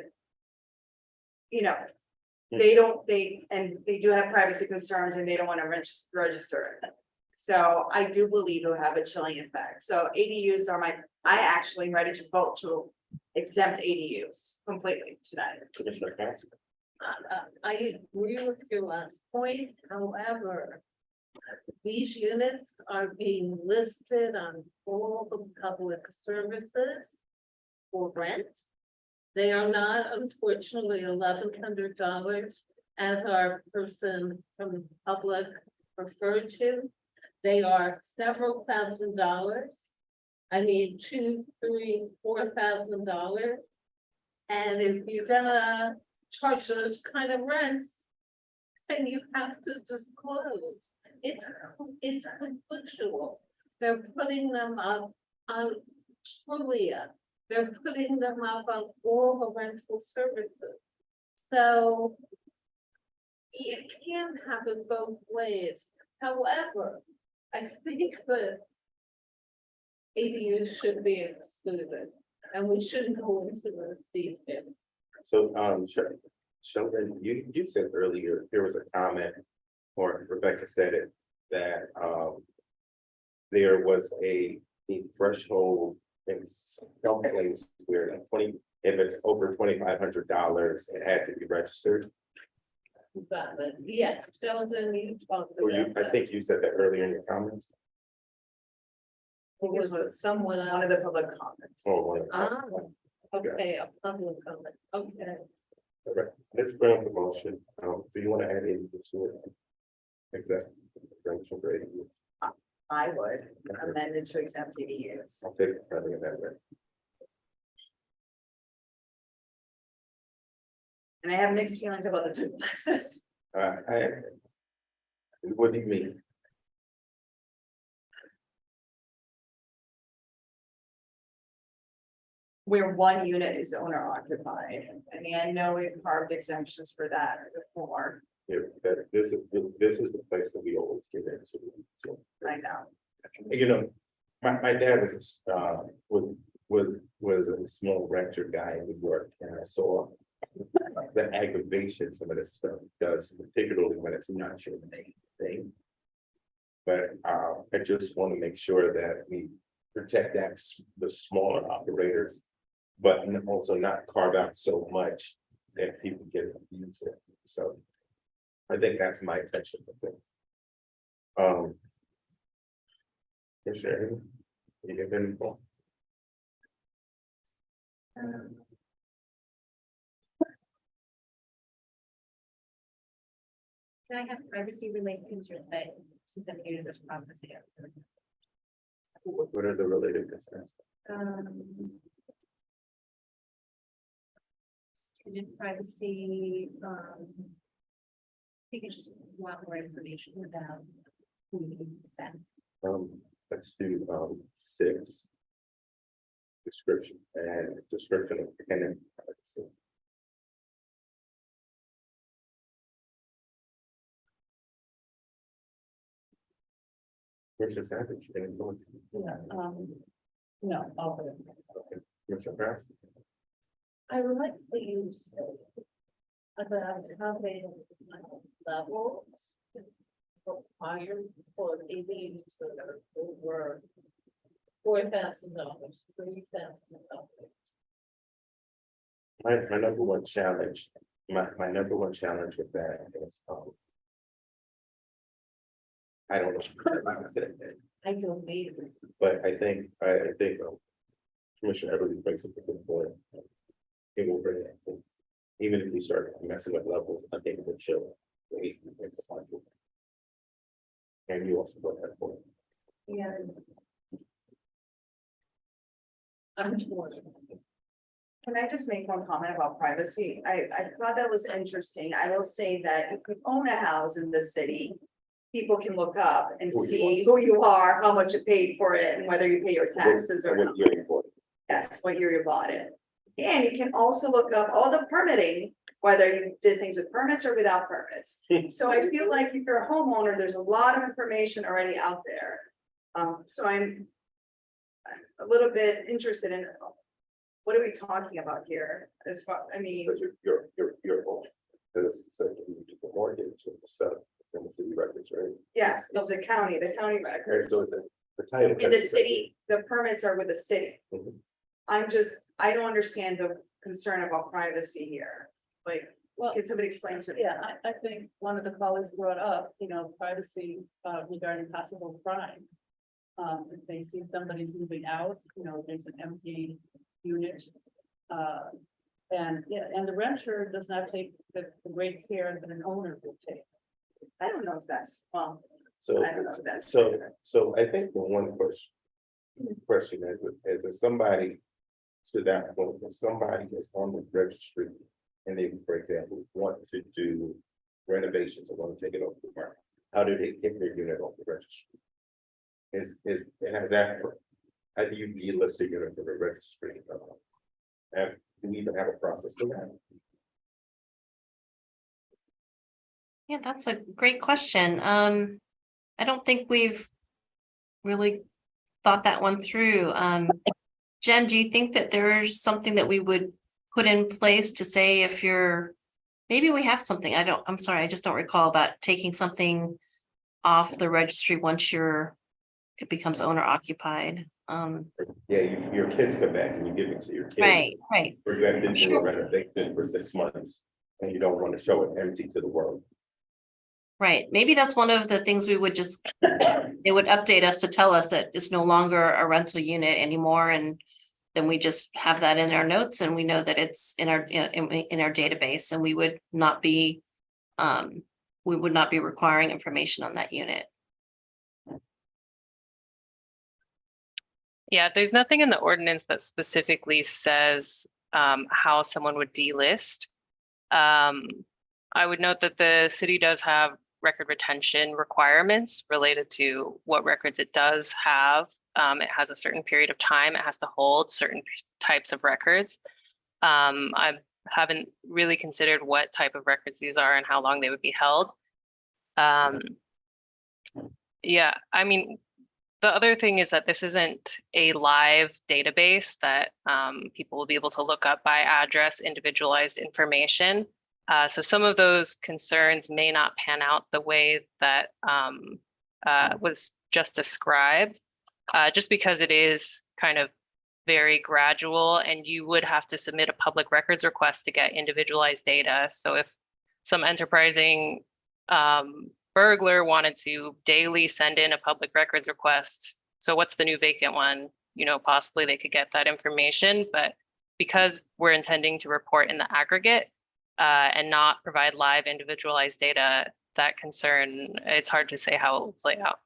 S15: you know, they do have privacy concerns and they don't want to register it. So I do believe it'll have a chilling effect. So ADUs are I actually ready to vote to exempt ADUs completely tonight.
S4: I agree with your last point. However, these units are being listed on all the public services for rent. They are not, unfortunately, $1,100
S17: as our person from the public referred to, they are several $1,000s. I mean, $2,000, $3,000, $4,000. And if you're gonna charge those kind of rents, then you have to disclose. It's conflictual. They're putting them up on Trulia. They're putting them up on all the rental services. So you can't have it both ways. However, I think that ADUs should be excluded, and we shouldn't go into this detail.
S2: So, Sheldon, you said earlier, there was a comment, or Rebecca said it, that, there was a threshold in some place where if it's over $2,500, it had to be registered.
S17: Yes, Sheldon, you talked
S2: Or you,
S17: about
S2: I
S17: that.
S2: think you said that earlier in your comments.
S15: I think it was
S17: Someone
S15: one of the public comments.
S2: Oh, well,
S17: Ah, okay, a public comment, okay.
S2: all right, let's bring up the motion. Do you want to add anything to it? Exactly.
S15: I would amend it to exempt ADUs.
S2: I'll take a friendly amendment.
S15: And I have mixed feelings about the duplexes.
S2: What do you mean?
S15: Where one unit is owner occupied. I mean, I know we've carved exemptions for that before.
S2: Yeah, this is the place that we always get into. So,
S15: I know.
S2: you know, my dad was a small renter guy in New York, and I saw the aggravation some of this stuff does, particularly when it's not your main thing. But I just want to make sure that we protect the smaller operators, but also not carve out so much that people get abused. So I think that's my intention of it. Sure. You get them.
S16: Can I have privacy related concerns, but since I'm new to this process here?
S2: What are the related concerns?
S16: Student privacy, I think it's just a lot more information about that.
S2: Let's do 6. Description of tenant privacy. Commissioner Savage, any thoughts?
S17: Yeah, no, I'll put it.
S2: Okay. Commissioner Brass?
S17: I would like to use about how they levels required for ADUs that are over $4,000, $3,000.
S2: My number one challenge, my number one challenge with that is, I don't know.
S17: I don't need it.
S2: But I think Commissioner Everly brings up a good point. It will bring it, even if we start messing with levels, I think it will show. And you also brought that point.
S17: Yeah. I'm torn.
S15: Can I just make one comment about privacy? I thought that was interesting. I will say that you could own a house in the city. People can look up and
S2: Who you
S15: see who you are, how much you paid for it, and whether you pay your taxes or not.
S2: What year you bought it.
S15: Yes, what year you bought it. And you can also look up all the permitting, whether you did things with permits or without permits. So I feel like if you're a homeowner, there's a lot of information already out there. So I'm a little bit interested in what are we talking about here? As far, I mean,
S2: Because your home. Because it's like you took the mortgage and stuff from the city records, right?
S15: yes, it's the county
S2: Right,
S15: records.
S2: so the title.
S15: In the city, the permits are with the city.
S2: Mhm.
S15: I don't understand the concern about privacy here. Like,
S17: Well,
S15: can somebody explain to me?
S17: yeah, I think one of the colleagues brought up, privacy regarding possible crime. If they see somebody's moving out, there's an empty unit. And, yeah, and the renter does not take the great care that an owner would take.
S15: I don't know if that's, well,
S2: So,
S15: I don't know if that's.
S2: so I think the one question is if somebody to that point, if somebody is on the registry and they, for example, want to do renovations or want to take it off the market, how do they get their unit off the registry? Has that, how do you delist a unit from the registry? And do we even have a process for that?
S5: Yeah, that's a great question. I don't think we've really thought that one through. Jen, do you think that there's something that we would put in place to say if you're, maybe we have something, I'm sorry, I just don't recall about taking something off the registry once it becomes owner occupied.
S2: Yeah, your kids come back and you give it to your kids.
S5: Right.
S2: Or you have to do a
S5: Sure.
S2: renovation for 6 months and you don't want to show it empty to the world.
S5: Right, maybe that's one of the things we would just, it would update us to tell us that it's no longer a rental unit anymore, and then we just have that in our notes and we know that it's in our database, and we would not be requiring information on that unit.
S8: Yeah, there's nothing in the ordinance that specifically says how someone would delist. I would note that the city does have record retention requirements related to what records it does have. It has a certain period of time it has to hold certain types of records. I haven't really considered what type of records these are and how long they would be held. Yeah, I mean, the other thing is that this isn't a live database that people will be able to look up by address, individualized information. So some of those concerns may not pan out the way that was just described, just because it is kind of very gradual, and you would have to submit a public records request to get individualized data. So if some enterprising burglar wanted to daily send in a public records request, so what's the new vacant one, possibly they could get that information. But because we're intending to report in the aggregate, and not provide live individualized data, that concern, it's hard to say how it will play out.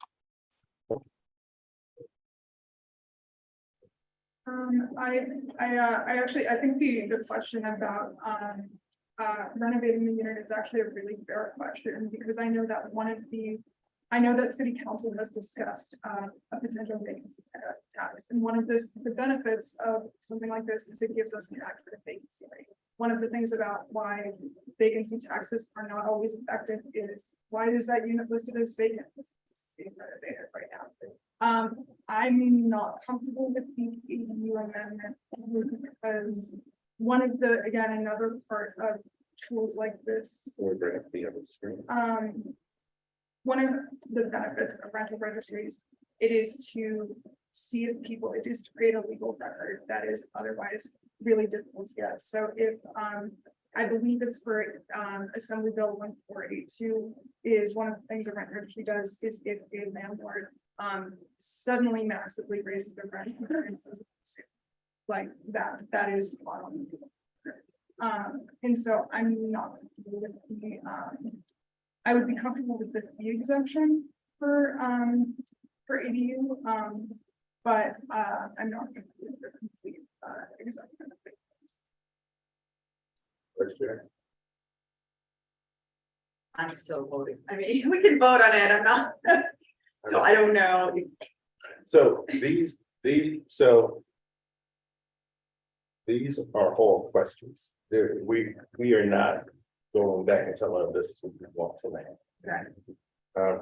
S14: I think the question about renovating the unit is actually a really fair question, because I know that city council has discussed a potential vacancy tax, and one of the benefits of something like this is it gives us an accurate vacancy rate. One of the things about why vacancy taxes are not always effective is, why is that unit listed as vacant? It's being renovated right now. I'm not comfortable with the ADU amendment because another part of tools like this.
S2: Or bring up the other screen.
S14: One of the benefits of rental registries, it is to create a legal record that is otherwise really difficult to get. So if I believe it's for Assembly Bill 1482 is one of the things a rent registry does is if a landlord suddenly massively raises their rent, like that is and so I'm not comfortable with the I would be comfortable with the fee exemption for ADU, but I'm not comfortable with the complete exemption.
S15: I'm still voting. I mean, we can vote on it. I'm not. So I don't know.
S2: So these are all questions. We are not going back and telling them this is what we want to land.
S15: Right.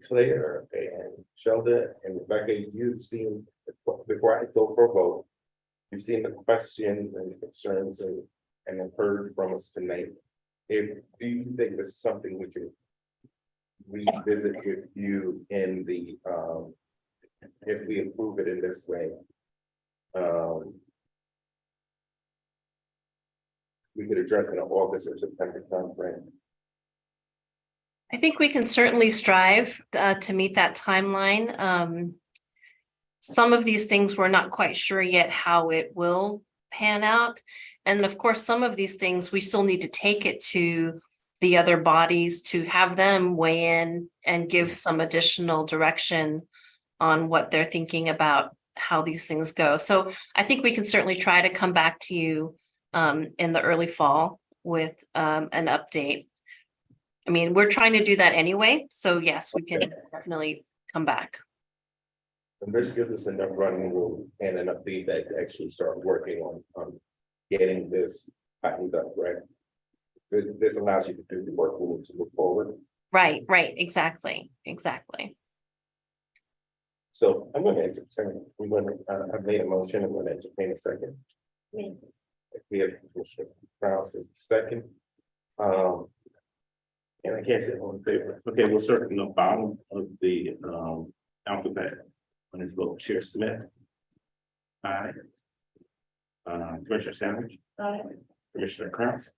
S2: Claire and Sheldon and Rebecca, you've seen, before I go for a vote, you've seen the questions and the concerns and have heard from us tonight. Do you think this is something we can revisit with you in the, if we approve it in this way? We could address it in August or September timeframe.
S5: I think we can certainly strive to meet that timeline. Some of these things we're not quite sure yet how it will pan out. And of course, some of these things, we still need to take it to the other bodies to have them weigh in and give some additional direction on what they're thinking about how these things go. So I think we can certainly try to come back to you in the early fall with an update. I mean, we're trying to do that anyway, so yes, we can definitely come back.
S2: And this gives us enough running room and enough feedback to actually start working on getting this tightened up, right? This allows you to do the work we need to move forward.
S5: Right, exactly.
S2: So I'm gonna entertain, I've made a motion, I'm gonna entertain a second. We have Commissioner Krause is the second. And I can't say all in favor. Okay, we'll start from the bottom of the alphabet. On his vote, Chair Smith. Aye. Commissioner Sandwich.
S17: Aye.
S2: Commissioner Krause.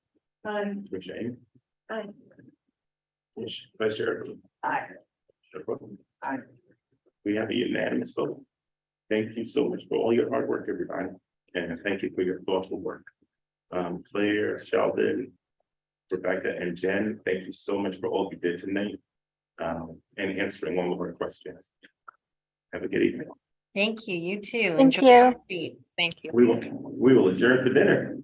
S2: Commissioner Amy.
S16: Aye.
S2: Vice Chair.
S15: Aye.
S2: Commissioner Cook.
S15: Aye.
S2: We have a unanimous vote. Thank you so much for all your hard work, everybody, and thank you for your thoughtful work. Claire, Sheldon, Rebecca, and Jen, thank you so much for all you did tonight, and answering all of our questions. Have a good evening.
S5: Thank you, you too.
S7: Thank
S5: Enjoy
S7: you.
S5: your treat.
S8: Thank you.
S2: We will adjourn for dinner.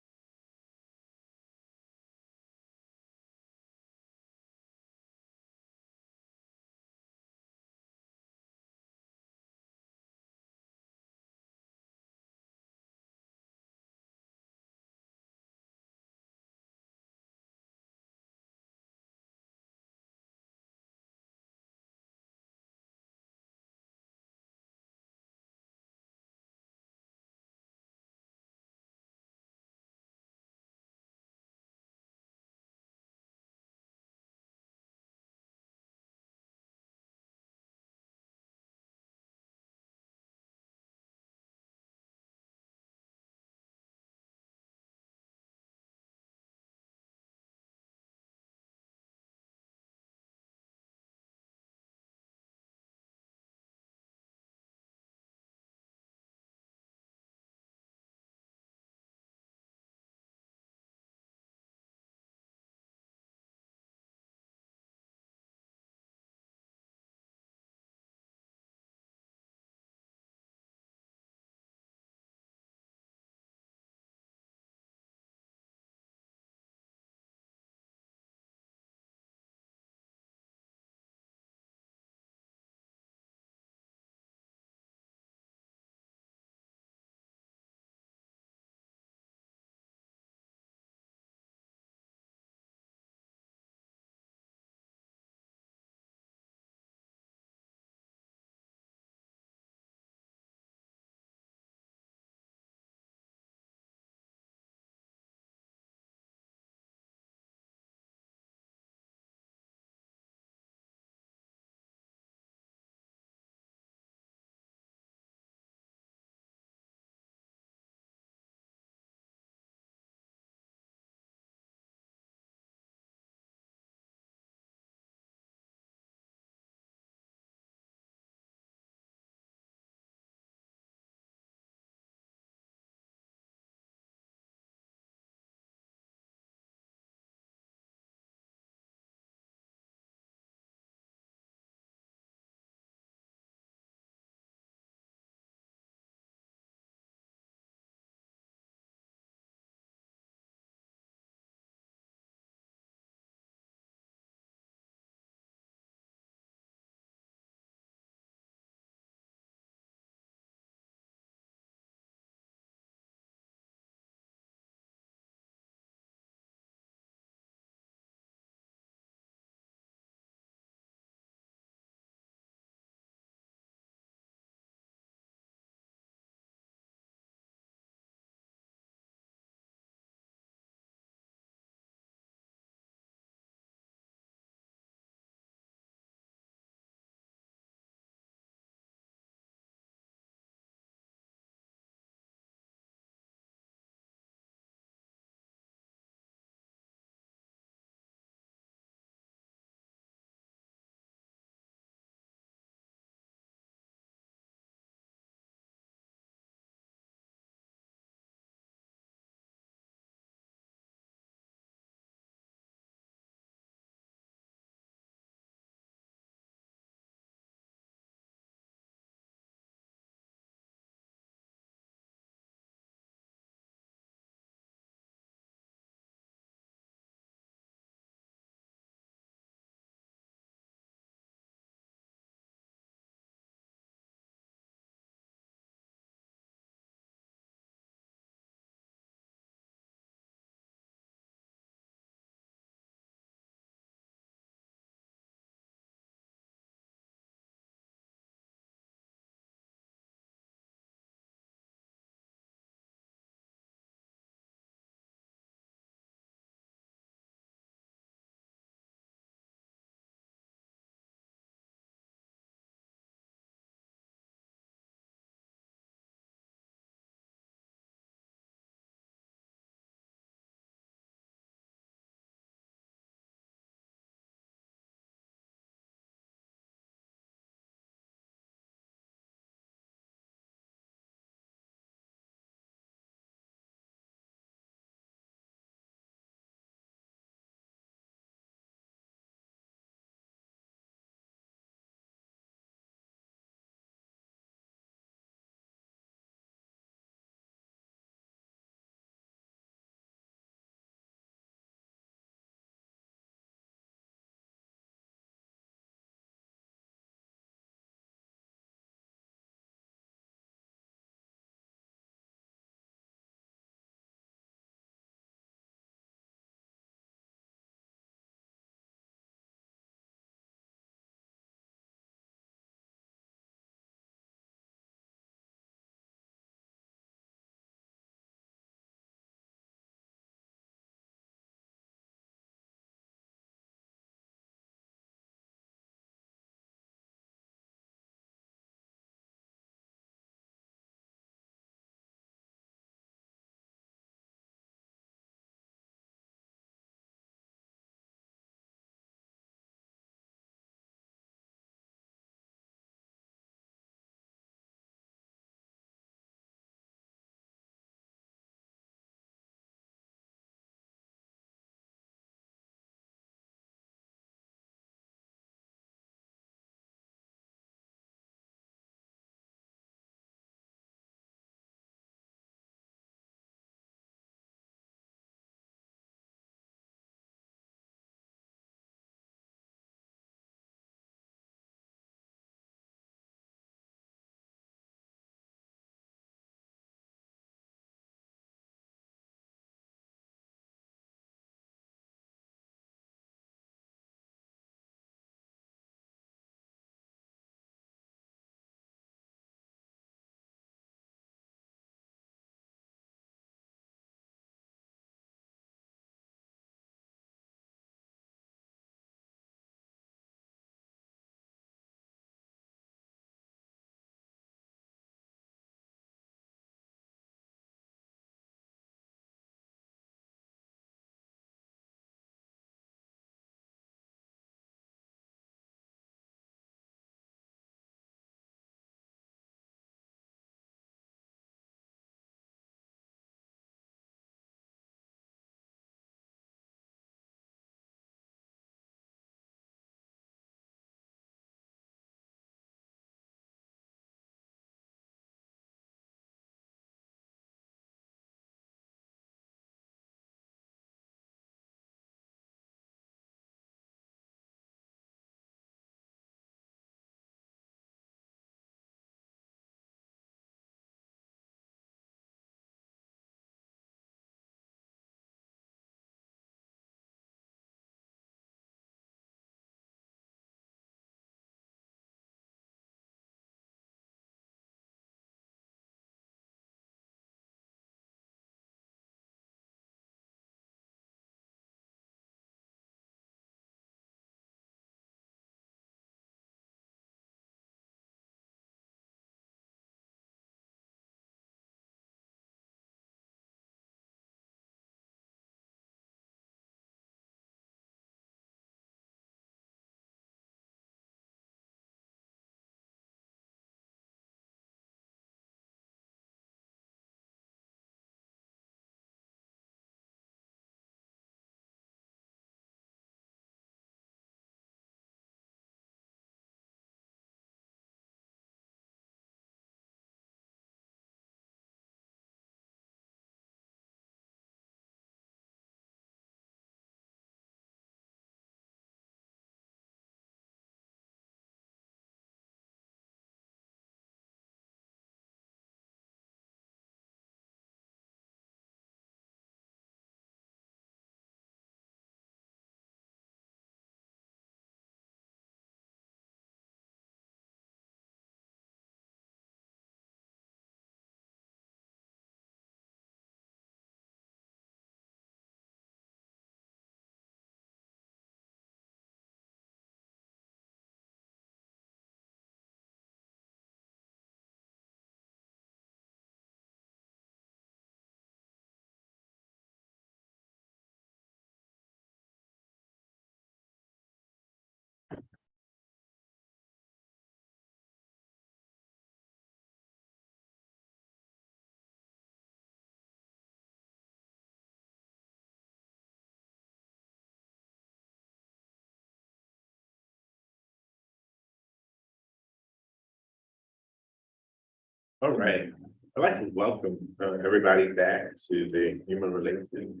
S2: All right, I'd like to welcome everybody back to the Human Relations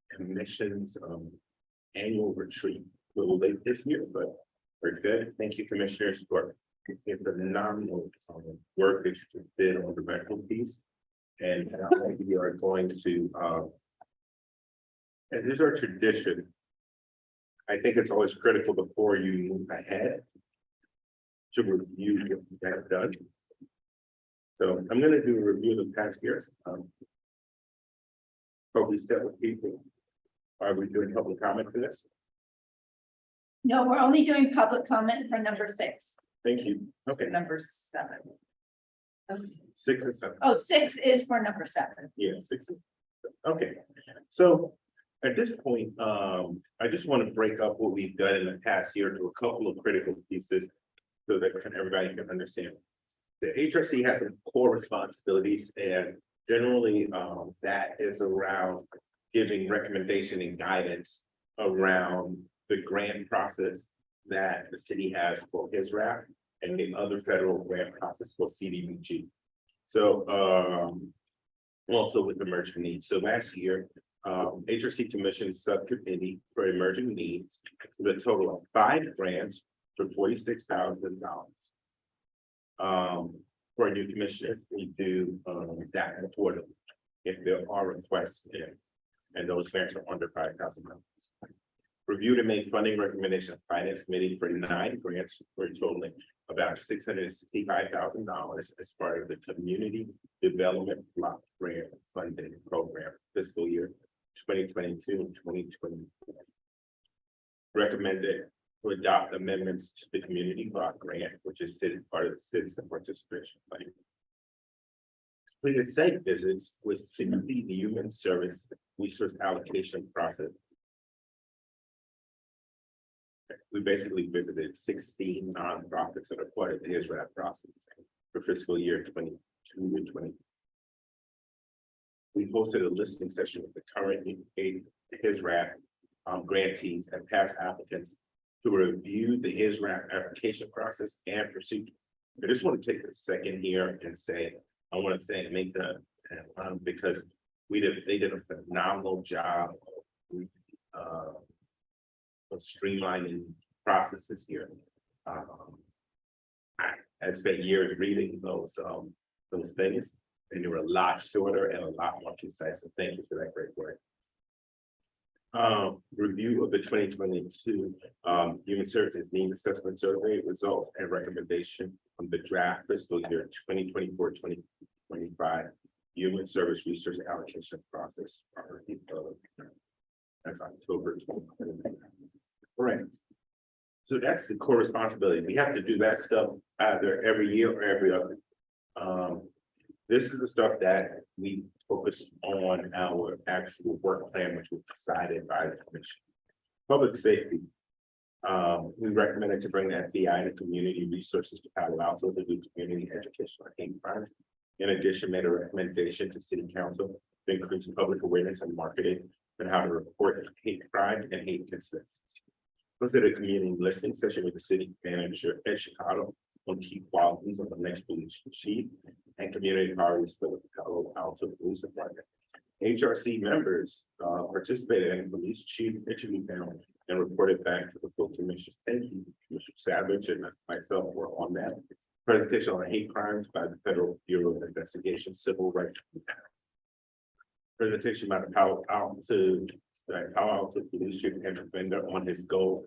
S2: Commission's annual retreat. A little late this year, but we're good. Thank you, commissioners, for the phenomenal work that you did on the medical piece. And we are going to, as is our tradition, I think it's always critical before you move ahead to review what you have done. So I'm going to do a review of the past years. Probably start with people. Are we doing public comment for this?
S1: No, we're only doing public comment for number 6.
S2: Thank you. Okay,
S15: Number 7.
S2: 6 and 7.
S1: Oh, 6 is for number 7.
S2: Yeah, 6. Okay, so at this point, I just want to break up what we've done in the past year to a couple of critical pieces so that everybody can understand. The HRC has some core responsibilities, and generally that is around giving recommendation and guidance around the grant process that the city has for HISRAP and the other federal grant process for CDBG. So also with emerging needs. So last year, HRC commissioned subcommittee for emerging needs with a total of 5 grants for $46,000. For a new commissioner, we do that quarterly if there are requests in, and those grants are under $5,000. Reviewed and made funding recommendation of finance committee for 9 grants for totaling about $665,000 as part of the community development block grant funding program fiscal year 2022 and 2024. Recommended to adopt amendments to the community block grant, which is part of the citizen participation plan. Completed site visits with CDB, the human service resource allocation process. We basically visited 16 nonprofits that are part of the HISRAP process for fiscal year 22 and 20. We hosted a listening session with the current HISRAP grantees and past applicants to review the HISRAP application process and procedure. I just want to take a second here and say, I want to say make the because they did a phenomenal job of streamlining processes here. I spent years reading those things, and they were a lot shorter and a lot more concise. So thank you for that great work. Review of the 2022 Human Services Need Assessment Survey results and recommendation from the draft fiscal year 2024-2025 Human Service Research Allocation Process. That's October 2020. Right. So that's the core responsibility. We have to do that stuff either every year or every other. This is the stuff that we focus on our actual work plan, which was decided by the commission. Public safety. We recommended to bring the FBI to community resources to Palo Alto to do community education on hate crimes. In addition, made a recommendation to city council to increase public awareness and marketing on how to report hate crime and hate incidents. Was at a community listening session with the city manager at Chicago on key qualities of the next police chief and community priorities for the Palo Alto Police Department. HRC members participated in the police chief interview panel and reported back to the full commission. Thank you, Mr. Savage and myself were on that. Presentation on hate crimes by the Federal Bureau of Investigation, Civil Rights. Presentation by the Palo Alto Police Chief and vendor on his goals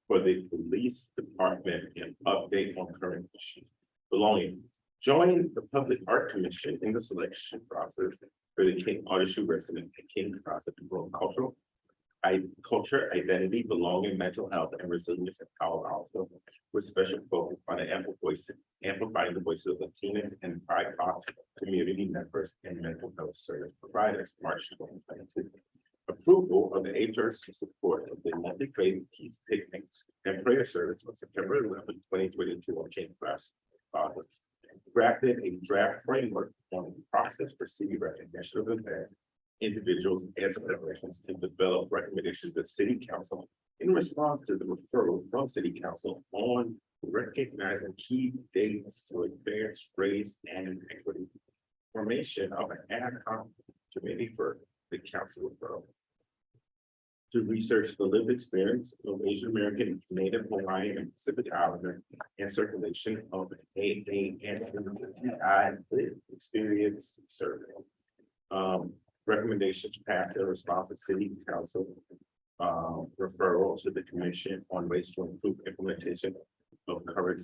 S2: for the police department and update on current issues. Belonging. Join the Public Art Commission in the selection process for the King Artistry Resident and King process to grow culture, identity, belonging, mental health, and resilience in Palo Alto, with special focus on the amplifying the voices of Latinas and BIPOC community members and mental health service providers, March 2022. Approval of the HRC support of the monthly faith peace picnic and prayer service on September 11, 2022 on King Class. Drafted a draft framework on the process for city recognition of events, individuals and celebrations to develop recommendations to city council in response to the referral from city council on recognizing key dates to advance race and equity. Formation of an ad hoc committee for the council referral. To research the lived experience of Asian American, Native Hawaiian, and Pacific Islander and circulation of AA and MPI lived experience survey. Recommendations pass their response to city council. Referral to the commission on ways to improve implementation of current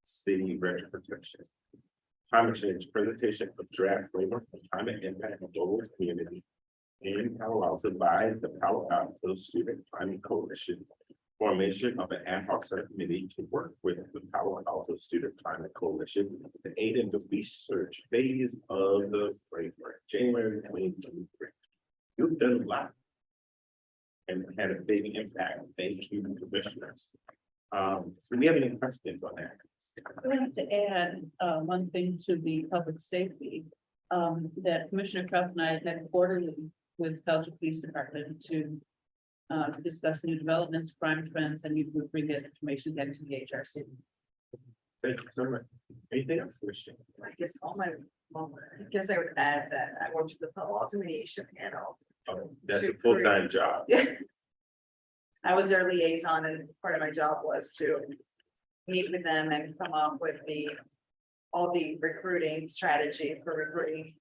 S2: city record protections. Climate change, presentation of draft framework for climate impact of global community in Palo Alto by the Palo Alto Student Climate Coalition. Formation of an ad hoc subcommittee to work with the Palo Alto Student Climate Coalition to aid in the research phase of the framework, January 2023. You've done a lot and had a big impact. Thank you, commissioners. So we have any questions on that?
S17: I wanted to add one thing to the public safety. That Commissioner Kraft and I had quarterly with Belgium Police Department to discuss new developments, crime trends, and you would bring that information back to the HRC.
S2: Thank you so much. Anything else, Christian?
S15: I guess I guess I would add that I worked with the Palo Alto mediation panel.
S2: Oh, that's a full-time job.
S15: Yeah. I was their liaison and part of my job was to meet with them and come up with all the recruiting strategy for recruiting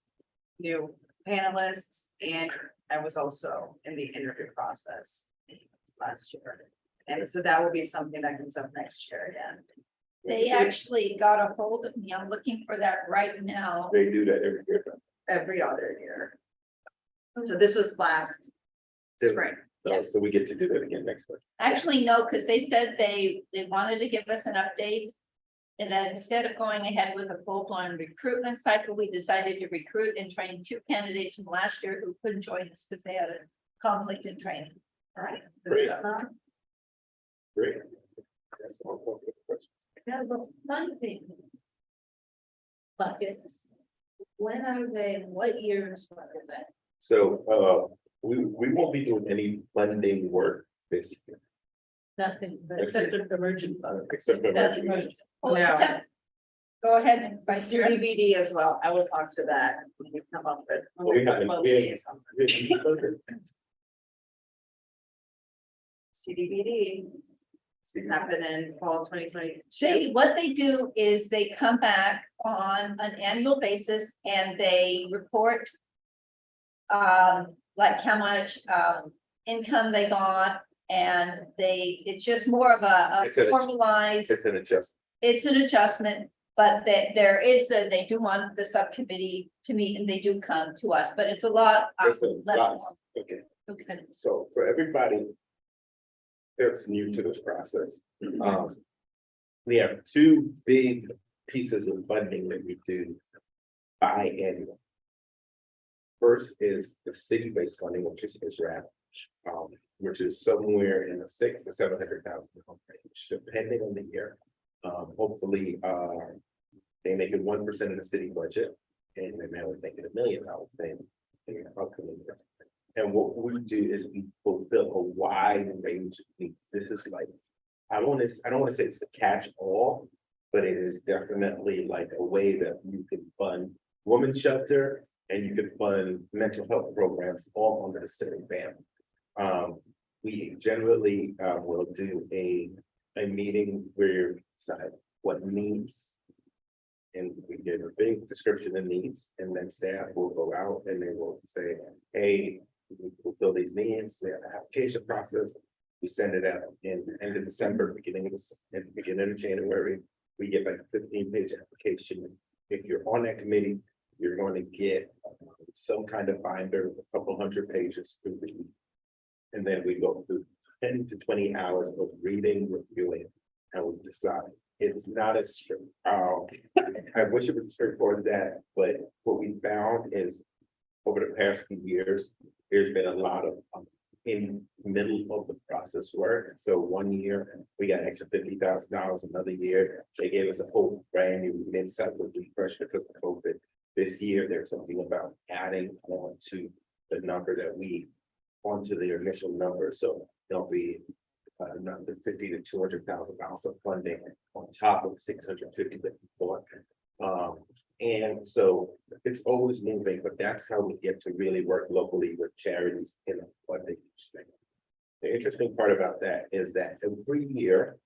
S15: new panelists. And I was also in the interview process last year. And so that will be something that comes up next year again.
S1: They actually got a hold of me. I'm looking for that right now.
S2: They do that every year.
S15: Every other year. So this was last spring.
S2: So we get to do that again next week.
S1: Actually, no, because they said they wanted to give us an update. And then instead of going ahead with a full-blown recruitment cycle, we decided to recruit and train 2 candidates from last year who couldn't join us because they had a conflict in training.
S15: All right.
S2: Great.
S15: So,
S2: Great. That's all for the questions.
S1: Now, the funding buckets, when are they, what years are they?
S2: So we won't be doing any funding work this year.
S1: Nothing.
S17: Except for emergency.
S2: Except for emergency.
S1: Oh,
S15: Yeah.
S1: except- Go ahead, Vice Chair.
S15: CDBD as well. I will talk to that when we come up with.
S2: Well, we haven't-
S15: Well,
S2: we haven't-
S15: liaison. CDBD happened in fall 2022.
S1: What they do is they come back on an annual basis and they report like how much income they got, and it's just more of a
S2: It's an-
S1: formalized,
S2: It's an adjustment.
S1: it's an adjustment, but they do want the subcommittee to meet and they do come to us, but it's a lot
S2: It's a
S1: less.
S2: lot.
S1: long.
S2: Okay.
S1: Okay.
S2: So for everybody that's new to this process, we have 2 big pieces of funding that we do biannual. First is the city-based funding, which is ISRAP, which is somewhere in the $600,000 to $700,000 range, depending on the year. Hopefully, they make it 1% of the city budget, and they may only make it $1 million thing. And what we do is we fulfill a wide range of needs. This is like, I don't want to say it's a catch-all, but it is definitely like a way that you can fund women's shelter and you can fund mental health programs all under the city banner. We generally will do a meeting where we decide what needs. And we give a big description of needs, and then staff will go out and they will say, hey, we fulfill these needs, we have an application process. We send it out in the end of December, beginning of January. We get like a 15-page application. If you're on that committee, you're going to get some kind of binder, a couple hundred pages to read. And then we go through 10 to 20 hours of reading, reviewing, and we decide. It's not as strict. I wish it was straightforward that, but what we found is over the past few years, there's been a lot of in middle of the process work. So one year we got extra $50,000. Another year they gave us a whole brand new mid-cycle refresh because of COVID. This year there's something about adding on to the number that onto the initial number. So there'll be another 50 to 200,000 dollars of funding on top of 650 that we bought. And so it's always moving, but that's how we get to really work locally with charities in a funding perspective. The interesting part about that is that every year,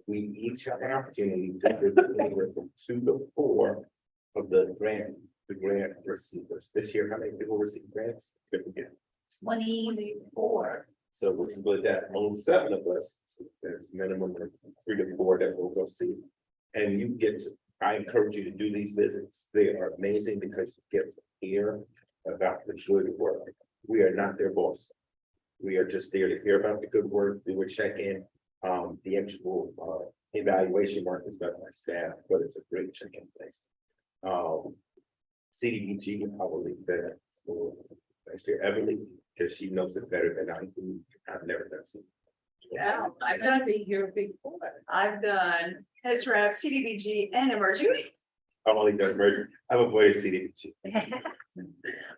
S2: we each have an opportunity to give anywhere from 2 to 4 of the grant receivers. This year, how many people receive grants?
S1: 24.
S2: So we'll split that among 7 of us. So that's minimum of 3 to 4 that we'll go see. And you get to, I encourage you to do these visits. They are amazing because you get to hear about the good work. We are not their boss. We are just there to hear about the good work, do a check-in. The actual evaluation work is done by staff, but it's a great check-in place. CDBG, I will leave that for next year, Emily, because she knows it better than I do. I've never done it.
S4: Yeah, I've done I've done HISRAP, CDBG, and emerging.
S2: I've only done merger. I've avoided CDBG.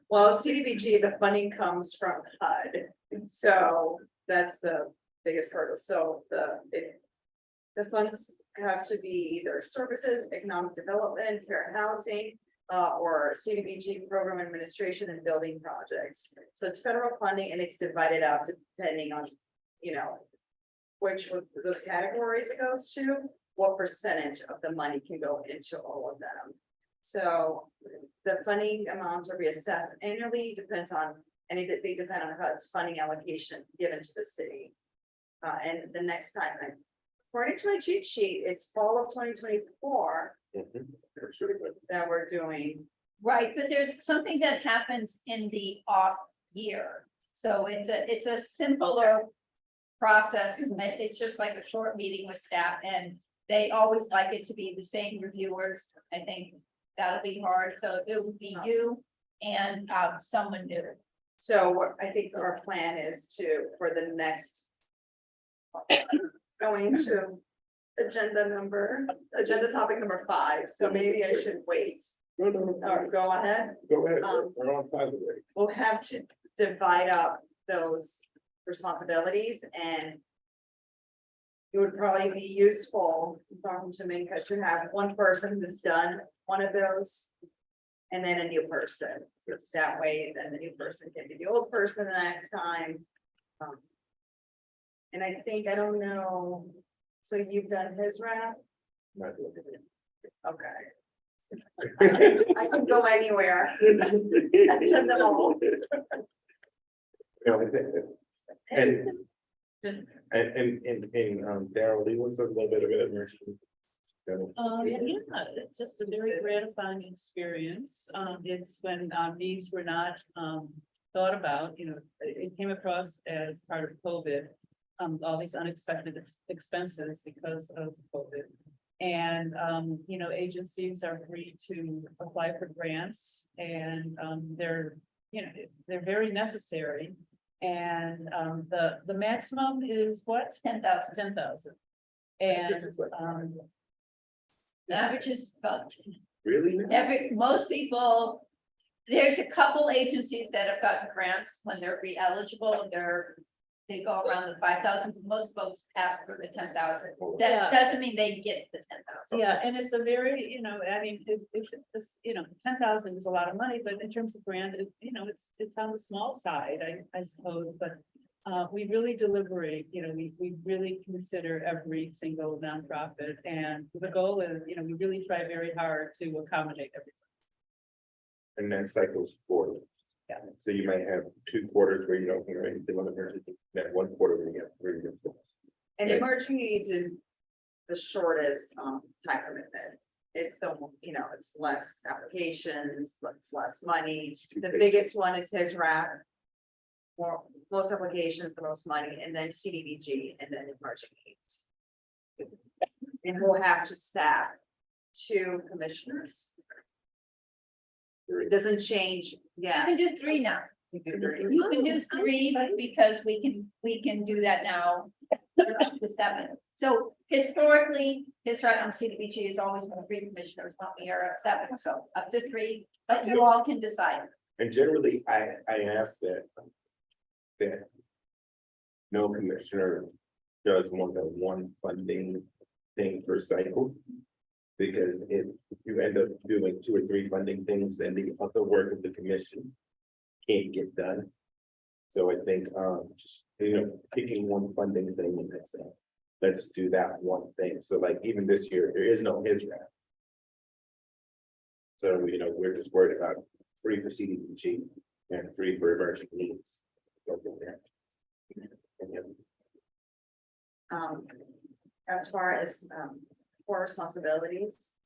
S15: Well, CDBG, the funding comes from HUD, so that's the biggest hurdle. So the funds have to be either services, economic development, fair housing, or CDBG program administration and building projects. So it's federal funding and it's divided out depending on, you know, which of those categories it goes to, what percentage of the money can go into all of them. So the funding amounts are reassessed annually, depends on, and they depend on HUD's funding allocation given to the city. And the next time, according to my cheat sheet, it's fall of 2024 that we're doing.
S1: Right, but there's something that happens in the off year. So it's a simpler process. It's just like a short meeting with staff and they always like it to be the same reviewers. I think that'll be hard. So it would be you and someone new.
S15: So what I think our plan is to, for the next, going to agenda topic number 5. So maybe I should wait. Or go ahead.
S2: Go ahead. We're on 5 already.
S15: We'll have to divide up those responsibilities and it would probably be useful, talking to Minka, to have one person who's done one of those and then a new person. That way, then the new person can be the old person the next time. And I think, I don't know, so you've done his rap?
S2: Not doing it.
S15: Okay. I can go anywhere. I've done them all.
S2: And Daryl, do you want to talk a little bit about immersion?
S17: Yeah, it's just a very gratifying experience. It's when these were not thought about, you know, it came across as part of COVID, all these unexpected expenses because of COVID. And, you know, agencies are free to apply for grants and they're, you know, they're very necessary. And the maximum is what?
S1: 10,000.
S17: 10,000. And
S1: The average is about
S2: Really?
S1: most people, there's a couple agencies that have gotten grants when they're re-eligible, they go around the 5,000, most folks ask for the 10,000. That doesn't mean they get the 10,000.
S17: yeah, and it's a very, you know, I mean, it's, you know, 10,000 is a lot of money, but in terms of grant, you know, it's on the small side, I suppose, but we really deliberate, you know, we really consider every single nonprofit, and the goal is, you know, we really try very hard to accommodate everyone.
S2: And that cycles forward.
S17: Yeah.
S2: So you might have 2 quarters where you don't hear anything on emergency, that 1 quarter where you have 3 or 4.
S15: And emerging needs is the shortest time commitment. It's the, you know, it's less applications, it's less money. The biggest one is his RAP. Most applications, the most money, and then CDBG, and then emerging needs. And we'll have to staff 2 commissioners. It doesn't change,
S1: You
S15: yeah.
S1: can do 3 now.
S15: You can do 3.
S1: You can do 3 because we can do that now. Up to 7. So historically, HISRAP and CDBG has always been 3 commissioners, not we are at 7, so up to 3, but you all can decide.
S2: And generally, I ask that no commissioner does want a one funding thing per cycle. Because if you end up doing 2 or 3 funding things, then the other work of the commission can't get done. So I think, just, picking one funding thing and that's it. Let's do that one thing. So like even this year, there is no ISRAP. So, we're just worried about 3 for CDBG and 3 for emerging needs. Go from there.
S15: As far as core responsibilities,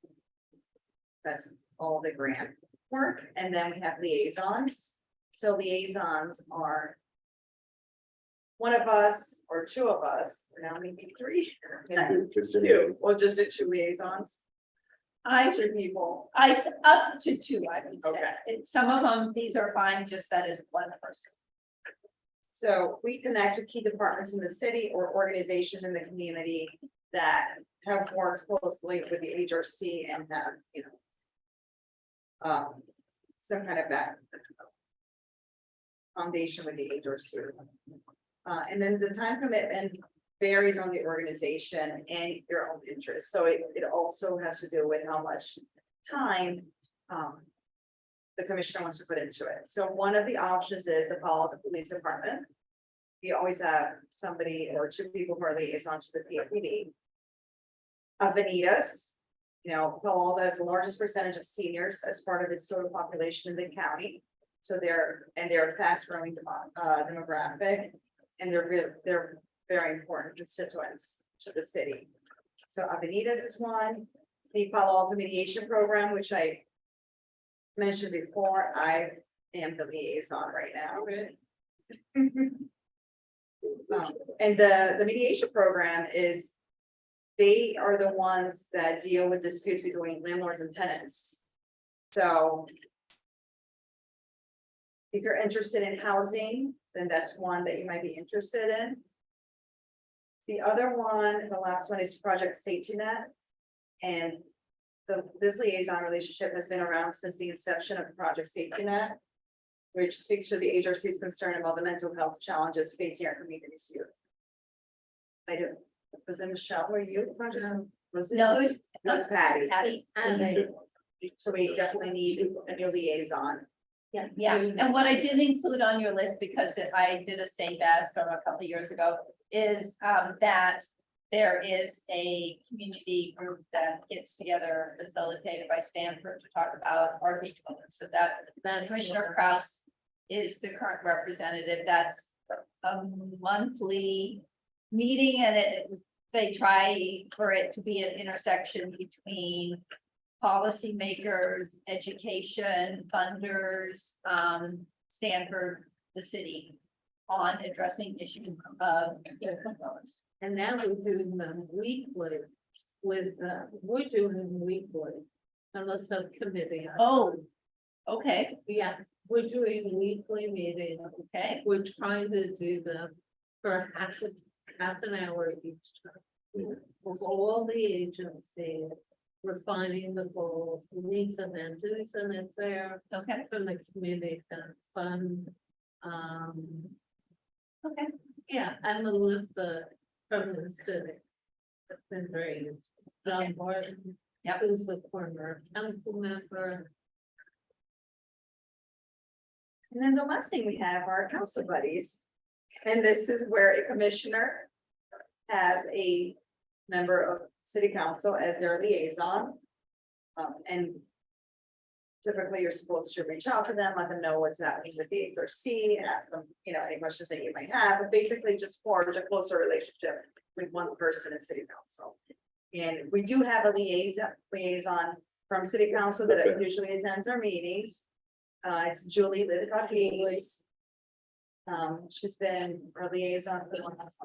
S15: that's all the grant work, and then we have liaisons. So liaisons are one of us or 2 of us, or now maybe 3.
S2: Just
S15: 2, or just 2 liaisons.
S1: I
S15: 2 people.
S1: up to 2, I would say.
S15: Okay.
S1: Some of them, these are fine, just that is one person.
S15: So we connect with key departments in the city or organizations in the community that have worked closely with the HRC and have, some kind of that foundation with the HRC. And then the time commitment varies on the organization and your own interest. So it also has to do with how much time the commissioner wants to put into it. So one of the options is to follow the police department. You always have somebody or 2 people who are liaison to the PFPD. Avenidas, Palo Alto has the largest percentage of seniors as part of its total population in the county. So they're a fast growing demographic, and they're very important constituents to the city. So Avenidas is one. The Palo Alto mediation program, which I mentioned before, I am the liaison right now. And the mediation program is, they are the ones that deal with disputes between landlords and tenants. So if you're interested in housing, then that's one that you might be interested in. The other one, the last one, is Project Safety Net. And this liaison relationship has been around since the inception of Project Safety Net, which speaks to the HRC's concern about the mental health challenges facing our communities here. I do. Was it Michelle or you? Was it?
S1: No,
S15: It was Patty.
S1: Patty.
S15: So we definitely need a new liaison.
S1: Yeah, and what I did include on your list, because I did a save as from a couple of years ago, is that there is a community group that gets together, facilitated by Stanford, to talk about RV dwellers. So that Commissioner Kraus is the current representative. That's a monthly meeting, and they try for it to be an intersection between policymakers, education, funders, Stanford, the city, on addressing issues of dwellers.
S17: And now we're doing them weekly we're doing them weekly on the subcommittee.
S1: Oh, okay.
S17: Yeah, we're doing weekly meetings.
S1: Okay.
S17: We're trying to do them for half an hour each time. With all the agencies, refining the goals. Lisa Van Dusen is there.
S1: Okay.
S17: From the community fund.
S1: Okay.
S17: Yeah, and Melissa from the city. That's been very useful. John Martin.
S1: Yep.
S17: Who's the former council member.
S15: And then the last thing we have are council buddies. And this is where a commissioner has a member of city council as their liaison. And typically you're supposed to reach out to them, let them know what's happening with the HRC, ask them, any questions that you might have, but basically just forge a closer relationship with one person in city council. And we do have a liaison from city council that usually attends our meetings. It's Julie Lidcock. She's been our liaison for the last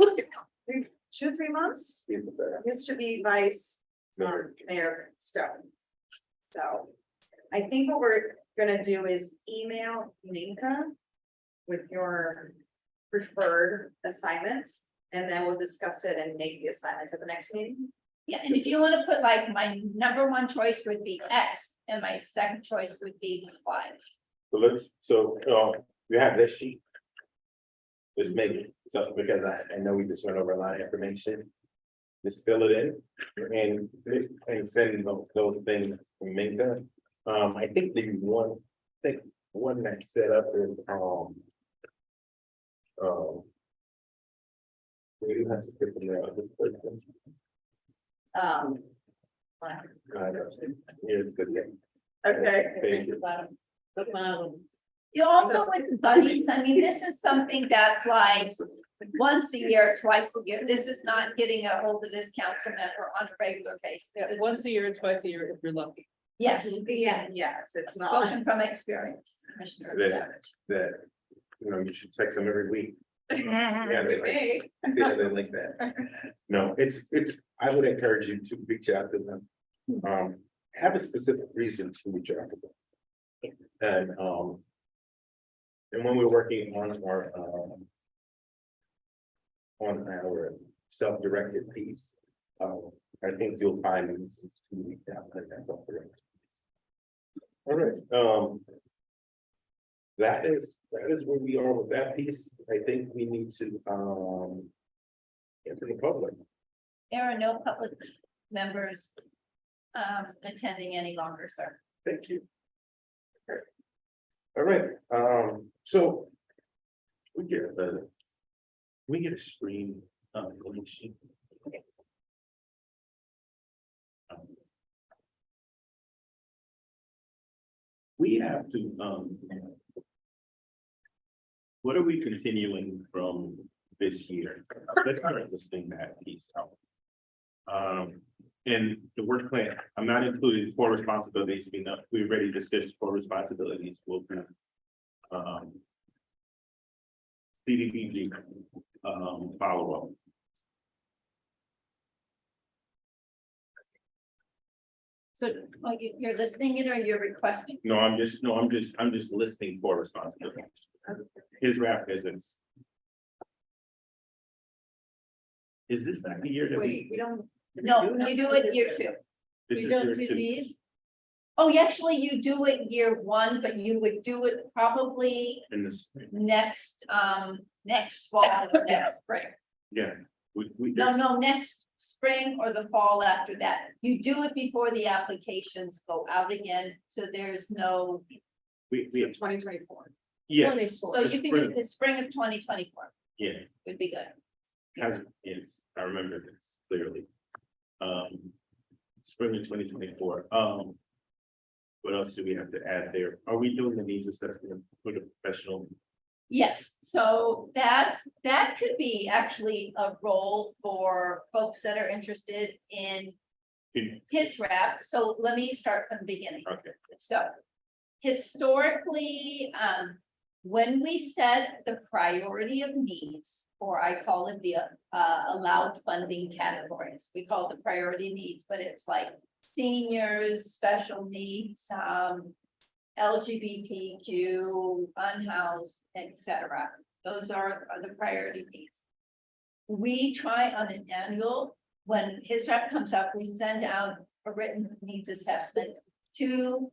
S15: 2-3 months. Used to be vice mayor Stone. So I think what we're gonna do is email Minka with your preferred assignments, and then we'll discuss it and make the assignments at the next meeting.
S1: Yeah, and if you want to put like my #1 choice would be X and my second choice would be Y.
S2: So we have this sheet. Just make it, so, because I know we just went over a lot of information. Just fill it in and send those things from Minka. I think the one that set up is, we do have to get from there. Here's good.
S15: Okay.
S2: Thank you.
S1: You also with the budgets, I mean, this is something that's like once a year, twice a year. This is not getting a hold of this council member on a regular basis.
S17: Yeah,
S1: This is
S17: once a year and twice a year if you're lucky.
S1: Yes,
S15: Yeah, yes, it's not.
S1: spoken from experience, Commissioner Savage.
S2: That, you should text them every week. Yeah, they like,
S15: Hey.
S2: see how they like that. No, it's, I would encourage you to reach out to them. Have a specific reason to reach out to them. And when we're working on our self-directed piece, I think you'll find it's 2 weeks down, and that's all correct. All right, that is where we are with that piece. I think we need to get to the public.
S1: There are no public members attending any longer, sir.
S2: Thank you. All right, so we get a screen link sheet. We have to, what are we continuing from this year? Let's start listing that piece out. And the work plan, I'm not including core responsibilities, we already discussed core responsibilities, we'll do. CDBG, follow-up.
S1: So you're listening it or you're requesting?
S2: No, I'm just listing core responsibilities. His rap isn't. Is this not the year that
S15: Wait, we don't.
S1: No, you do it year 2.
S2: This is year 2.
S1: Oh, actually, you do it year 1, but you would do it probably
S2: In the spring,
S1: next fall or next spring.
S2: yeah.
S1: No, next spring or the fall after that. You do it before the applications go out again, so there's no,
S2: We,
S15: 2024.
S2: yes.
S1: so you can do it the spring of 2024,
S2: Yeah,
S1: would be good.
S2: yes, I remember this clearly. Spring of 2024, what else do we have to add there? Are we doing the needs assessment for the professional?
S1: Yes, so that could be actually a role for folks that are interested in his rap. So let me start from the beginning.
S2: Okay.
S1: So historically, when we set the priority of needs, or I call it the allowed funding categories, we call it the priority needs, but it's like seniors, special needs, LGBTQ, unhoused, etc. Those are the priority needs. We try on an annual, when his rep comes up, we send out a written needs assessment to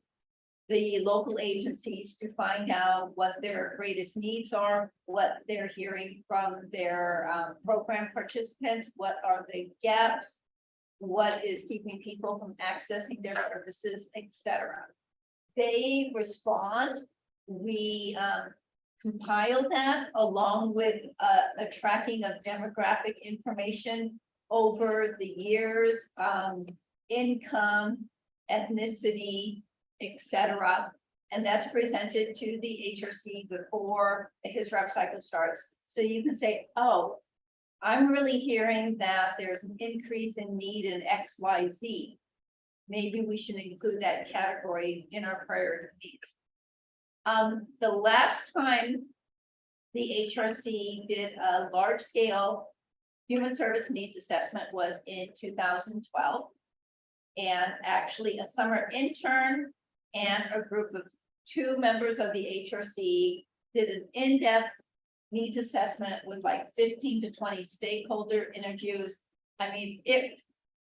S1: the local agencies to find out what their greatest needs are, what they're hearing from their program participants, what are the gaps, what is keeping people from accessing their services, etc. They respond, we compile that along with a tracking of demographic information over the years, income, ethnicity, etc. And that's presented to the HRC before his rep cycle starts. So you can say, oh, I'm really hearing that there's an increase in need in XYZ. Maybe we should include that category in our priority needs. The last time the HRC did a large scale human service needs assessment was in 2012. And actually a summer intern and a group of 2 members of the HRC did an in-depth needs assessment with like 15 to 20 stakeholder interviews. I mean,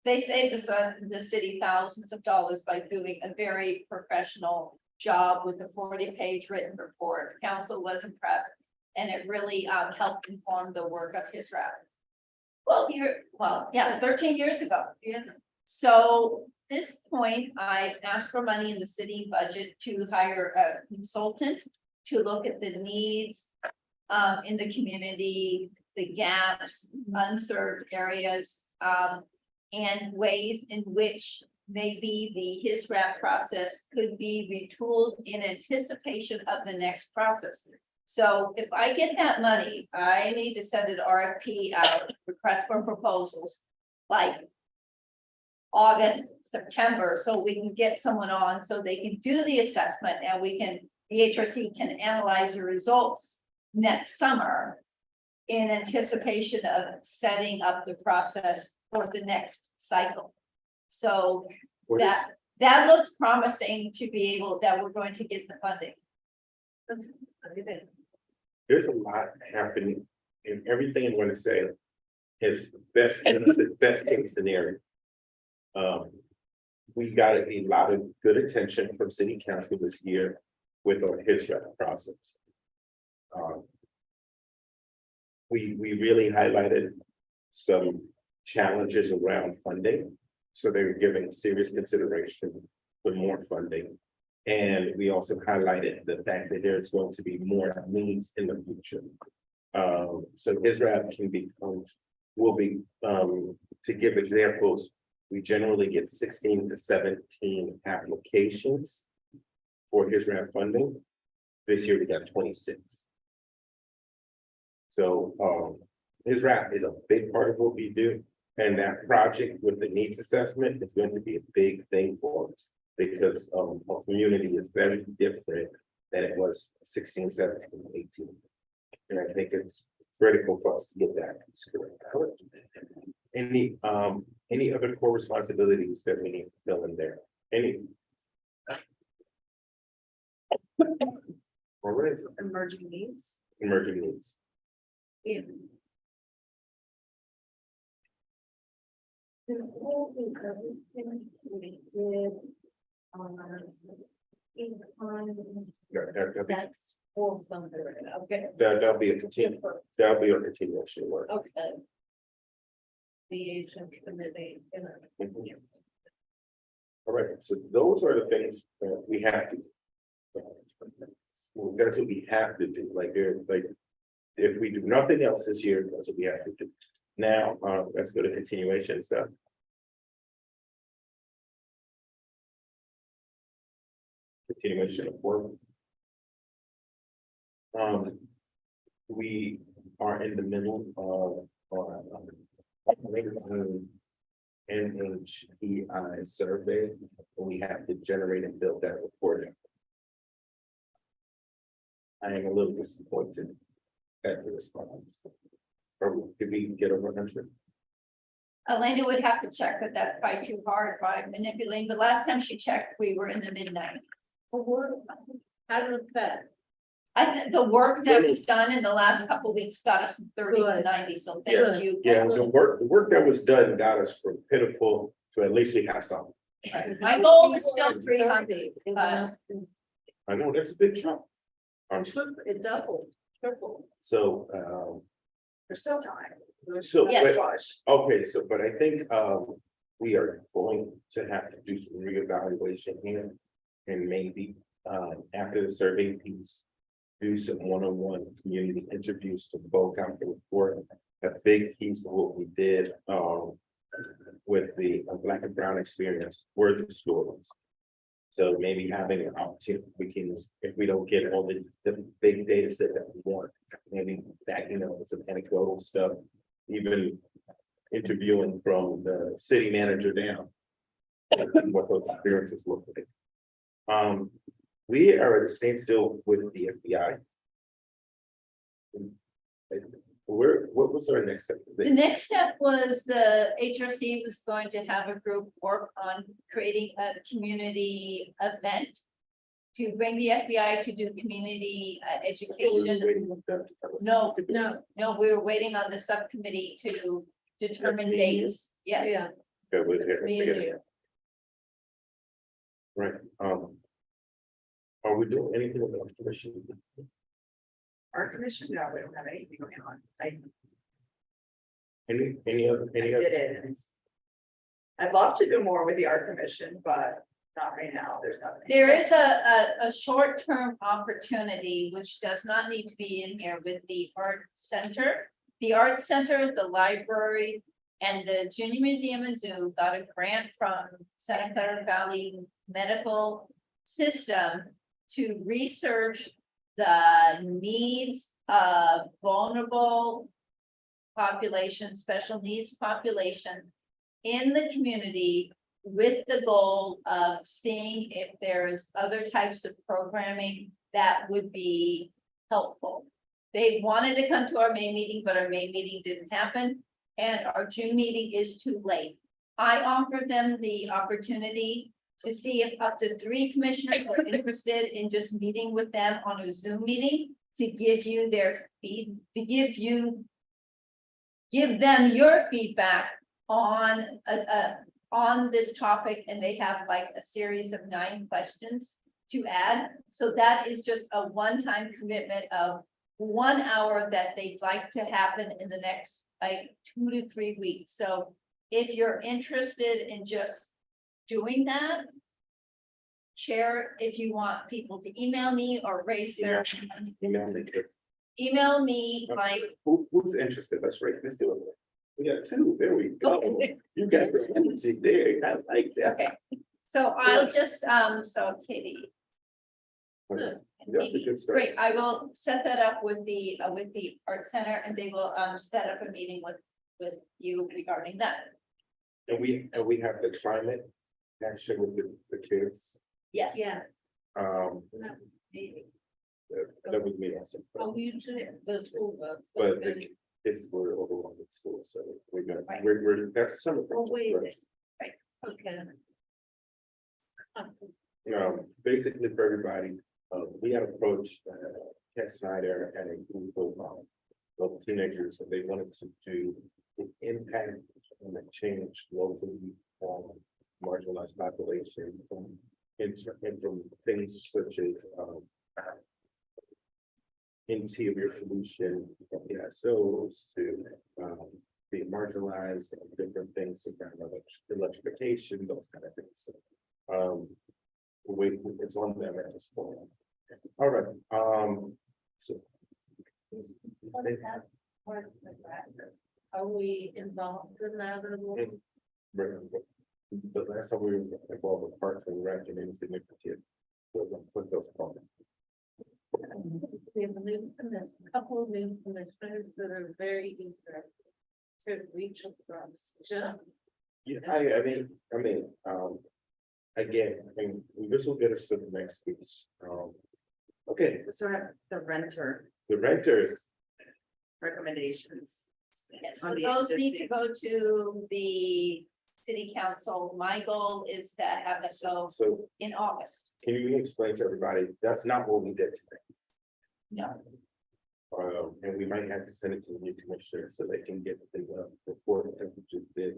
S1: they saved the city thousands of dollars by doing a very professional job with a 40-page written report. Council was impressed. and it really helped inform the work of his rep. 13 years ago.
S4: Yeah.
S1: So this point, I've asked for money in the city budget to hire a consultant to look at the needs in the community, the gaps, unserved areas, and ways in which maybe the HISRAP process could be retooled in anticipation of the next process. So if I get that money, I need to send an RFP out, request for proposals, like August, September, so we can get someone on, so they can do the assessment and the HRC can analyze the results next summer in anticipation of setting up the process for the next cycle. So that looks promising to be able, that we're going to get the funding.
S2: There's a lot happening, and everything I'm going to say is the best case scenario. We got a lot of good attention from city council this year with our HISRAP process. We really highlighted some challenges around funding, so they were giving serious consideration for more funding. And we also highlighted the fact that there's going to be more needs in the future. So HISRAP will be, to give examples, we generally get 16 to 17 applications for HISRAP funding. This year we got 26. So HISRAP is a big part of what we do. And that project with the needs assessment is going to be a big thing for us, because our community is very different than it was 16, 17, 18. And I think it's critical for us to get that correct. Any other core responsibilities that we need to fill in there? Any? All right.
S4: Emerging needs.
S2: Emerging needs.
S4: Yeah. The whole thing, everything we did, that's for something, okay.
S2: That'll be a continuation work.
S4: Okay. The agent committee.
S2: All right, so those are the things that we have to. That's what we have to do, if we do nothing else this year, that's what we have to do. Now, let's go to continuation stuff. Continuation of work. We are in the middle of NHEI survey, and we have to generate and build that report. I am a little disappointed at the response. Did we get over 100?
S1: Elena would have to check, but that's probably too hard by manipulating. The last time she checked, we were in the mid-90s.
S4: How did it affect?
S1: I think the work that was done in the last couple of weeks got us from 30 to 90, so thank you.
S2: Yeah, the work that was done got us from pitiful to at least we have some.
S1: My goal was still 300, but
S2: I know that's a big chunk.
S4: It doubled, tripled.
S2: So,
S15: There's still time.
S2: so,
S1: Yes.
S2: but I think, we are going to have to do some reevaluation here. And maybe, after the survey piece, do some one-on-one community interviews to bulk out the report. A big piece of what we did, with the Black and Brown experience were the stories. So maybe having an opportunity, we can, if we don't get all the big data set that we want, maybe that, some anecdotal stuff, even interviewing from the city manager down. What those experiences look like. We are at a standstill with the FBI. What was our next step?
S1: the next step was the HRC was going to have a group work on creating a community event to bring the FBI to do community education. No, we were waiting on the subcommittee to determine dates. Yes.
S4: Yeah. Me and you.
S2: Right, are we doing anything about the commission?
S15: Art commission, no, we don't have anything going on. I
S2: Any other,
S15: did it. And I'd love to do more with the art commission, but not right now. There's nothing.
S1: There is a short-term opportunity, which does not need to be in here with the art center. The art center, the library, and the Junior Museum and Zoo got a grant from Santa Clara Valley Medical System to research the needs of vulnerable population, special needs population in the community, with the goal of seeing if there's other types of programming that would be helpful. They wanted to come to our May meeting, but our May meeting didn't happen, and our June meeting is too late. I offered them the opportunity to see if up to 3 commissioners were interested in just meeting with them on a Zoom meeting to give you their give them your feedback on on this topic, and they have like a series of 9 questions to add. So that is just a one-time commitment of 1 hour that they'd like to happen in the next like 2 to 3 weeks. So if you're interested in just doing that, share if you want people to email me or raise their email me like
S2: who's interested? Let's rate this do it. We got 2. There we go. You got the energy there. I like that.
S1: okay. So I'll just so Katie.
S2: That's a good start.
S1: Great, I will set that up with the art center, and they will set up a meeting with you regarding that.
S2: And we have the climate action with the kids.
S1: Yes.
S4: Yeah.
S2: That was me also. But the kids were overwhelmed at school, so we're gonna,
S1: Right.
S2: we're, that's a summer.
S4: Oh, wait.
S2: project.
S4: Okay.
S2: Basically for everybody, we had approached Kat Snyder and a group of teenagers, and they wanted to do the impact and the change locally on marginalized population and from things such as interior pollution from ESOs to being marginalized and different things around electrification, those kind of things. So, it's on them at this point. All right, so.
S4: Are we involved in that at all?
S2: The last time we were involved with Parks and Rec and insignificant. With those problems.
S4: We have a couple of new commissioners that are very eager to reach across.
S2: Yeah, I mean, again, this will get us to the next piece. Okay,
S15: So I have the
S2: the renters,
S15: recommendations.
S1: Yes,
S15: On
S1: so
S15: the
S1: those need to
S15: existing.
S1: go to the city council. My goal is to have it go
S2: so
S1: in August.
S2: can you explain to everybody, that's not what we did today.
S1: No,
S2: And we might have to send it to the new commissioner so they can get the report that we just did.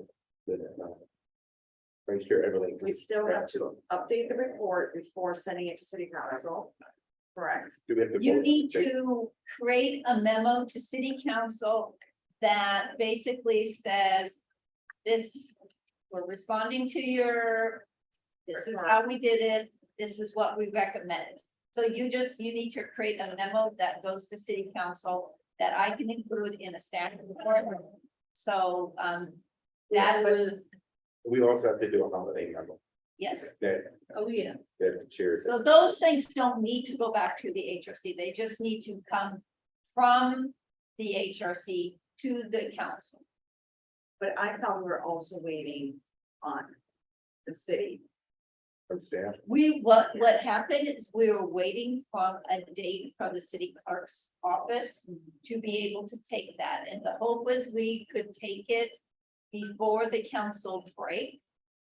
S2: Make sure everything.
S15: We still have to update the report before sending it to city council. Correct.
S2: Do we have to
S1: you
S2: vote?
S1: need to create a memo to city council that basically says this, we're responding to your, this is how we did it, this is what we recommend. So you need to create a memo that goes to city council that I can include in a staff report. So, that was,
S2: We also have to do a holiday memo
S1: yes.
S2: that,
S4: Oh, yeah.
S2: that the chair.
S1: So those things don't need to go back to the HRC, they just need to come from the HRC to the council.
S15: But I thought we were also waiting on the city.
S2: From staff.
S1: What happened is we were waiting for a date from the city clerk's office to be able to take that, and the hope was we could take it before the council break.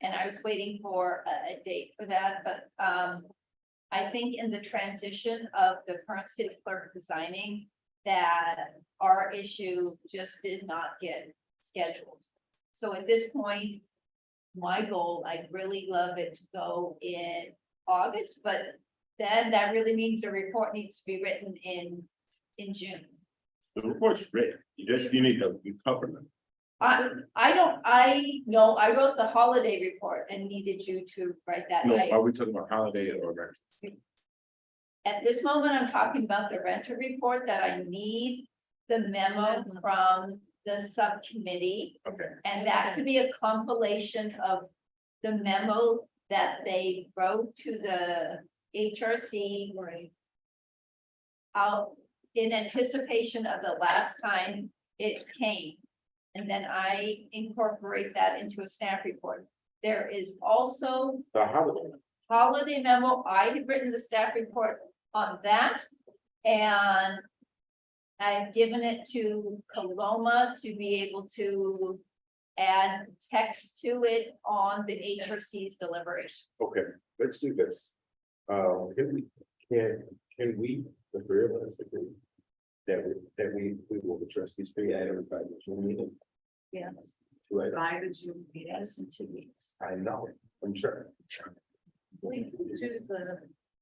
S1: And I was waiting for a date for that, but I think in the transition of the current city clerk resigning, that our issue just did not get scheduled. So at this point, my goal, I'd really love it to go in August, but then that really means the report needs to be written in in June.
S2: The report's written, you need to cover them.
S1: I know, I wrote the holiday report and needed you to write that.
S2: No,
S1: I-
S2: are we talking about holiday or rent?
S1: At this moment, I'm talking about the renter report that I need the memo from the subcommittee.
S2: Okay,
S1: And that could be a compilation of the memo that they wrote to the HRC. Out in anticipation of the last time it came. And then I incorporate that into a staff report. There is also
S2: the holiday.
S1: holiday memo. I have written the staff report on that. And I've given it to Coloma to be able to add text to it on the HRC's deliberation.
S2: Okay, let's do this. Can we, the three of us agree that we will address these three items by the June meeting?
S1: Yes.
S2: Right,
S15: By the June meeting.
S1: Yes, in 2 weeks.
S2: I know, I'm sure.
S4: We can do the,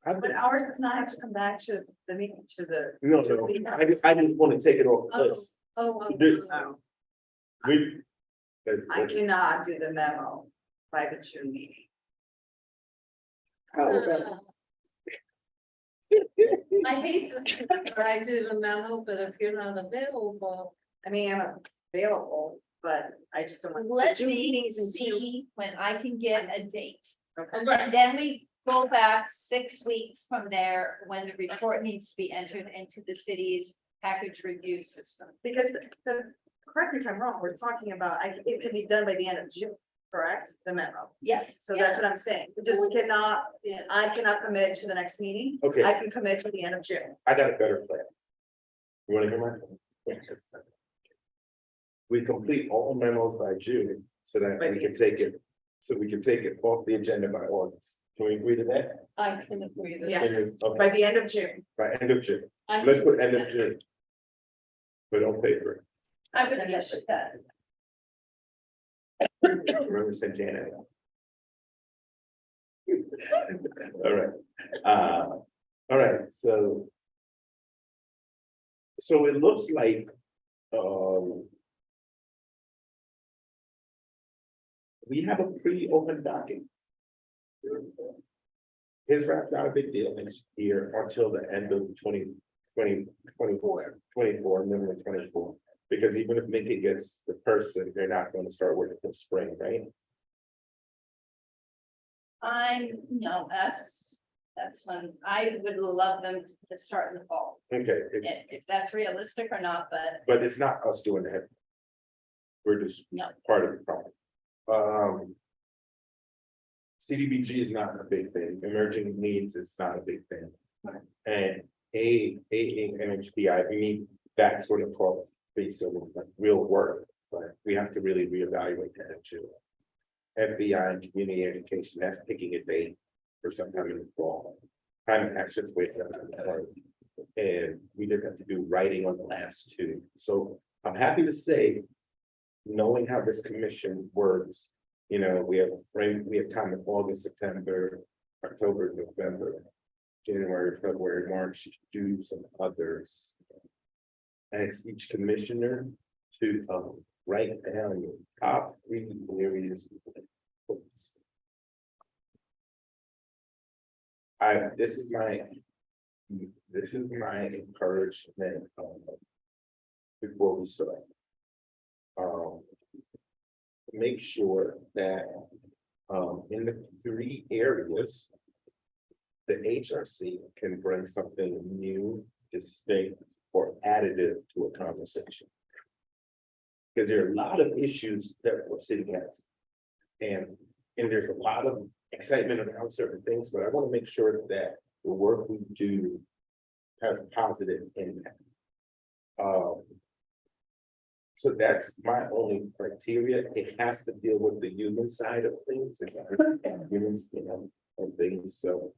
S2: I've
S15: But
S2: been-
S15: ours does not have to come back to the meeting, to the.
S2: No,
S15: to
S2: no,
S15: the-
S2: I just want to take it off the list.
S15: Oh.
S2: We.
S15: I cannot do the memo by the June meeting.
S2: How about-
S4: I hate to try to do the memo, but if you're not available.
S15: I mean, I'm available, but I just don't want. the
S1: Let
S15: June
S1: me
S15: meetings in June.
S1: see when I can get a date.
S15: Okay.
S1: And then we go back 6 weeks from there when the report needs to be entered into the city's package review system.
S15: Because correct me if I'm wrong, we're talking about, it can be done by the end of June, correct? The memo.
S1: Yes.
S15: So that's what I'm saying. We just cannot, I cannot commit to the next meeting.
S2: Okay.
S15: I can commit to the end of June.
S2: I got a better plan. You wanna hear mine?
S15: Yes.
S2: We complete all memos by June, so that we can take it, off the agenda by August. Can we agree to that?
S4: I can agree to that.
S15: Yes,
S2: Okay,
S15: by the end of June.
S2: by end of June,
S4: I'm-
S2: let's put end of June. But on paper,
S1: I would guess that.
S2: remember said Janet. All right, all right, so. So it looks like, we have a pretty open docket. His rap's not a big deal next year until the end of 24, middle of 24. Because even if Mickey gets the person, they're not gonna start working till spring, right?
S1: No, that's when I would love them to start in the fall.
S2: Okay,
S1: If that's realistic or not,
S2: but it's not us doing that. We're just
S1: no.
S2: part of the problem. CDBG is not a big thing, emerging needs is not a big thing. And NHBI, we need that sort of call, based on like real work, but we have to really reevaluate that too. FBI and community education, that's picking a date for sometime in the fall. Time and actions waiting. And we just have to do writing on the last two, so I'm happy to say, knowing how this commission works, you know, we have time in August, September, October, November, January, February, March, to do some others. Ask each commissioner to write down your top 3 areas. of focus. This is my encouragement before we start. Make sure that in the 3 areas, the HRC can bring something new, distinct, or additive to a conversation. Because there are a lot of issues that our city has. And there's a lot of excitement around certain things, but I want to make sure that the work we do has a positive impact. So that's my only criteria. It has to deal with the human side of things and humans, you know, and things. So,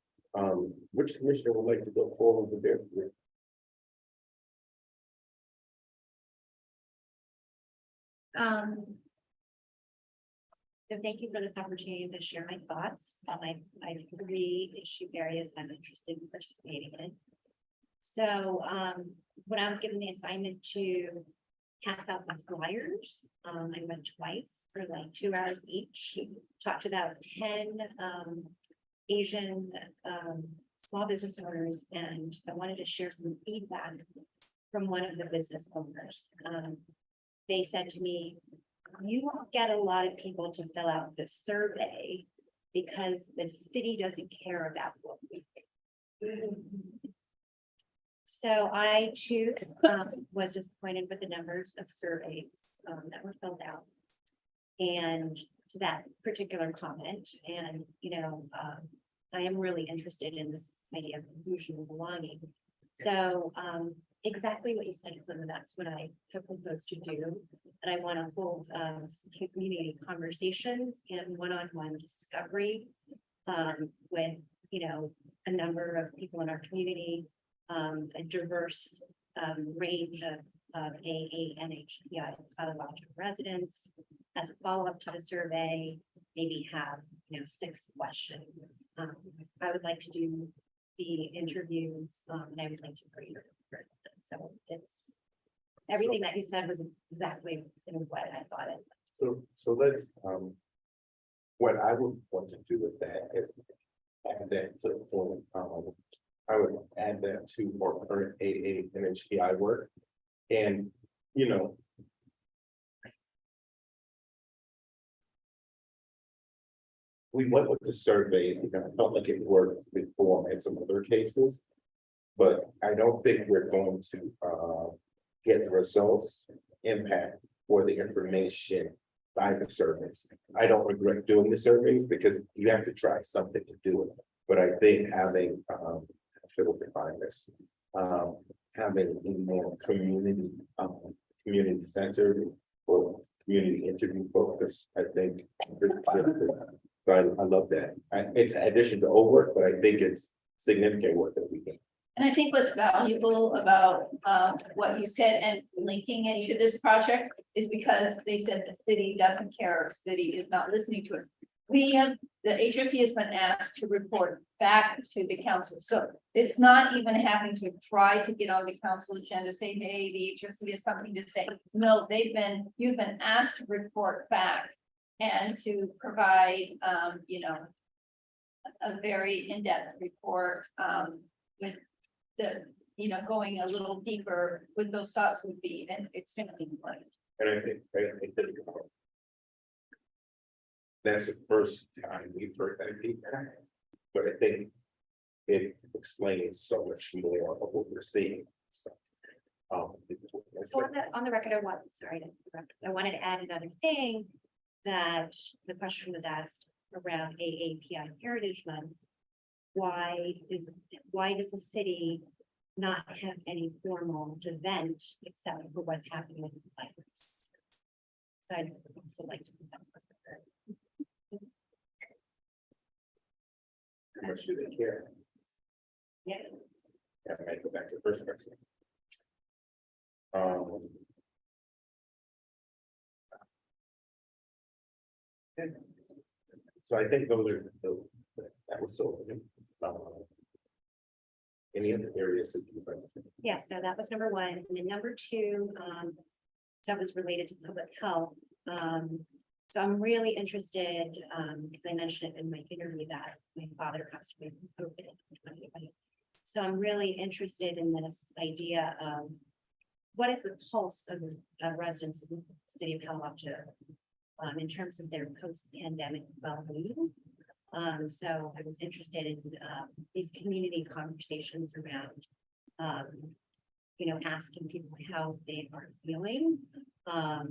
S2: which commissioner would like to go forward with their?
S16: So thank you for this opportunity to share my thoughts on my 3 issue areas I'm interested in participating in. So when I was given the assignment to pass out the flyers, I went twice for like 2 hours each, talked to about 10 Asian small business owners, and I wanted to share some feedback from one of the business owners. They said to me, you won't get a lot of people to fill out the survey because the city doesn't care about what we think. So I too was disappointed with the numbers of surveys that were filled out. And to that particular comment, and I am really interested in this idea of inclusion and belonging. So exactly what you said, Clem, that's what I have proposed to do. And I want to hold some community conversations and one-on-one discovery with, a number of people in our community, a diverse range of AA, NHPI, biological residents. As a follow-up to the survey, maybe have, 6 questions. I would like to do the interviews, and I would like to bring her. So it's everything that you said was exactly what I thought it.
S2: So let's, what I would want to do with that is add that to the form, I would add that to more current AA and HPI work. And, we went with the survey, I felt like it worked before in some other cases. But I don't think we're going to get the results impact or the information by the surveys. I don't regret doing the surveys because you have to try something to do it. But I think having, I should have defined this, having a more community centered or community interview focus, I think. So I love that. It's an addition to old work, but I think it's significant work that we can.
S1: And I think what's valuable about what you said and linking it to this project is because they said the city doesn't care, the city is not listening to us. The HRC has been asked to report back to the council. So it's not even having to try to get on the council agenda, say, hey, the HRC has something to say. No, you've been asked to report back and to provide, a very in-depth report with the, going a little deeper with those thoughts would be extremely important.
S2: And I think that that's the first time we've heard that feedback, but I think it explains so much more of what we're seeing. So,
S16: So on the record, I wanted to add another thing that the question was asked around AAPI Heritage Month. Why does the city not have any formal event except for what's happening in the libraries? So I'd also like to.
S2: how much do they care?
S16: Yeah.
S2: Yeah, I might go back to the first question. So I think those are that was so. Any other areas that you like?
S16: Yes, so that was number 1. And then number 2, that was related to public health. So I'm really interested, because I mentioned it in my interview that my father passed away from COVID in 2020. So I'm really interested in this idea of what is the pulse of the residents of the city of Palo Alto in terms of their post-pandemic well-being. So I was interested in these community conversations around, asking people how they are feeling. I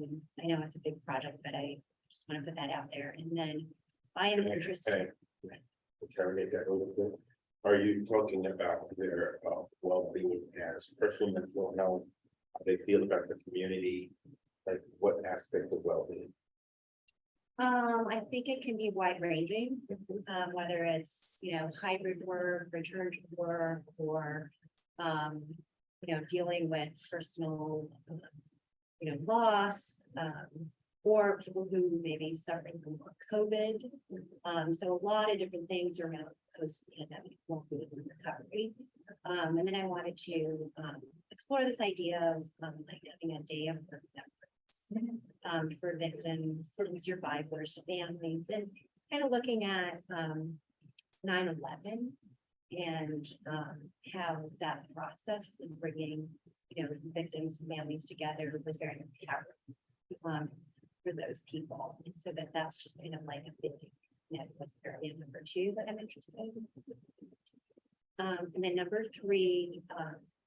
S16: know it's a big project, but I just want to put that out there. And then I am interested.
S2: Interrogate that a little bit. Are you talking about their well-being as personal mental health? How they feel about the community? Like what aspect of well-being?
S16: I think it can be wide ranging, whether it's, hybrid work, return to work, or, dealing with personal, loss, or people who may be suffering from COVID. So a lot of different things around post-pandemic recovery. And then I wanted to explore this idea of like having a day of remembrance for victims, survivors, families, and kind of looking at 9/11 and how that process of bringing, victims and families together was very empowering for those people. And so that's just kind of like a big, that's area number 2 that I'm interested in. And then number 3,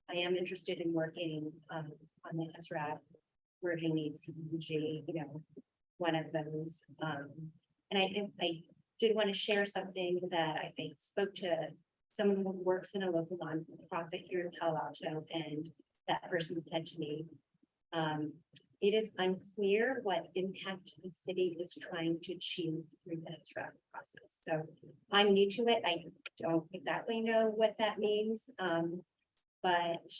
S16: I am interested in working on the SRAP version needs CDBG, one of those. And I did want to share something that I think spoke to someone who works in a local nonprofit here in Palo Alto, and that person said to me, it is unclear what impact the city is trying to achieve through the SRAP process. So I'm new to it. I don't exactly know what that means. But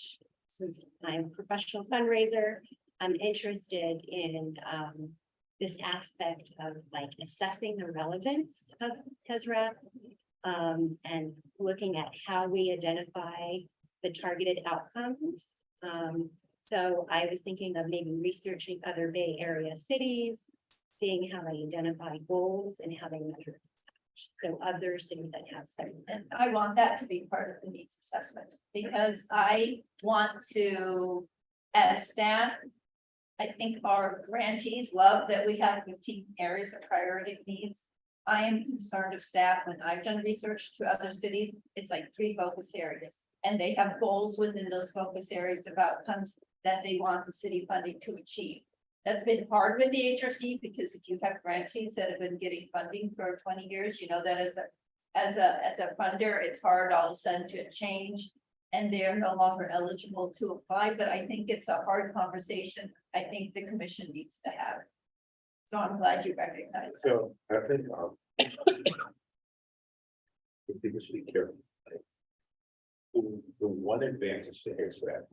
S16: since I'm a professional fundraiser, I'm interested in this aspect of like assessing the relevance of SRAP and looking at how we identify the targeted outcomes. So I was thinking of maybe researching other Bay Area cities, seeing how they identify goals and how they measure. So other cities that have some.
S1: And I want that to be part of the needs assessment, because I want to, as staff, I think our grantees love that we have 15 areas of priority needs. I am concerned of staff when I've done research to other cities, it's like 3 focus areas. And they have goals within those focus areas of outcomes that they want the city funding to achieve. That's been hard with the HRC, because if you have grantees that have been getting funding for 20 years, that as a funder, it's hard all of a sudden to change and they're no longer eligible to apply. But I think it's a hard conversation I think the commission needs to have. So I'm glad you recognize that.
S2: So I think people should be careful. The one advantage to SRAP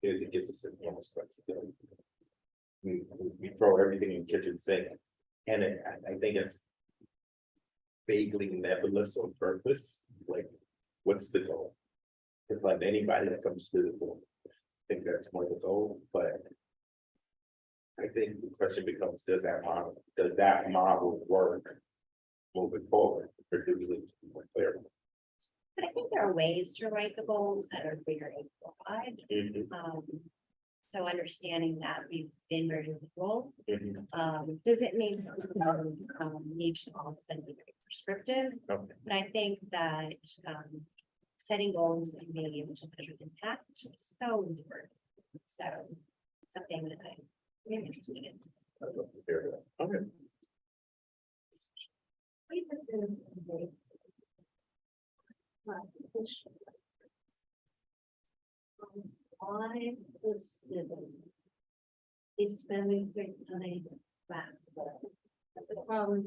S2: is it gives us enormous flexibility. We throw everything in kitchen sink, and I think it's vaguely nebulous on purpose. Like, what's the goal? To fund anybody that comes to the board. I think that's more the goal, but I think the question becomes, does that model work moving forward? Producing more clarity.
S16: But I think there are ways to write the goals that are very broad. So understanding that we've been very liberal, doesn't mean need to all of a sudden be very prescriptive.
S2: Okay.
S16: But I think that setting goals and being able to measure impact is so important. So something that I'm interested in.
S2: Okay.
S17: I was spending big money back there. The problem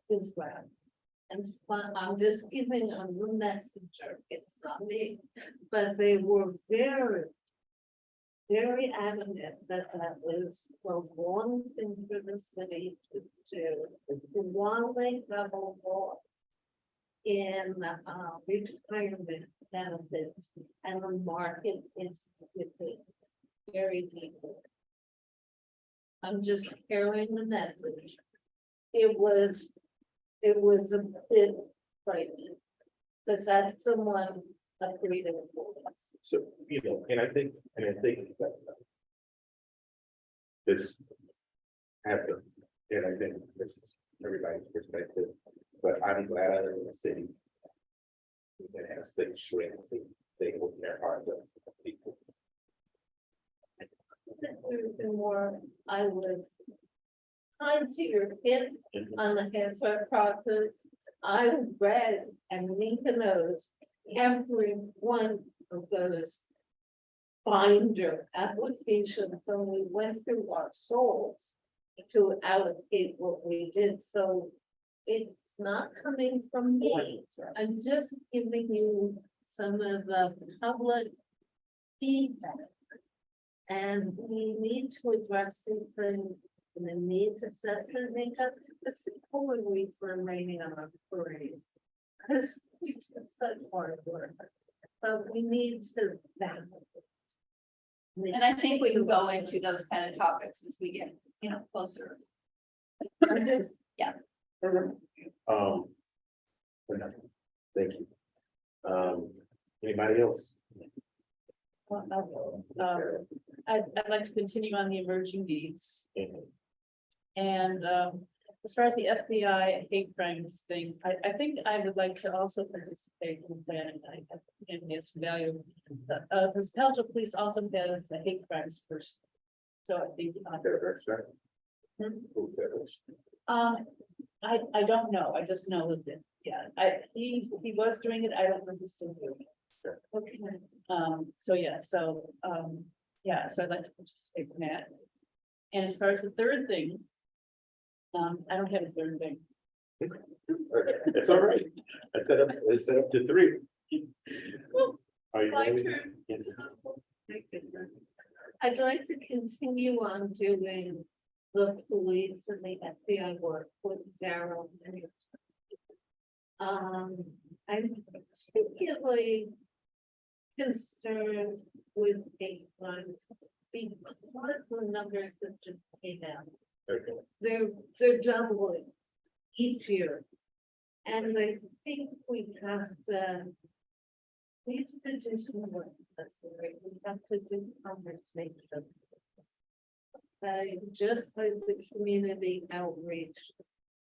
S17: is where. And I'm just giving a messenger, it's not me, but they were very adamant that that was the wrong thing for the city to do. While they have a law in retirement benefits, and the market is dipping very deeply. I'm just carrying the message. It was a bit frightening, because that's someone agreed with us.
S2: So, and I think that this happened, and I think this is everybody's perspective, but I'm glad I live in a city that has things shrink, they open their hearts up to people.
S17: More, I was kind to your hip on the answer process. I read and Nika knows every one of those binder applications, so we went through our souls to allocate what we did. So it's not coming from me. I'm just giving you some of the public feedback. And we need to address these things
S13: and the needs assessment makeup, it's important for remaining on our parade. Because we do such hard work, but we need to balance.
S1: And I think we can go into those kind of topics as we get, closer. Yeah.
S2: Thank you. Anybody else?
S17: I'd like to continue on the emerging needs. And as far as the FBI hate crimes thing, I think I would like to also participate in the planning. I think it's value. Because Pelton Police also has a hate crimes person. So I think. I don't know. I just know that, he was doing it. I don't know if he's still doing it. Okay. So I'd like to participate in that. And as far as the third thing, I don't have a third thing.
S2: It's all right. I set up to 3. Are you
S13: My
S2: ready?
S13: turn.
S2: Yes.
S13: I'd like to continue on doing the police and the FBI work with Daryl. I'm particularly concerned with hate crimes because the numbers that just came out. They're doubling each year. And I think we have to do some work. That's right. We have to do conversation. Just like the community outreach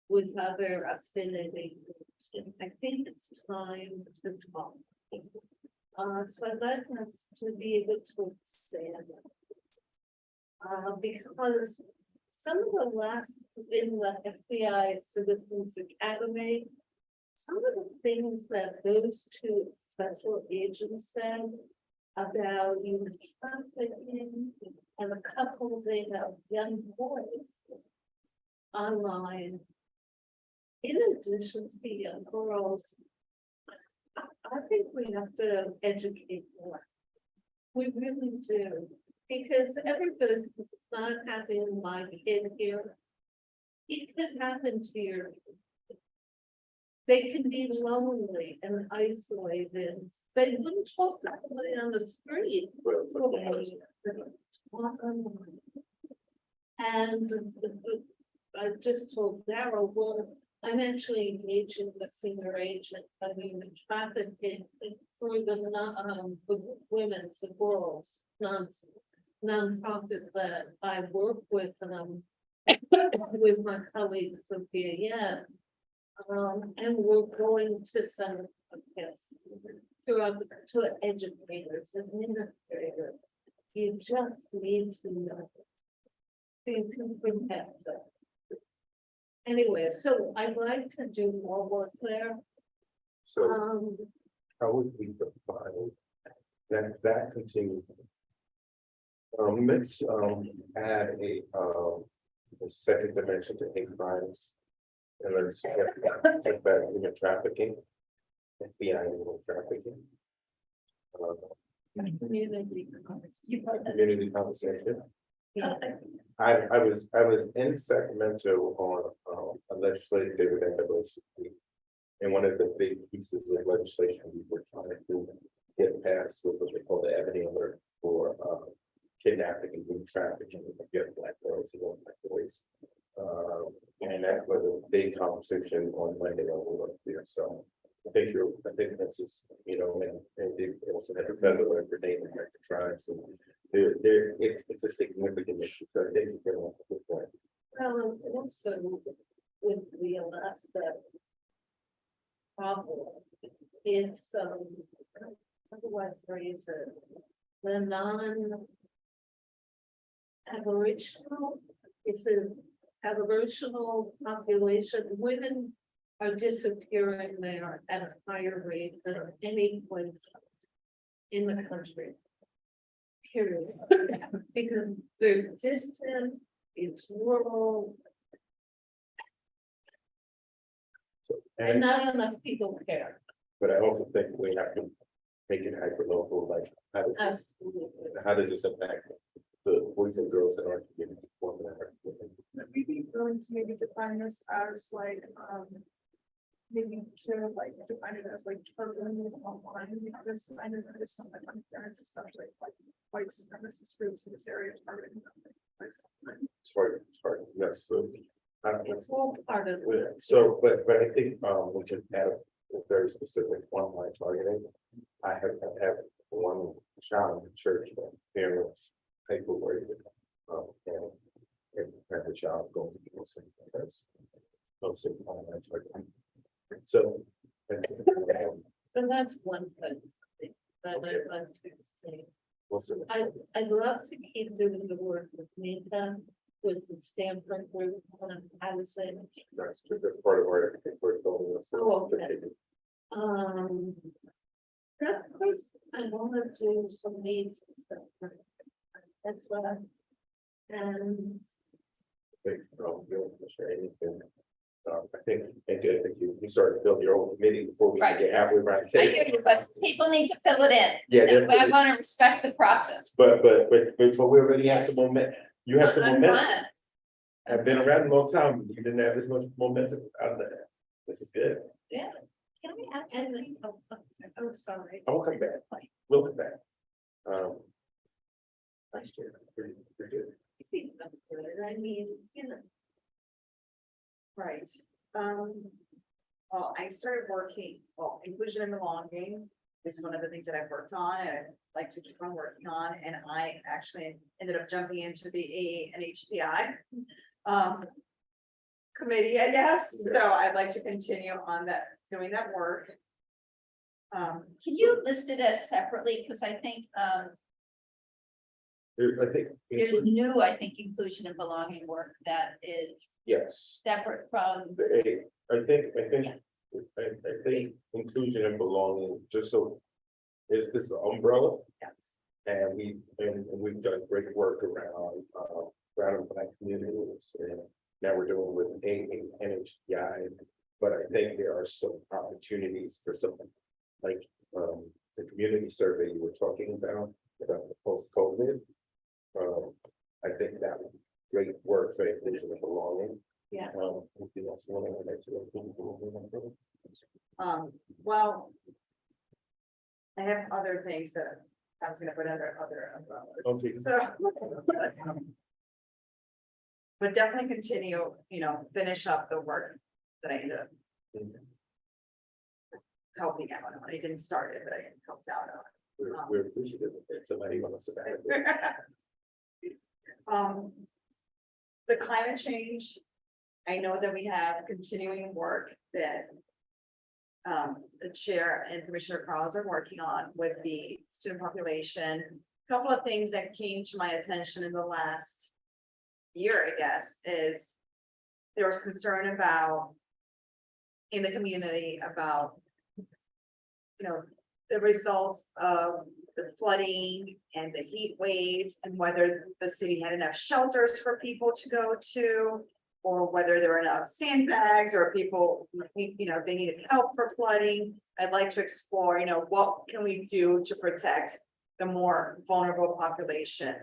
S13: with other affinity groups. I think it's time to talk. So I'd like us to be able to expand. Because some of the last in the FBI Citizens Academy, some of the things that those two special agents said about human trafficking and a couple they have young boys online, in addition to young girls, I think we have to educate more. We really do. Because everybody is not having my kid here. It could happen to your kid. They can be lonely and isolated. They wouldn't talk to somebody on the street. And I just told Daryl, well, I'm actually engaging the senior agent on human trafficking for the women, the girls, nonprofit that I work with, with my colleague Sophia, and we're going to send yes throughout to educators, administrators. You just need to know. You can protect them. Anyway, so I'd like to do more work there.
S2: So how would we define that continues? Let's add a second dimension to hate crimes. And let's take back human trafficking, FBI human trafficking. Community conversation. I was in Sacramento on a legislative day with NAACP. And one of the big pieces of legislation we were trying to get passed was what they call the Ebony Alert for kidnapping and human trafficking of young Black girls and young Black boys. And that was a big conversation on Monday over there. So I think that's just, and they also had to federal and Grenade and the tribes, and it's a significant issue. So I think you're on a good point.
S13: Well, also with the Alaska problem, it's otherwise phrase it, the non-aboriginal, it's an aboriginal population. Women are disappearing there at a higher rate than any place in the country. Period. Because they're distant, it's rural. And not enough people care.
S2: But I also think we have to make it hyper local, like how does this impact the boys and girls that aren't getting performing.
S14: Would we be willing to maybe define this as like, maybe to like define it as like targeting online, because I know there's some like parents, especially like white supremacist groups in this area targeting them.
S2: It's hard, yes, so. I don't know.
S4: It's all part of.
S2: Yeah, so, but I think, we can add a very specific online targeting. I have one child in church, that parents paperwork, and have the child going to do something that's also online targeting. So.
S4: And that's one thing. That I'd like to say. I'd love to keep doing the work with Meta, with the Stanford group, I was saying.
S2: That's part of our, I think we're going with.
S4: Oh, okay. Of course, I want to do some needs and stuff. That's what I. And
S2: I think you started to build your own committee before we can
S1: Right.
S2: get halfway around. the
S1: I
S2: table.
S1: do, but people need to fill it in.
S2: Yeah,
S1: And
S2: they're-
S1: I want to respect the process.
S2: But we already have some momentum. You have some
S1: I'm
S2: momentum.
S1: glad.
S2: I've been around a long time. You didn't have this much momentum out of that. This is good.
S1: Yeah.
S4: can we add, and, oh, sorry.
S2: I will come back. We'll come back. Next year, pretty good.
S4: I mean, you know. Right, well, I started working, well, inclusion and belonging is one of the things that I've worked on and I'd like to keep on working on, and I actually ended up jumping into the AA and HPI. Committee, I guess, so I'd like to continue on that, doing that work.
S1: Can you list it as separately? Because I think,
S2: I think.
S1: there's new, I think, inclusion and belonging work that is
S2: Yes.
S1: separate from,
S2: I think inclusion and belonging, just so. Is this an umbrella?
S4: Yes.
S2: And we've done great work around Black communities, and now we're doing with NHPI. But I think there are some opportunities for something like the community survey you were talking about the post-COVID. I think that would be great work for inclusion and belonging.
S4: Yeah.
S2: Anything else you want to add to it?
S4: Well. I have other things that I was gonna put under other umbrellas,
S2: Okay.
S4: so. But definitely continue, finish up the work that I ended up helping out on. I didn't start it, but I helped out on.
S2: We're appreciative that somebody wants to back it.
S4: The climate change, I know that we have continuing work that. The chair and Commissioner Carls are working on with the student population. Couple of things that came to my attention in the last year, I guess, is there was concern about in the community about, the results of the flooding and the heat waves and whether the city had enough shelters for people to go to, or whether there were enough sandbags or people, they needed help for flooding. I'd like to explore, what can we do to protect the more vulnerable population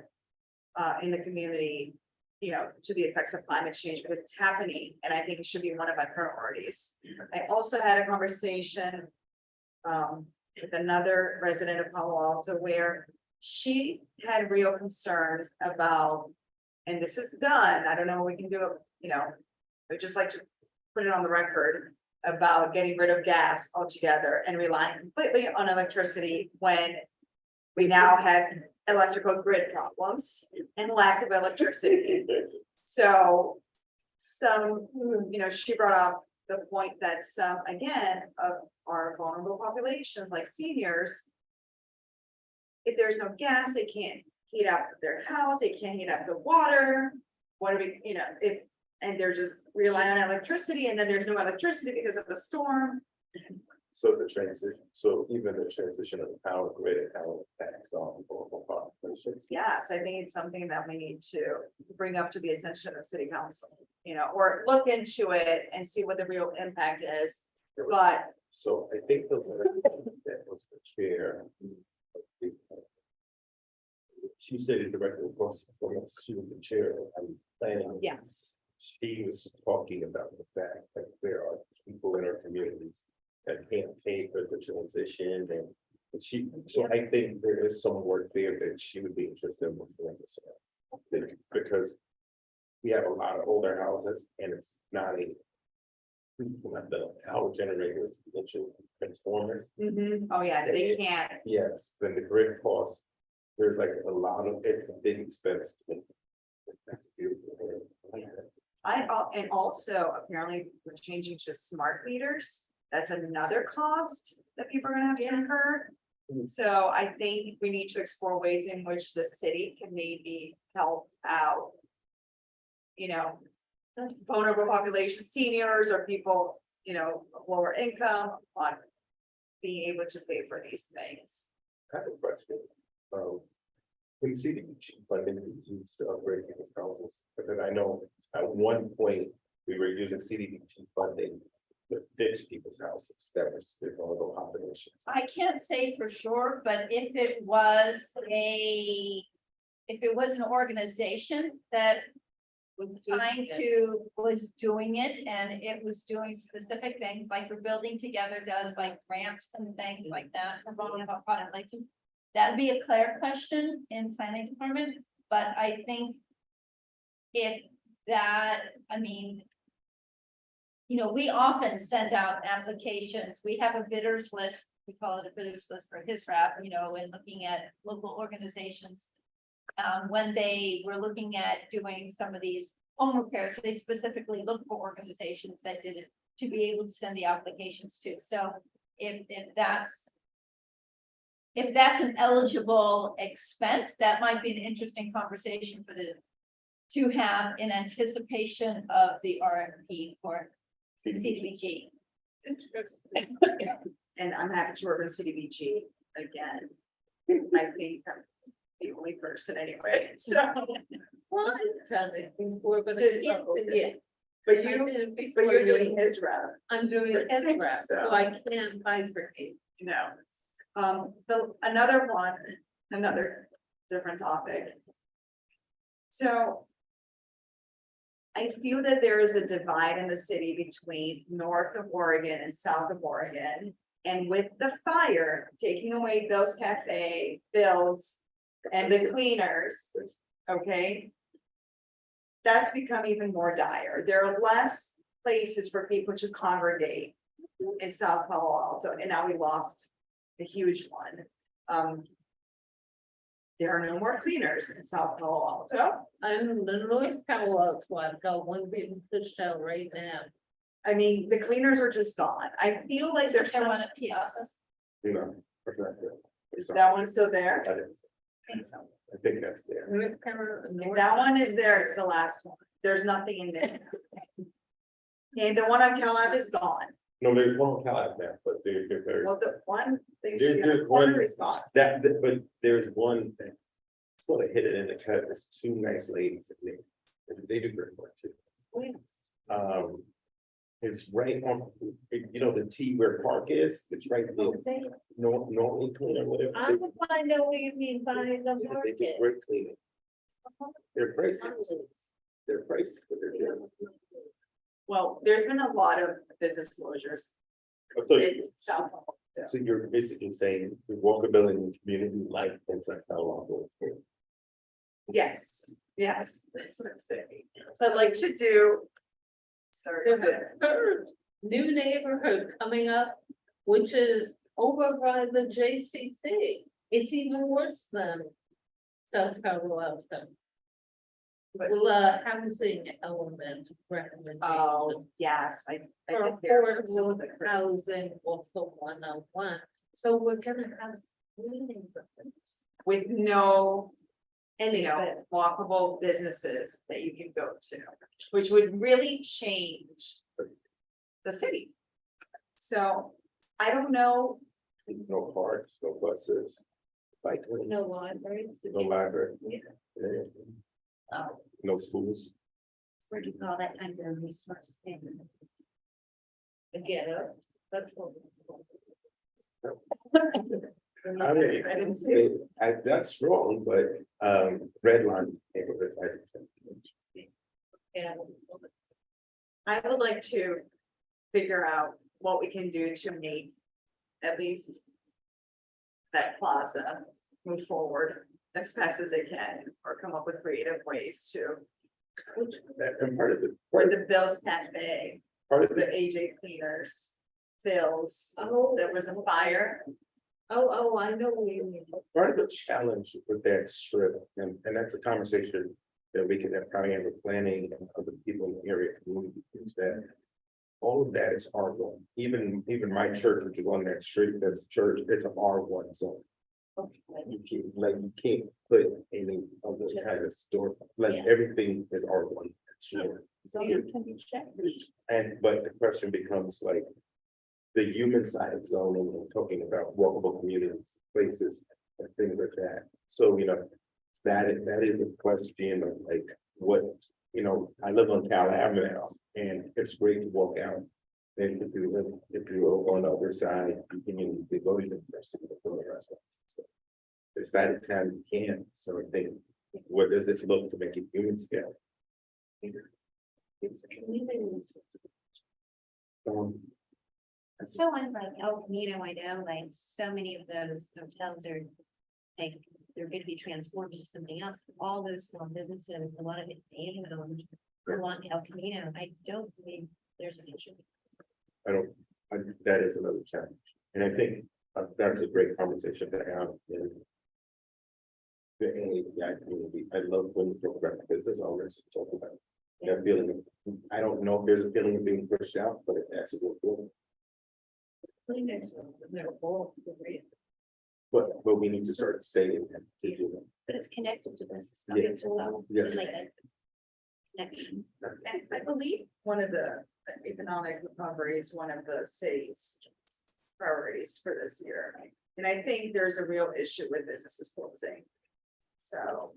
S4: in the community, to the effects of climate change, because it's happening, and I think it should be one of my priorities. I also had a conversation with another resident of Palo Alto where she had real concerns about, and this is done, I don't know, we can do it, I'd just like to put it on the record about getting rid of gas altogether and relying completely on electricity when we now have electrical grid problems and lack of electricity. So she brought up the point that some, again, of our vulnerable populations like seniors, if there's no gas, they can't heat up their house, they can't heat up the water. What do we, and they're just relying on electricity, and then there's no electricity because of the storm.
S2: So even the transition of the power grid and how it impacts on local populations.
S4: Yes, I think it's something that we need to bring up to the attention of city council, or look into it and see what the real impact is, but.
S2: So I think the letter that was the chair. she stated directly across from us, she was the chair of planning.
S15: Yes.
S2: She was talking about the fact that there are people in our communities that can't pay for the transition and she, so I think there is some work there that she would be interested in doing this. Because we have a lot of older houses and it's not a the power generators, electric transformers.
S15: Oh, yeah, they can't.
S2: Yes, then the grid cost, there's like a lot of, it's a big expense. That's beautiful.
S15: And also apparently we're changing to smart meters. That's another cost that people are gonna have to incur. So I think we need to explore ways in which the city can maybe help out. You know, vulnerable population, seniors or people, you know, of lower income on being able to pay for these things.
S2: I have a question. When CDBG funding is used to upgrade people's houses, because I know at one point we were using CDBG funding to fix people's houses that was the vulnerable populations.
S1: I can't say for sure, but if it was an organization that was doing it and it was doing specific things like we're building together does, like ramps and things like that. That'd be a clear question in planning department, but I think if that, I mean, you know, we often send out applications. We have a bidders list. We call it a bidders list for HISRAP, you know, and looking at local organizations. When they were looking at doing some of these home repairs, they specifically looked for organizations that did it to be able to send the applications to. So if that's an eligible expense, that might be an interesting conversation to have in anticipation of the RFP for CDBG.
S15: And I'm happy to work with CDBG again. I think I'm the only person anyway, so.
S17: Well, it's done it before, but yeah.
S15: But you're doing his rep.
S17: I'm doing his rep, so I can't bifurcate.
S15: No. Another different topic. So I feel that there is a divide in the city between north of Oregon and south of Oregon. And with the fire taking away Bill's Cafe, Bill's, and the cleaners, okay? That's become even more dire. There are less places for people to congregate in South Palo Alto, and now we lost the huge one. There are no more cleaners in South Palo Alto.
S17: I'm in the North Palo Alto, I've got one being pushed out right now.
S15: I mean, the cleaners are just gone. I feel like there's
S1: There
S15: some,
S1: one at Piazzas.
S2: You know, that's not good.
S15: is that one still there?
S2: That is, I think that's there.
S17: North Carolina.
S15: If that one is there, it's the last one. There's nothing in there. And the one on Cal Ave is gone.
S2: No, there's one on Cal there, but there's.
S15: Well, the one,
S2: There's
S15: the corner
S2: one-
S15: is gone.
S2: But there's one that sort of hit it in the cut. There's two nice ladies in there. They do great work too. It's right on, you know, the T where Park is, it's right there. No, clean or whatever.
S17: I know what you mean by the
S2: They do
S17: market.
S2: great cleaning. Their prices, but they're good.
S15: Well, there's been a lot of business closures
S2: So,
S15: in South Palo Alto.
S2: so you're basically saying the walkability in community life inside Palo Alto.
S15: Yes, that's what I'm saying. So I'd like to do. Sorry.
S17: There's a new neighborhood coming up, which is over by the JCC. It's even worse than South Palo Alto. Housing element recommendation.
S15: Oh, yes, I
S17: For
S15: think they're
S17: affordable
S15: absolutely correct.
S17: housing off the 101. So we're gonna have cleaning
S15: With no, you
S17: Anyway,
S15: know, walkable businesses that you can go to, which would really change the city. So I don't know,
S2: No parks, no buses, bike lanes,
S17: no libraries.
S2: no library.
S17: Yeah.
S2: Yeah. No schools.
S16: Where do you call that under resource standard?
S17: Get up, that's what.
S2: I mean,
S15: I didn't see it.
S2: that's wrong, but, red line. Neighborhood 5%.
S4: And
S15: I would like to figure out what we can do to make at least that plaza move forward as fast as it can, or come up with creative ways to,
S2: And part of the,
S15: or the Bill's Cafe,
S2: part of
S15: the
S2: the,
S15: AJ Cleaners, Phil's,
S4: Oh.
S15: there was a fire.
S4: Oh, I know what you mean.
S2: part of the challenge with that strip, and that's a conversation that we can have probably with planning and other people in the area community, is that all of that is R1. Even my church, which is on that street, that's church, it's an R1 zone. You can't put any other kind of store, like
S4: Yeah.
S2: everything is R1. Sure.
S4: So it can be checked.
S2: But the question becomes like, the human side of zoning and talking about walkable communities, places, and things like that. So, that is a question of like, what, I live on Cal Avenue now, and it's great to walk out. And if you over on the other side, you can go to the restaurants. and stuff. This side of town you can, so I think, what does it look to make it human scale?
S16: So on like El Camino, I know like so many of those hotels are like, they're gonna be transformed into something else. All those small businesses, a lot of it, along El Camino, I don't believe there's an issue.
S2: That is another challenge, and I think that's a great conversation to have in the AAPI community. I love when you talk about business owners talk about that feeling. I don't know if there's a feeling of being pushed out, but if that's a good feeling. But we need to start stating that. To do that.
S16: But it's connected to this.
S2: Yeah.
S16: As well.
S2: Yeah.
S16: There's like a connection.
S15: And I believe one of the economic recovery is one of the city's priorities for this year. And I think there's a real issue with businesses closing. So,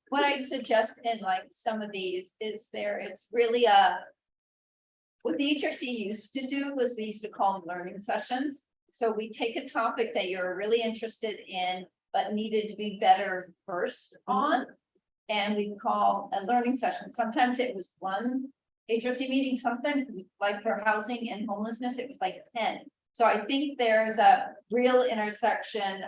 S1: What I'd suggest in like some of these is it's really what the HRC used to do was we used to call them learning sessions. So we take a topic that you're really interested in, but needed to be better versed on. And we call a learning session. Sometimes it was one HRC meeting, sometimes like for housing and homelessness, it was like 10. So I think there's a real intersection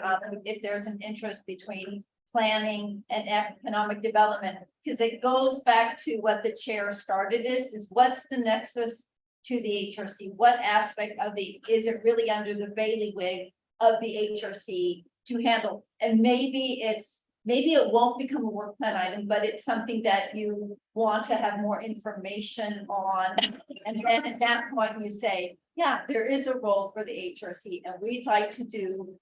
S1: if there's an interest between planning and economic development, because it goes back to what the chair started is what's the nexus to the HRC? What aspect of is it really under the bailiwick of the HRC to handle? And maybe it won't become a work plan item, but it's something that you want to have more information on. And then at that point you say, yeah, there is a role for the HRC and we'd like to do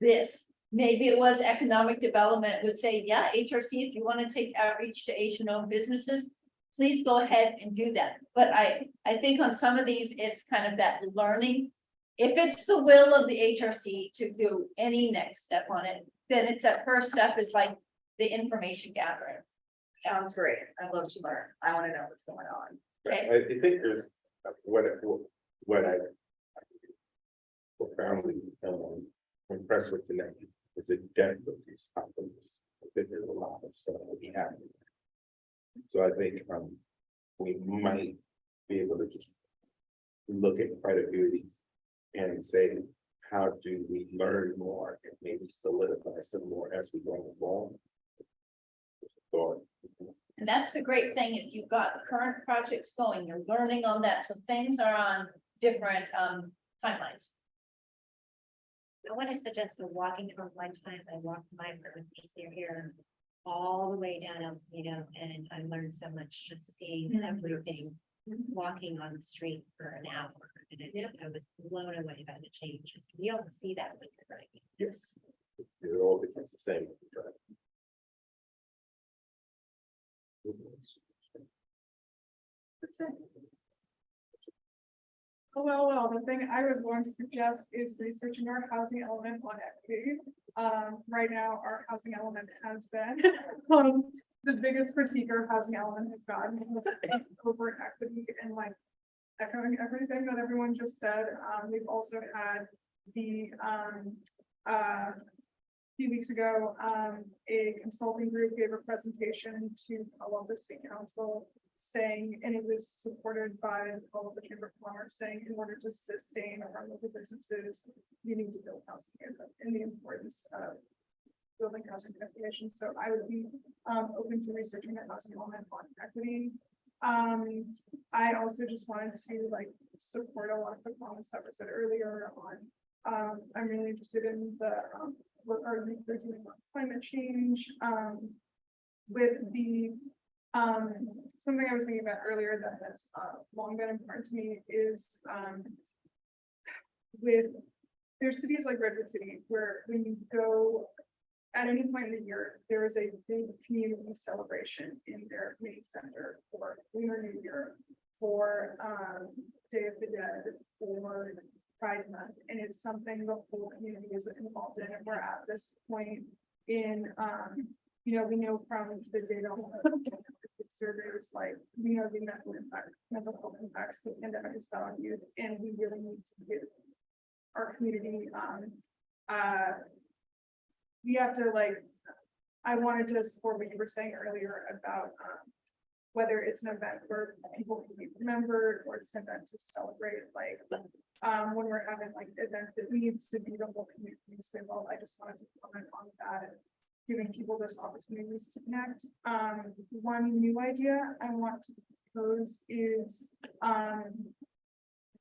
S1: this. Maybe it was economic development would say, yeah, HRC, if you want to take outreach to Asian-owned businesses, please go ahead and do that. But I think on some of these, it's kind of that learning. If it's the will of the HRC to do any next step on it, then it's that first step is like the information gathering.
S15: sounds great. I'd love to learn. I want to know what's going on.
S1: Okay.
S2: I think there's what I profoundly impressed with tonight is the depth of these topics. I think there's a lot of stuff that we have. So I think we might be able to just look at quite a few of these and say, how do we learn more and maybe solidify some more as we go along? Thought.
S1: And that's the great thing, if you've got current projects going, you're learning on that, so things are on different timelines.
S16: I want to suggest a walking tour one time. I walked my apartment here all the way down, and I learned so much just seeing everything, walking on the street for an hour. And I was blown away by the changes. You don't see that when you're driving.
S2: Yes, it all becomes the same.
S14: That's it. Well, the thing I was going to suggest is researching our housing element on equity. Right now, our housing element has been, the biggest critique our housing element has gotten is over equity and like echoing everything that everyone just said. We've also had the a few weeks ago, a consulting group gave a presentation to Palo City Council saying, and it was supported by all of the Chamber of Commerce, saying in order to sustain our local businesses, you need to build housing and the importance of building housing transportation. So I would be open to researching the housing element on equity. I also just wanted to like support a lot of the comments that were said earlier on. I'm really interested in the what are we doing on climate change. With the something I was thinking about earlier that has long been important to me is with there's cities like Redwood City where when you go at any point in the year, there is a big community celebration in their main center for Lunar New Year, for Day of the Dead, for Pride Month, and it's something the whole community is involved in. And we're at this point in, you know, we know from the data surveys, like we know the mental health impacts the pandemic has had on youth, and we really need to give our community we have to like, I wanted to support what you were saying earlier about whether it's an event where people can be remembered or it's an event to celebrate, like when we're having like events, it needs to be the whole community needs to be involved. I just wanted to comment on that and giving people those opportunities to connect. One new idea I want to propose is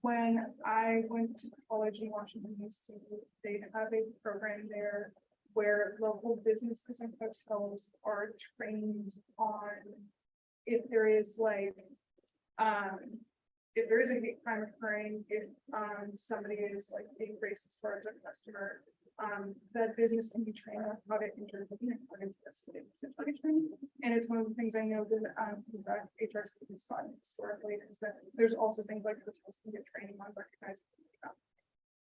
S14: when I went to college in Washington, D.C., they have a program there where local businesses and hotels are trained on if there is like, if there is a hate crime occurring, if somebody is like being racist towards a customer, that business can be trained on how to intervene and how to investigate the situation. And it's one of the things I know that HRC has gotten historically is that there's also things like hotels can get training on recognizing that.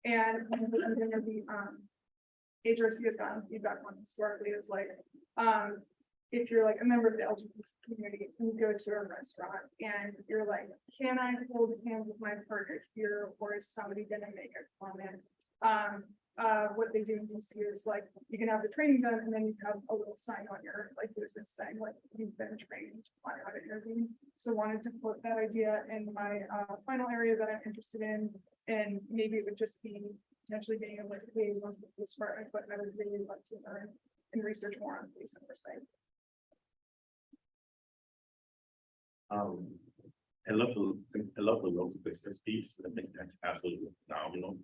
S14: And the HRC has gotten feedback on historically is like, if you're like a member of the LGBT community and you go to a restaurant and you're like, can I hold hands with my partner here, or is somebody gonna make a comment? What they do in DC is like, you can have the training done and then you have a little sign on your like business saying like you've been trained on how to intervene. So wanted to put that idea in my final area that I'm interested in, and maybe it would just be potentially being able to liaison with this department, but I would really like to learn and research more on police oversight.
S2: I love the local business piece. I think that's absolutely phenomenal.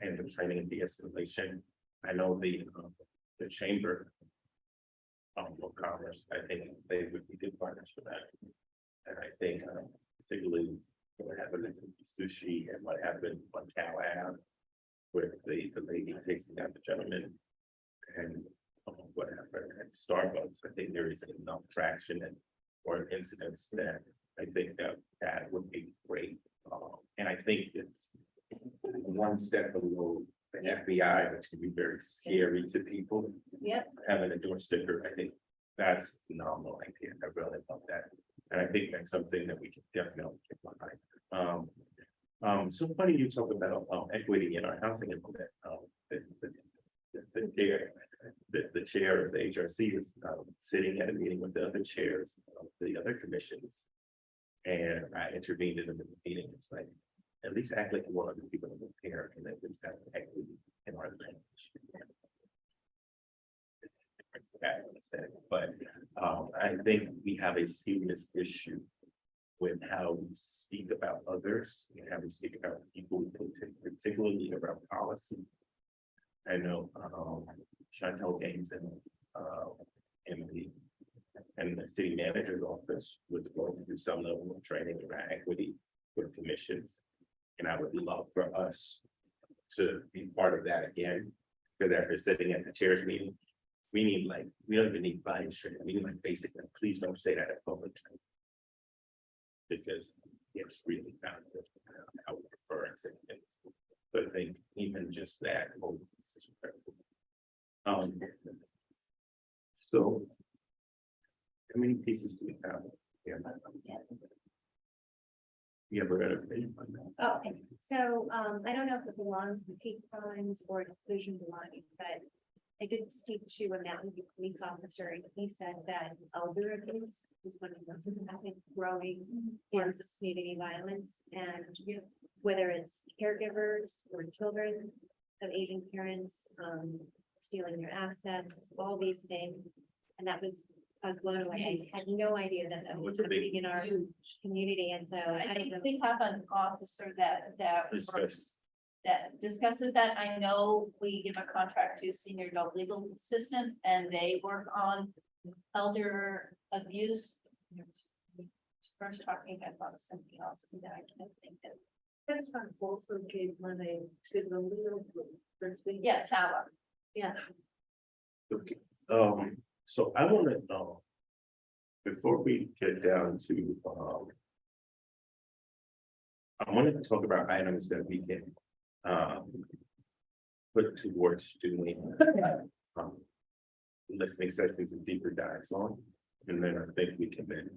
S2: And the training and de-escalation. I know the chamber of commerce, I think they would be good partners for that. And I think particularly what happened in sushi and what happened on Cal Ave, where the lady chasing down the gentleman, and what happened at Starbucks. I think there is enough traction and or incidents that I think that would be great. And I think it's one step below the FBI, which can be very scary to people.
S4: Yep.
S2: Having a door sticker, I think that's a phenomenal idea. I really love that. And I think that's something that we can definitely get behind. So funny you talk about equity in our housing implement. The chair of the HRC is sitting at a meeting with the other chairs of the other commissions. And I intervened in the meeting. It's like, at least act like one of the people in the pair and at least have equity in our language. But I think we have a serious issue with how we speak about others and how we speak about people, particularly around policy. I know Chantel Gaines in the city manager's office was going to do some level of training around equity for commissions. And I would love for us to be part of that again, because after sitting at the chairs meeting, we need like, we don't even need bias training. We need like basic, like, please don't say that at public training. Because it's really not how we prefer and say things. But I think even just that. So how many pieces do we have? Yeah. Yeah, we're gonna.
S16: Oh, okay. So, I don't know if it belongs to peak times or inclusion belonging, but I did speak to a Mountain View police officer, and he said that elder abuse is one of the most growing forms of community violence, and whether it's caregivers or children of Asian parents, stealing their assets, all these things. And I was blown away. I had no idea that that was happening in our community, and so
S1: I
S16: I don't know.
S1: think we have an officer that
S2: Discusses.
S1: that discusses that. I know we give a contract to senior adult legal assistants and they work on elder abuse. First talking about something else and I can't think of.
S4: That's not also gave money to the legal group.
S1: Yes, Sala.
S4: Yeah.
S2: Okay, so I want to know, before we get down to, I wanted to talk about items that we can, put towards doing, listening sessions and deeper dives on, and then I think we can then,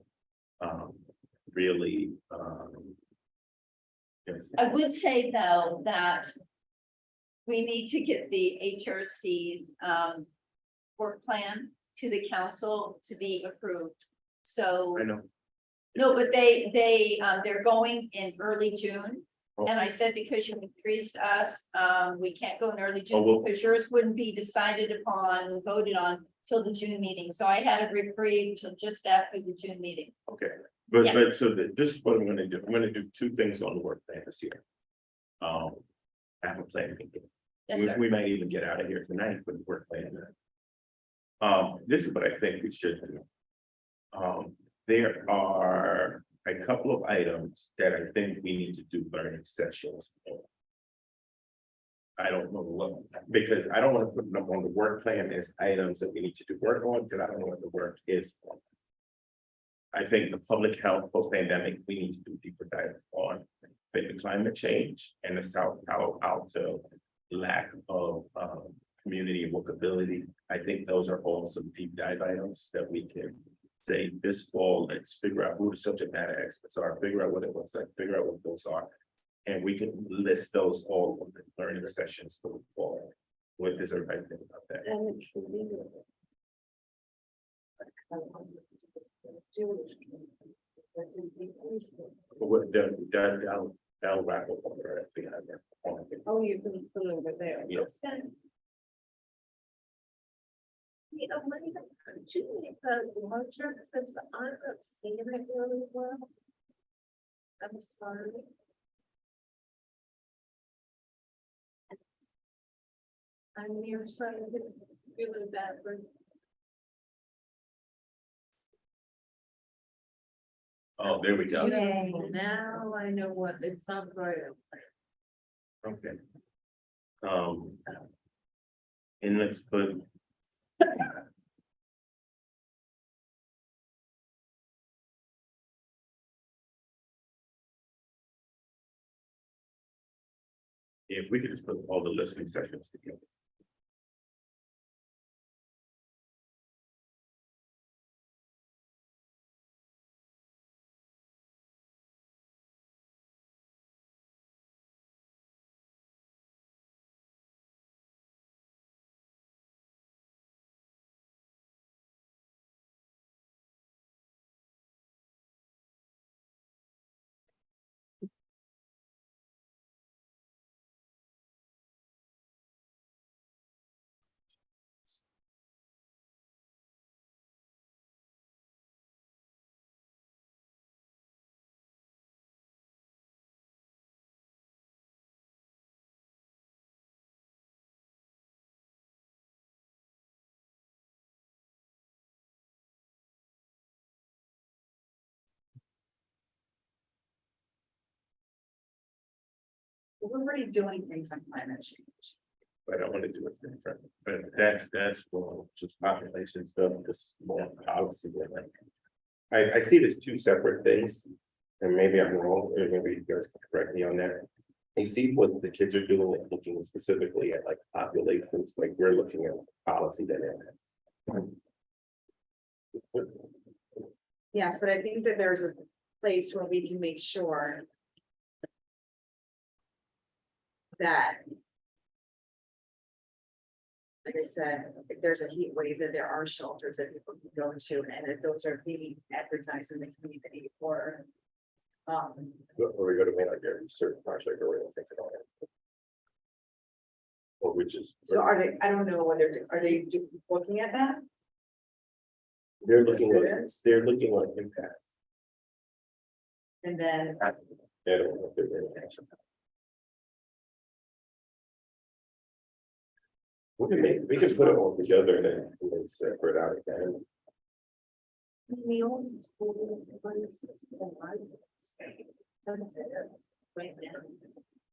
S2: really, yes.
S1: I would say though that we need to get the HRC's work plan to the council to be approved. So,
S2: I know.
S1: no, but they're going in early June. And I said, because you increased us, we can't go in early June because yours wouldn't be decided upon, voted on till the June meeting. So I had a reprieve till just after the June meeting.
S2: Okay, but,
S1: Yeah.
S2: but so this is what I'm gonna do. I'm gonna do two things on the work plan this year. I have a plan.
S1: Yes,
S2: We,
S1: sir.
S2: we might even get out of here tonight with the work plan. This is what I think we should do. There are a couple of items that I think we need to do learning sessions on. I don't know what, because I don't want to put them on the work plan as items that we need to do work on, because I don't know what the work is. I think the public health post-pandemic, we need to do deeper dive on the climate change and the South Alto lack of community and workability. I think those are all some deep dive items that we can say this fall, let's figure out who the subject matter experts are, figure out what it looks like, figure out what those are. And we can list those all on the learning sessions for the fall. What does everybody think about that? What that'll wrap up on there.
S4: Oh, you can put it over there.
S2: Yes.
S4: You know, when you make the larger, because I'm not seeing it really well. I'm sorry. I'm nearsighted, really badly.
S2: Oh, there we go.
S4: Now I know what it's not right.
S2: Okay. And let's put. If we could just put all the listening sessions together.
S15: We're already doing things on climate change.
S2: But I want to do it different, but that's for just population stuff, this is more policy. I see this two separate things, and maybe I'm wrong, or maybe you guys can correct me on that. You see what the kids are doing, like looking specifically at like populations, like we're looking at policy that.
S15: Yes, but I think that there's a place where we can make sure that. Like I said, if there's a heat wave, that there are shelters that people can go to, and that those are being advertised in the community for.
S2: Or we go to make like a certain project or we don't think about it. Or which is.
S15: So are they, I don't know whether, are they looking at that?
S2: They're looking at impact.
S15: And then,
S2: They don't know if they're very action. We can put it all together and then separate out again.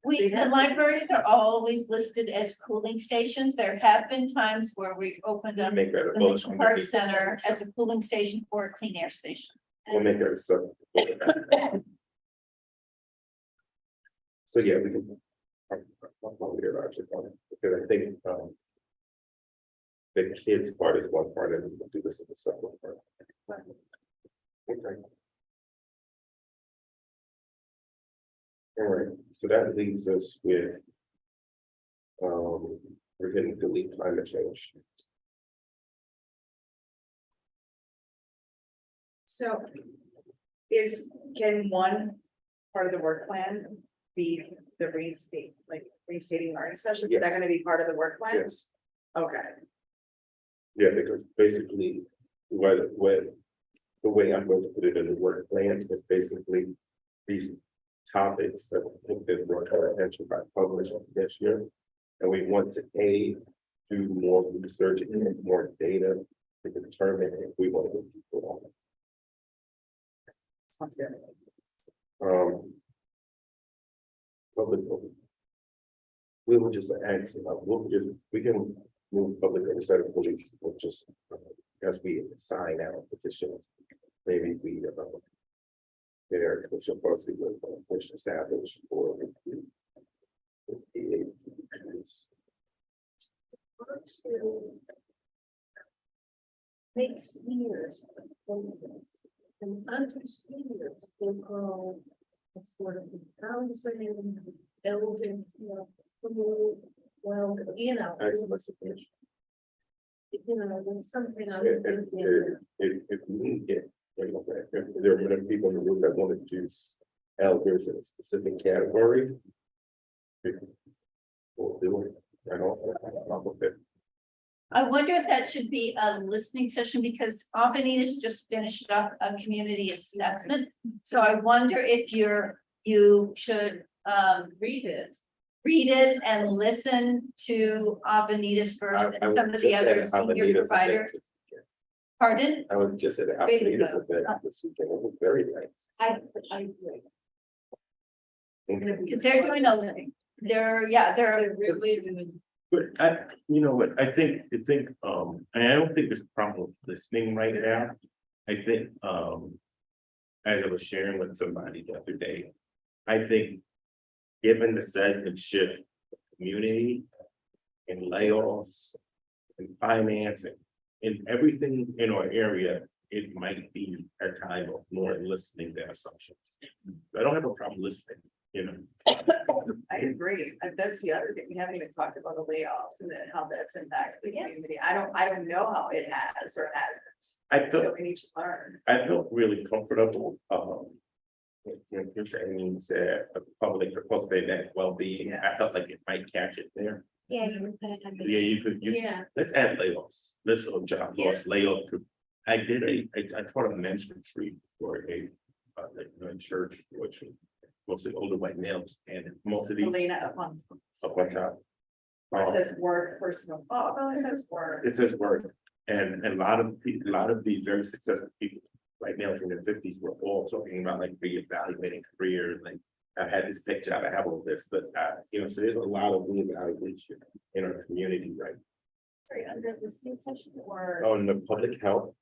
S1: The libraries are always listed as cooling stations. There have been times where we've opened up
S2: Make that a
S1: the
S2: bullet
S1: Mitchell
S2: point.
S1: Park Center as a cooling station or a clean air station.
S2: We'll make that a sub. So yeah, we can. Because I think the kids part is one part and we'll do this in the second part. Okay. All right, so that leaves us with we're going to delete climate change.
S15: so can one part of the work plan be the restating learning sessions? Is that
S2: Yes.
S15: gonna be part of the work plan?
S2: Yes,
S15: Okay,
S2: yeah, because basically what the way I'm going to put it in the work plan is basically these topics that have been brought to our attention by publishers this year. And we want to do more research and get more data to determine if we want to go people on it.
S15: sounds good.
S2: Public. We will just ask, we can move public oversight of police, or just as we sign out petitions. Maybe we there, Commissioner Fossey with Commissioner Savage or
S4: Make seniors and under seniors will grow a sort of counseling, building, well,
S2: excellent suggestion.
S4: there's something I'm
S2: If we get, if there are many people in the room that want to do elders in a specific category. We'll do it. I don't.
S1: I wonder if that should be a listening session because Avenidas just finished up a community assessment. So I wonder if you should read it and listen to Avenidas first and some of the other senior providers. Pardon?
S2: I was just at the Avenidas event this weekend. It was very nice.
S4: I agree.
S1: Because they're doing they're
S4: really doing.
S2: But you know what, I think, and I don't think there's a problem with listening right now. I think, as I was sharing with somebody the other day, I think given the sudden shift of community and layoffs and financing and everything in our area, it might be a time of more listening than assumptions. I don't have a problem listening, you know.
S15: I agree. And that's the other thing. We haven't even talked about the layoffs and then how that's impacted the community. I don't know how it has or hasn't. So we need to learn.
S2: I felt really comfortable, when Amy said, public for cultivating that well-being, I felt like it might catch it there.
S16: Yeah, you can put it under.
S2: Yeah, you could, let's add layoffs, let's job loss, layoff. I taught a ministry for a church, which was mostly older white males, and most of these.
S15: Elena up on
S2: top.
S15: It says work, personal, it says work.
S2: It says work, and a lot of these very successful people, right now in their 50s, were all talking about like reevaluating careers, like I had this tech job, I have all this, but so there's a lot of reevaluation in our community, right?
S4: Right, under the same session or.
S2: On the public health,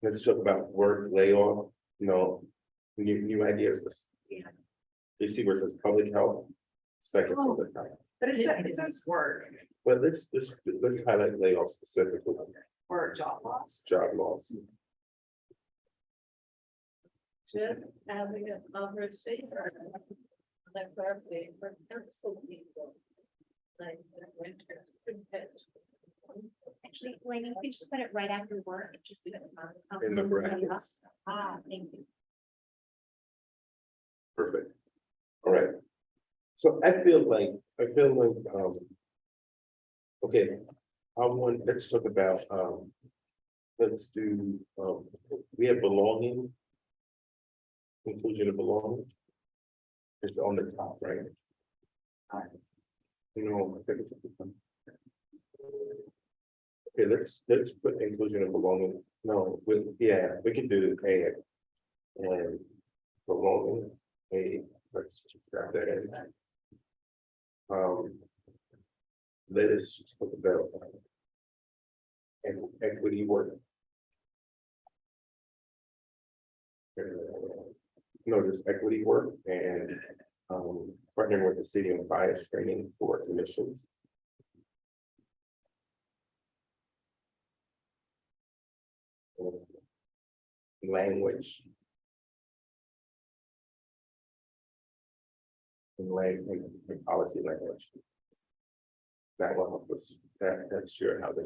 S2: let's talk about work, layoff, new ideas.
S4: Yeah.
S2: You see where it says public health, second public health.
S15: But it says work
S2: But let's highlight layoffs specifically.
S15: or job loss.
S2: Job loss.
S4: Just having a conversation. Like our favorite council people.
S16: Actually, Elaine, you can just put it right after work, just.
S2: In the brackets.
S16: Thank you.
S2: Perfect. All right. So I feel like, okay, let's talk about, let's do, we have belonging. Inclusion of belonging. It's on the top, right? You know, I think it's. Okay, let's put inclusion of belonging. No, we can do A and belonging. Let's grab that in. Let us talk about equity work. No, just equity work and partnering with the city on bias training for commissions. Language. And policy language. That will help us, that's sure how they.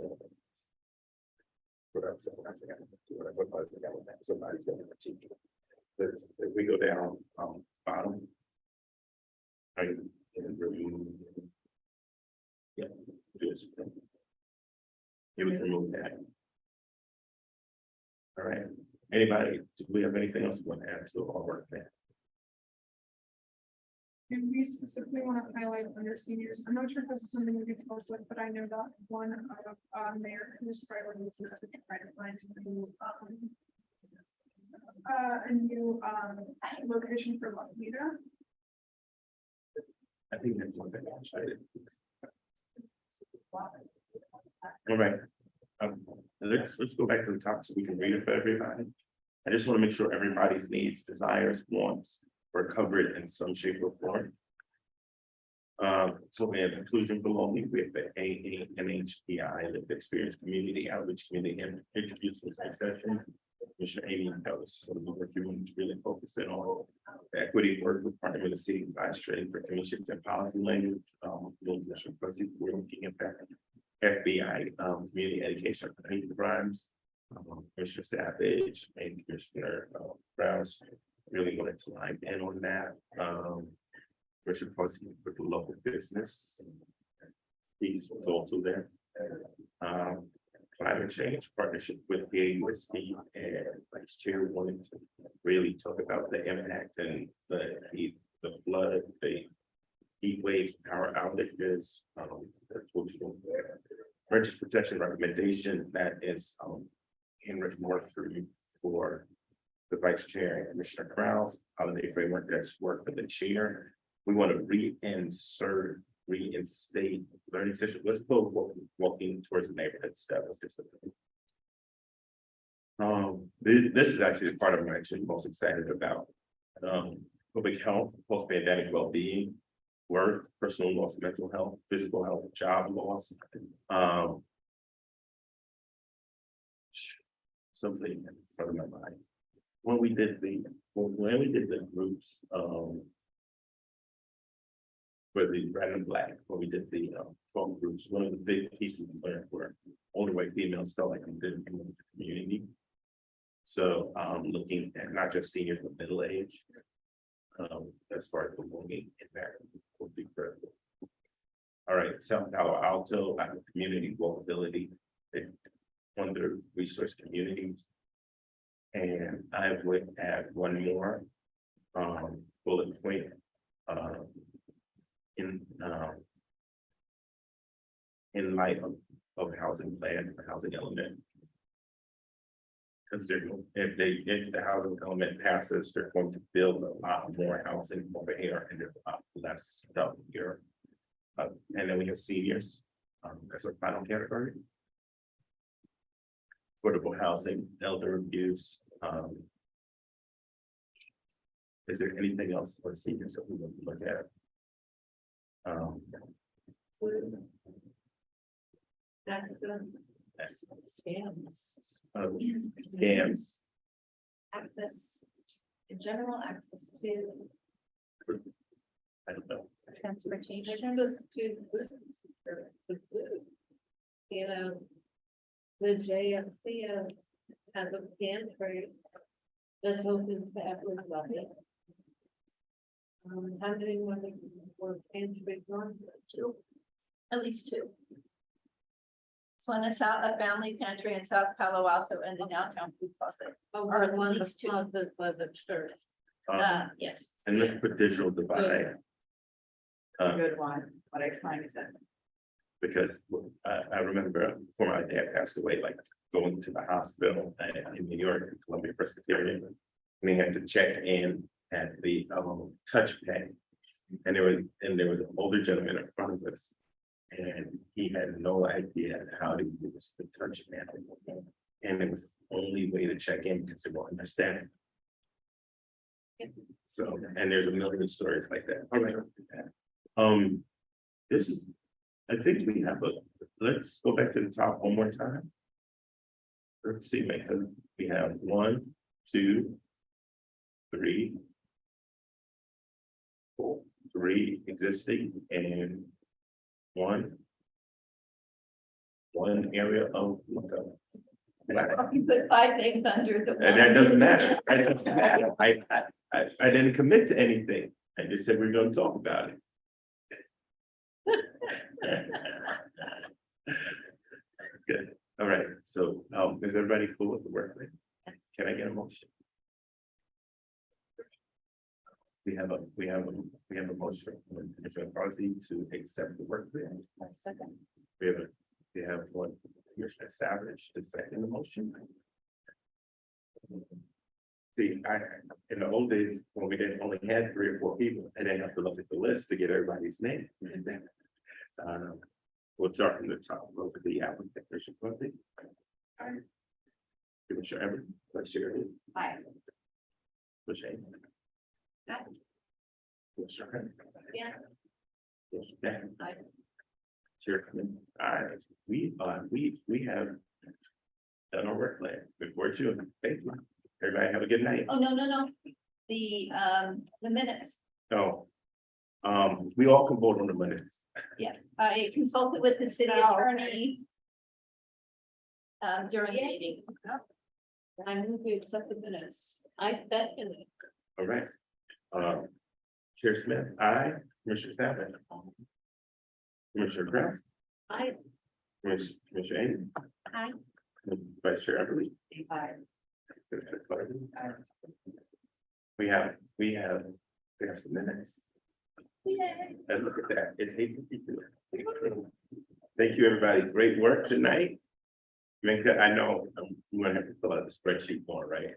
S2: What I'm saying, somebody's gonna critique it. If we go down, bottom. Right, and remove. Yeah, just. You can remove that. All right, anybody, do we have anything else you want to add to our work plan?
S14: And we specifically want to highlight under seniors. I'm not sure if this is something we can close with, but I know that one of Mayor whose priorities is to try to find a new location for La Vida.
S2: I think that's one thing I tried. All right. Let's go back to the top so we can read it for everybody. I just want to make sure everybody's needs, desires, wants are covered in some shape or form. So we have inclusion belonging, we have the AANHPI, lived experience community outreach community and interviews with succession. Commissioner Amy, that was sort of the work you want to really focus in on. The equity work with partner with the city advice training for commissions and policy language. We're looking at that. FBI, community education, rhymes. Commissioner Savage and Commissioner Browse really wanted to line in on that. Commissioner Fuzzy with the local business. These was also there. Climate change partnership with the AUSB and Vice Chair wanted to really talk about the impact and the heat, the flood, the heat waves, power outages. That's what you do there. Purchase protection recommendation that is handwritten work for the Vice Chair and Commissioner Krause. Holiday framework, that's work for the chair. We want to reinstate learning session. Let's go walking towards the neighborhood stuff. This is actually the part I'm actually most excited about. Public health, post-pandemic well-being, work, personal loss, mental health, physical health, job loss. Something in front of my mind. When we did the groups, for the red and black, when we did the 12 groups, one of the big pieces we learned were older white females felt like we didn't belong to the community. So looking at not just seniors, but middle age, as far as belonging in there would be critical. All right, South Palo Alto, community vulnerability, under resource communities. And I would add one more bullet point in light of housing plan, the housing element. Because if the housing element passes, they're going to build a lot more housing over here, and there's a lot less stuff here. And then we have seniors as a final category. Affordable housing, elder abuse. Is there anything else for seniors that we want to look at?
S3: Scams.
S2: Scams.
S3: Access, in general, access to.
S2: I don't know.
S1: transportation.
S4: You know, the JFC has a pantry that's open to everybody. How many women were pantry run?
S1: Two, at least two. So in a family pantry in South Palo Alto and the downtown food closet. Or at
S4: One
S1: least two.
S4: sponsored by the church.
S1: Yes.
S2: And let's put digital divide.
S15: It's a good one, what I find is that.
S2: Because I remember before my dad passed away, like going to the hospital in New York, Columbia Presbyterian. And we had to check in at the touchpad. And there was an older gentleman in front of us. And he had no idea how to use the touchpad. And it was the only way to check in because they won't understand it. So, and there's a million stories like that. All right. This is, I think we have let's go back to the top one more time. Let's see, we have 1, 2, 3, 4, 3 existing and one area of.
S1: You put 5 things under the.
S2: And that doesn't matter. That doesn't matter. I didn't commit to anything. I just said we're gonna talk about it. Good. All right. So is everybody cool with the work plan? Can I get a motion? We have a motion from Commissioner Fozzie to accept the work plan.
S1: Second.
S2: We have one Commissioner Savage to second the motion. See, in the old days, when we only had 3 or 4 people, I didn't have to look at the list to get everybody's name. We'll start from the top, look at the applicant, Commissioner Fozzie. Commissioner Everett, let's share it.
S1: Aye.
S2: Commissioner.
S1: Aye.
S2: Commissioner.
S1: Yeah.
S2: Commissioner. Aye. Chair, we have done our work plan before June. Thank you. Everybody have a good night.
S1: Oh, no. The minutes.
S2: No. We all can vote on the minutes.
S1: Yes, I consulted with the city attorney. During the meeting.
S4: I move we accept the minutes. I bet in it.
S2: All right. Chair Smith, aye. Commissioner Savage. Commissioner Kraft.
S4: Aye.
S2: Commissioner Amy.
S1: Aye.
S2: Vice Chair Everly.
S4: Aye.
S2: We have some minutes. And look at that, it's 8:52. Thank you, everybody. Great work tonight. Minka, I know I'm gonna have to fill out the spreadsheet more, right?